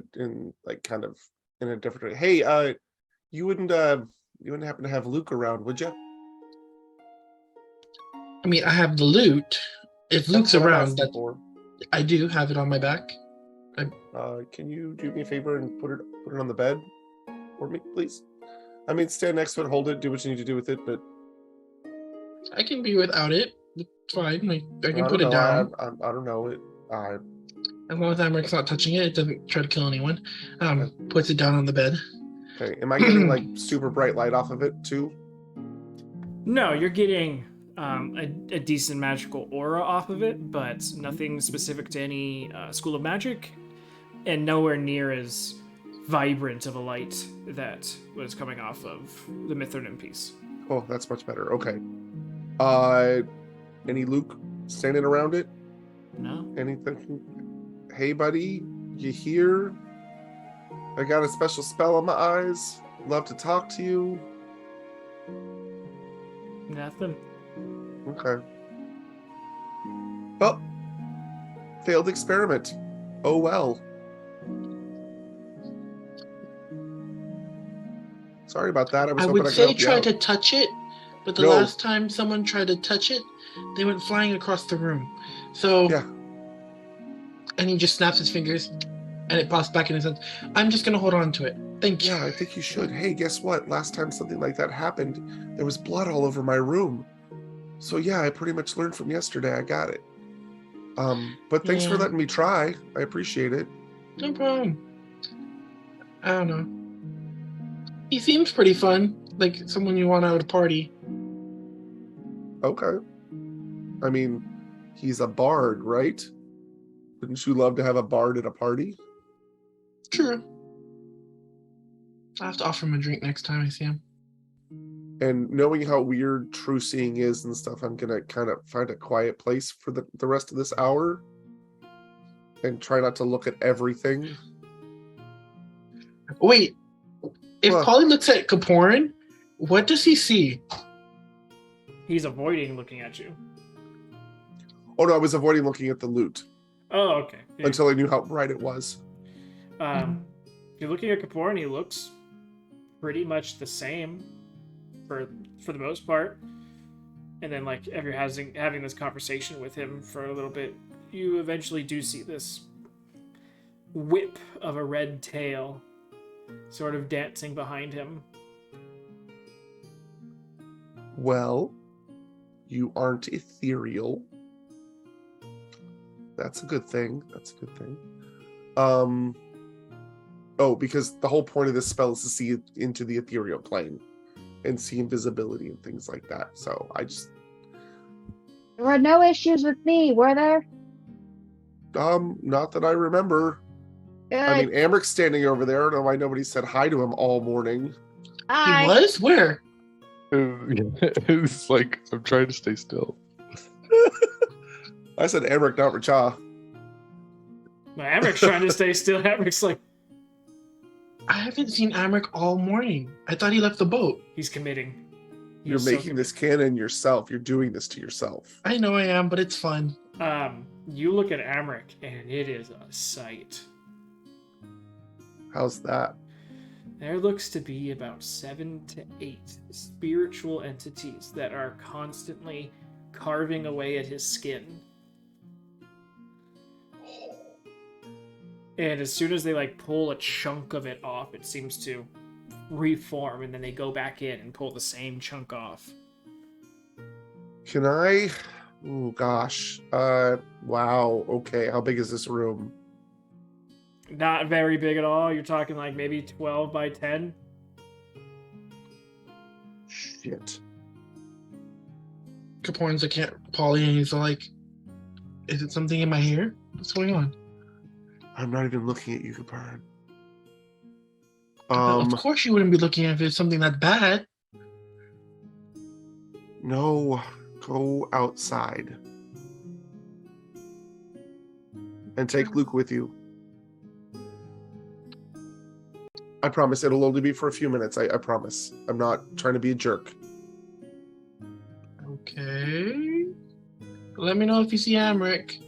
a different way. Hey, you wouldn't happen to have Luke around, would you? I mean, I have the loot. If Luke's That's what I'm around, asking for. I do have it on my back. Can you do me a favor and put it on the bed for me, please? I mean, stand next to it, hold it, do what you need to do with it, but I can be without it. It's fine. I can I put don't it know. down. I don't know it. As long as Amric's not touching it, it doesn't try to kill anyone. Puts it down on the bed. Okay. Am I getting like super bright light off of it too? No, you're getting a decent magical aura off of it, but nothing specific to any school of magic, and nowhere near as vibrant of a light that was coming off of the Mithranim piece. Oh, that's much better. Okay. Any Luke standing around it? No? Anything? Hey, buddy, you here? I got a special spell on my eyes. Love to talk to you. Nothing. Okay. Oh, failed experiment. Oh well. Sorry about that. I was I hoping would I could say help you try out. to touch it, but the No. last time someone tried to touch it, they went flying across the room. So, Yeah. And he just snaps his fingers, and it pops back in his hand. I'm just gonna hold on to it. Thank you. Yeah, I think you should. Hey, guess what? Last time something like that happened, there was blood all over my room. So yeah, I pretty much learned from yesterday. I got it. But thanks for Yeah. letting me try. I appreciate it. No problem. I don't know. He seems pretty fun, like someone you want out at a party. Okay. I mean, he's a bard, right? Wouldn't you love to have a bard at a party? True. I'll have to offer him a drink next time I see him. And knowing how weird true seeing is and stuff, I'm gonna kind of find a quiet place for the rest of this hour and try not to look at everything. Wait, if What? Polly looks at Kaporin, what does he see? He's avoiding looking at you. Oh no, I was avoiding looking at the loot Oh, okay. Yeah. until I knew how bright it was. You're looking at Kapoor and he looks pretty much the same for the most part. And then like if you're having this conversation with him for a little bit, you eventually do see this whip of a red tail sort of dancing behind him. Well, you aren't ethereal. That's a good thing. Oh, because the whole point of this spell is to see into the ethereal plane and see invisibility and things like that. So There were no issues with me, were there? not that I remember. Good. I mean, Amric's standing over there. I don't know why nobody said hi to him all morning. Hi. He was? Where? It's like I'm trying to stay still. I said Amric, not Racha. Well, Amric's trying to stay still. Amric's like, I haven't seen Amric all morning. I thought he left the boat. he's committing. You're He's so making this canon yourself. You're doing this to yourself. I know I am, but it's fun. You look at Amric, and it is a sight. How's that? There looks to be about 7 to 8 spiritual entities that are constantly carving away at his skin. And as soon as they pull a chunk of it off, it seems to reform, and then they go back in and pull the same chunk off. Can I? Oh gosh. Wow. Okay. How big is this room? Not very big at all. You're talking maybe 12 by 10. Shit. Caporn's looking at Polly and he's like, is it something in my hair? What's going on? I'm not even looking at you, Caparn. Of course you wouldn't be looking at if it's something that bad. No. Go outside. And take Luke with you. I promise it'll only be for a few minutes. I promise. I'm not trying to be a jerk. Okay. Let me know if you see Amric.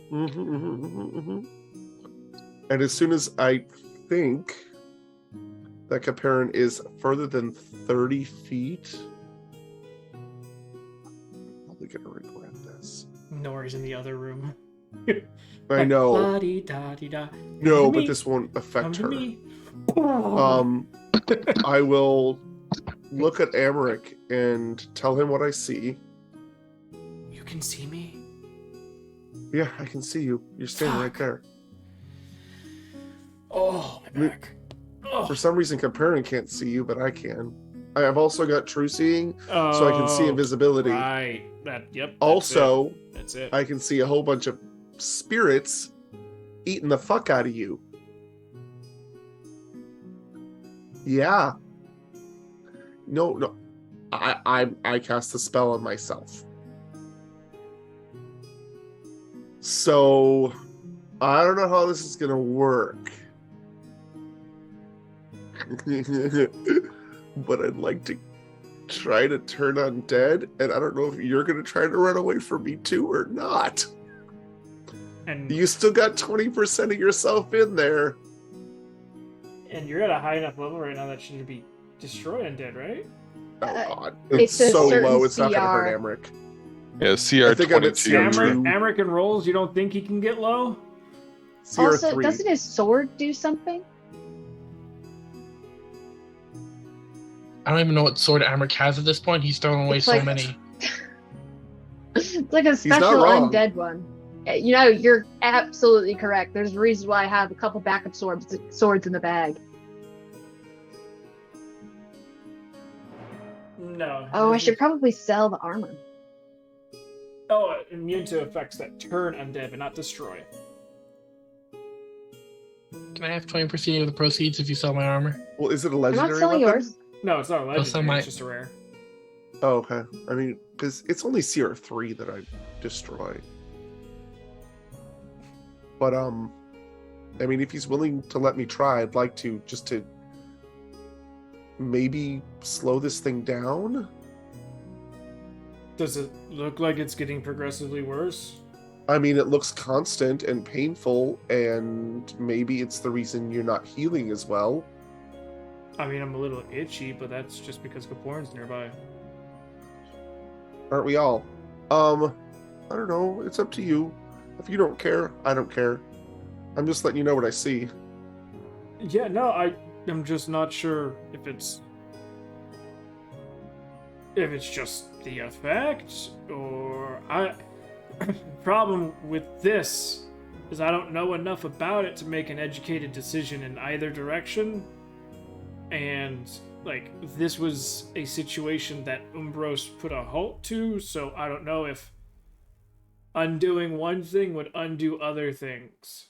And as soon as I think that Caparn is further than 30 feet, I'm probably going to regret this. Nori's in the other room. I know. La-di-da-di-da. No, Come to but me. this won't Come affect to her. me. I will look at Amric and tell him what I see. You can see me? Yeah, I can see you. You're standing right Fuck. there. Oh, my back. Oh. For some reason, Caparn can't see you, but I can. I have also got true seeing, so I can see invisibility. Right. Yep. Also, That's it. I can see a whole bunch of spirits eating the fuck out of you. Yeah. No. I cast the spell on myself. So I don't know how this is gonna work. But I'd like to try to turn undead, and I don't know if you're gonna try to run away from me too or not. And You still got 20% of yourself in there. you're at a high enough level right now that should be destroy undead, right? Oh Uh, god. it's It's a so certain low, it's not gonna hurt CR. Amric. Yeah, I CR think I'm at 22. CR2. Amric and rolls, you don't think he can get low? Also, CR3. doesn't his sword do something? I don't even know what sword Amric has at this point. He's thrown away It's so like- many. It's like a not special wrong. undead one. You're absolutely correct. There's a reason why I have a couple backup swords in the bag. No. Oh, I should probably sell the armor. Oh, immune to effects that turn undead but not destroy. Can I have 20% of the proceeds if you sell my armor? Well, is it a I'm legendary not selling weapon? yours. No, it's not a Also legendary, my- it's just a rare. Oh, okay. I mean, because it's only CR3 that I destroy. But, I mean, if he's willing to let me try, I'd like to, just to maybe slow this thing down. Does it look like it's getting progressively worse? I mean, it looks constant and painful, and maybe it's the reason you're not healing as well. I mean, I'm a little itchy, but that's just because Caporn's nearby. Aren't we all? I don't know. It's up to you. If you don't care, I don't care. I'm just letting you know what I see. Yeah, no, I'm just not sure if it's just the effect, or problem with this is I don't know enough about it to make an educated decision in either direction. And like, this was a situation that Umbros put a halt to, so I don't know if undoing one thing would undo other things.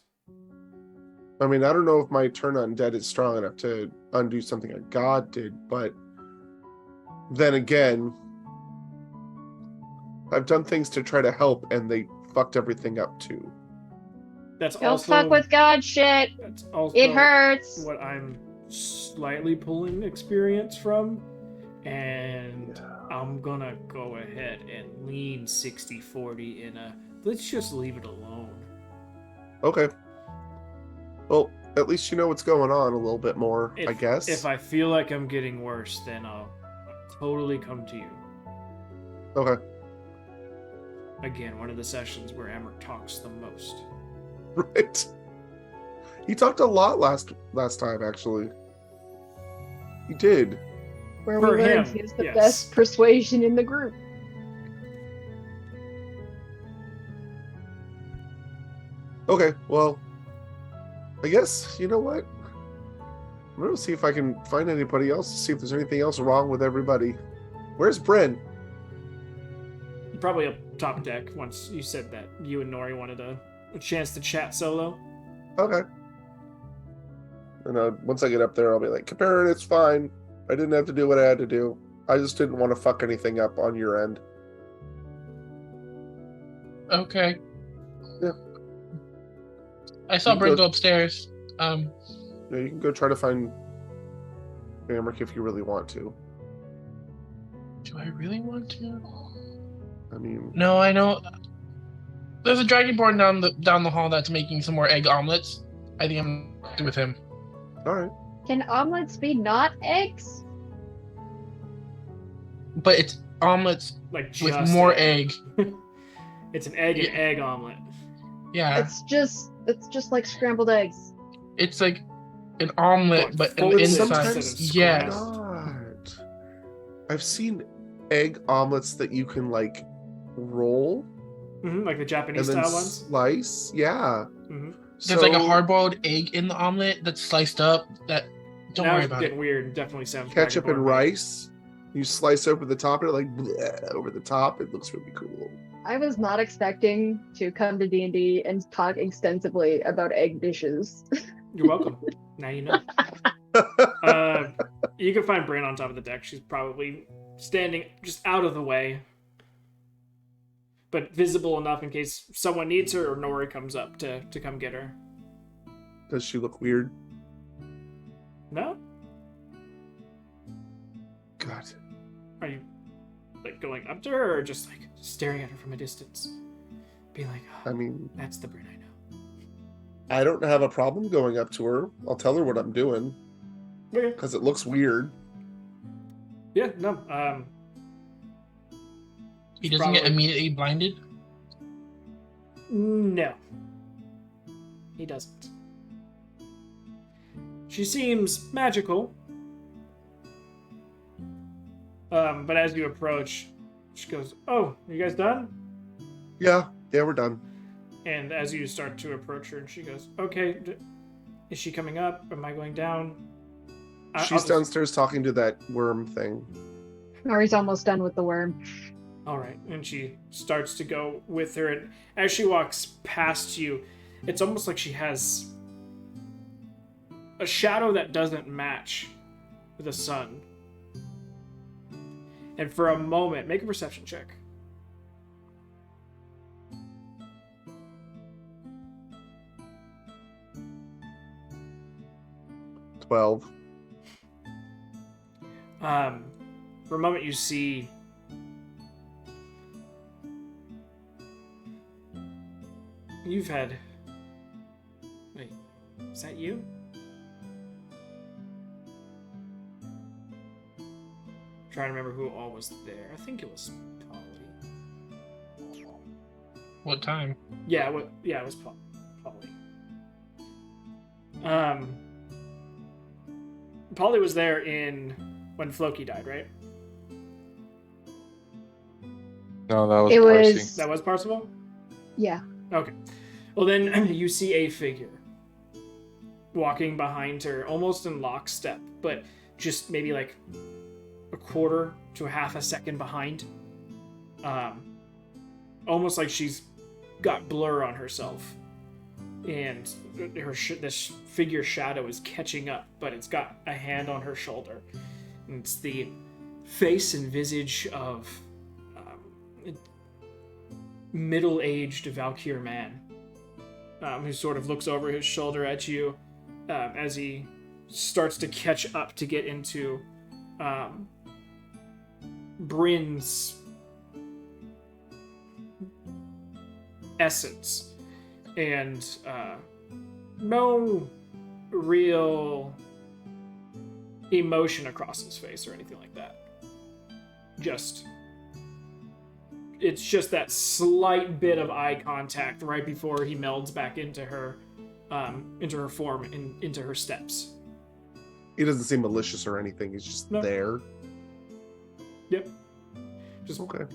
I mean, I don't know if my turn undead is strong enough to undo something a god did, but then again, I've done things to try to help, and they fucked everything up too. That's Don't also fuck with God shit. that's also It hurts. what I'm slightly pulling experience from, and I'm gonna go ahead and lean 60-40 in a let's just leave it alone. Okay. Well, at least you know what's going on a little bit more, I guess. If I feel like I'm getting worse, then I'll totally come to you. Okay. Again, one of the sessions where Emmer talks the most. Right. He talked a lot last time, actually. He did. Where For we learned him, he's the yes. best persuasion in the group. Okay, well, I guess, you know what? I'm going to see if I can find anybody else, to see if there's anything else wrong with everybody. Where's Bryn? Probably up top deck once you said that you and Nori wanted a chance to chat solo. Okay. And once I get up there, I'll be like, Caperin, it's fine. I didn't have to do what I had to do. I just didn't want to fuck anything up on your end. Okay. Yeah. I saw You Bryn go- go upstairs. Yeah, you can go try to find Amric if you really want to. Do I really want to? I mean, No, I know. There's a dragonborn down the hall that's making some more egg omelets. I think I'm with him. all right. Can omelets be not eggs? But it's omelets Like with just more egg. It's an egg and Yeah. egg omelet. Yeah, It's just like scrambled eggs. it's like an omelet, but Full an instead inside. of Yes. scrambled. God. I've seen egg omelets that you can like roll Like the and Japanese then style ones. slice. Yeah. Mm-hmm. There's like a hard-boiled egg in the omelet that's sliced up. Don't Now worry it's about getting it. weird. It definitely sounds Ketchup and Dragonborn-based. rice. You slice over the top of it, like bleh, over the top. It looks really cool. I was not expecting to come to D&D and talk extensively about egg dishes. You're welcome. Now you know. You can find Bran on top of the deck. She's probably standing just out of the way, but visible enough in case someone needs her or Nori comes up to come get her. Does she look weird? No? God. Are you like going up to her or just like staring at her from a distance? Being like, oh, I mean, that's the Bran I know. I don't have a problem going up to her. I'll tell her what I'm doing Okay. because it looks weird. Yeah, no. He doesn't get Probably. immediately blinded. No. He doesn't. She seems magical. But as you approach, she goes, "Oh, are you guys done?" Yeah, we're done. And as you start to approach her, and she goes, "Okay, is she coming up? Am I going down?" I'll She's just- downstairs talking to that worm thing. Nori's almost done with the worm. All right, and she starts to go with her, and as she walks past you, it's almost like she has a shadow that doesn't match the sun. And for a moment, make a perception check. $12. For a moment, you see you've had. Wait, is that you? Trying to remember who all was there. I think it was Polly. What time? Yeah, it was Polly. Polly was there when Floki died, right? No, that was It Parsi. was That was Parsifal? yeah. Okay. Well, then you see a figure walking behind her, almost in lockstep, but just maybe like a quarter to a half a second behind. Almost like she's got blur on herself. And this figure shadow is catching up, but it's got a hand on her shoulder. And it's the face and visage of a middle-aged Valkyr man who sort of looks over his shoulder at you as he starts to catch up to get into Bryn's essence. And no real emotion across his face or anything like that. It's just that slight bit of eye contact right before he melds back into her form and into her steps. He doesn't seem malicious or anything. He's just there. Yep. Just okay.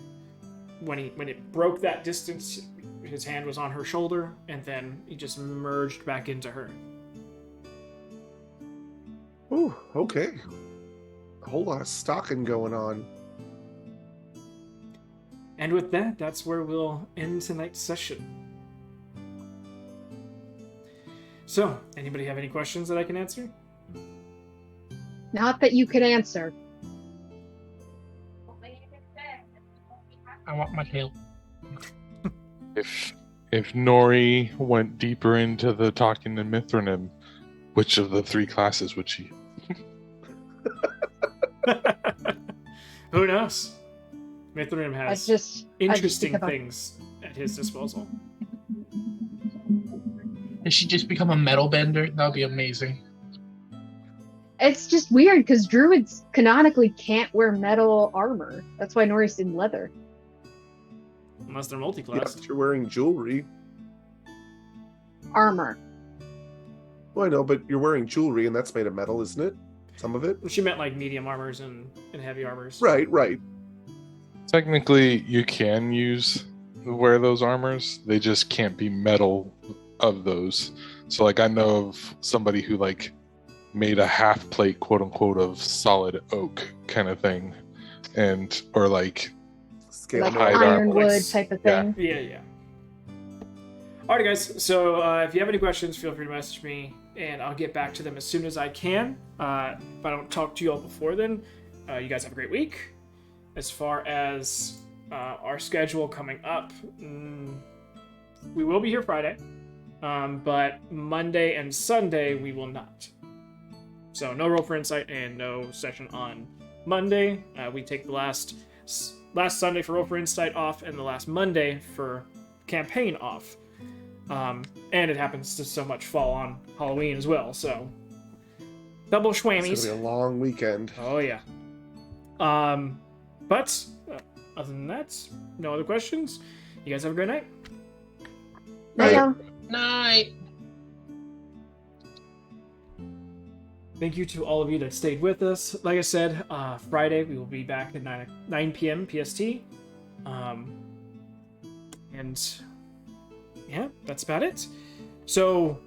When it broke that distance, his hand was on her shoulder, and then he just merged back into her. Ooh, okay. A whole lot of stalking going on. And with that, that's where we'll end tonight's session. So, anybody have any questions that I can answer? Not that you could answer. I want my tail. If Nori went deeper into the talking to Mithranim, which of the 3 classes would she? Who knows? Mithranim has interesting things at his disposal. Does she just become a metal bender? That would be amazing. It's just weird because druids canonically can't wear metal armor. That's why Nori's in leather. Unless they're Yeah, multi-class. but you're wearing jewelry. Armor. Well, I know, but you're wearing jewelry, and that's made of metal, isn't it? Some of it? She meant like medium armors and heavy armors. Right. Technically, you can wear those armors. They just can't be metal of those. So, like, I know of somebody who, like, made a half plate, quote unquote, of solid oak kind of thing. Or like Scale Like hide ironwood armor. type of Yeah. thing. Yeah. Alright, guys. So if you have any questions, feel free to message me, and I'll get back to them as soon as I can. If I don't talk to you all before then, you guys have a great week. As far as our schedule coming up, we will be here Friday, but Monday and Sunday we will not. So no roll for insight and no session on Monday. We take the last Sunday for roll for insight off, and the last Monday for campaign off. And it happens to so much fall on Halloween as well, so double schwammies. It's gonna be a long weekend. Oh yeah. But other than that, no other questions. You guys have a great night. Yeah. Night. Thank you to all of you that stayed with us. Like I said, Friday we will be back at 9 p.m. PST. And yeah, that's about it. So,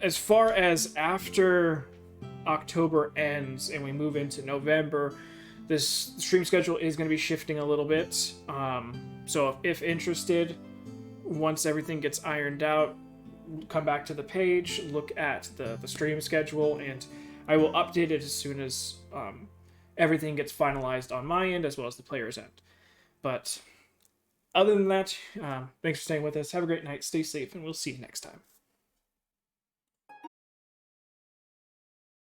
as far as after October ends and we move into November, this stream schedule is going to be shifting a little bit. So if interested, once everything gets ironed out, come back to the page, look at the stream schedule, and I will update it as soon as everything gets finalized on my end as well as the player's end. But other than that, thanks for staying with us. Have a great night. Stay safe, and we'll see you next time.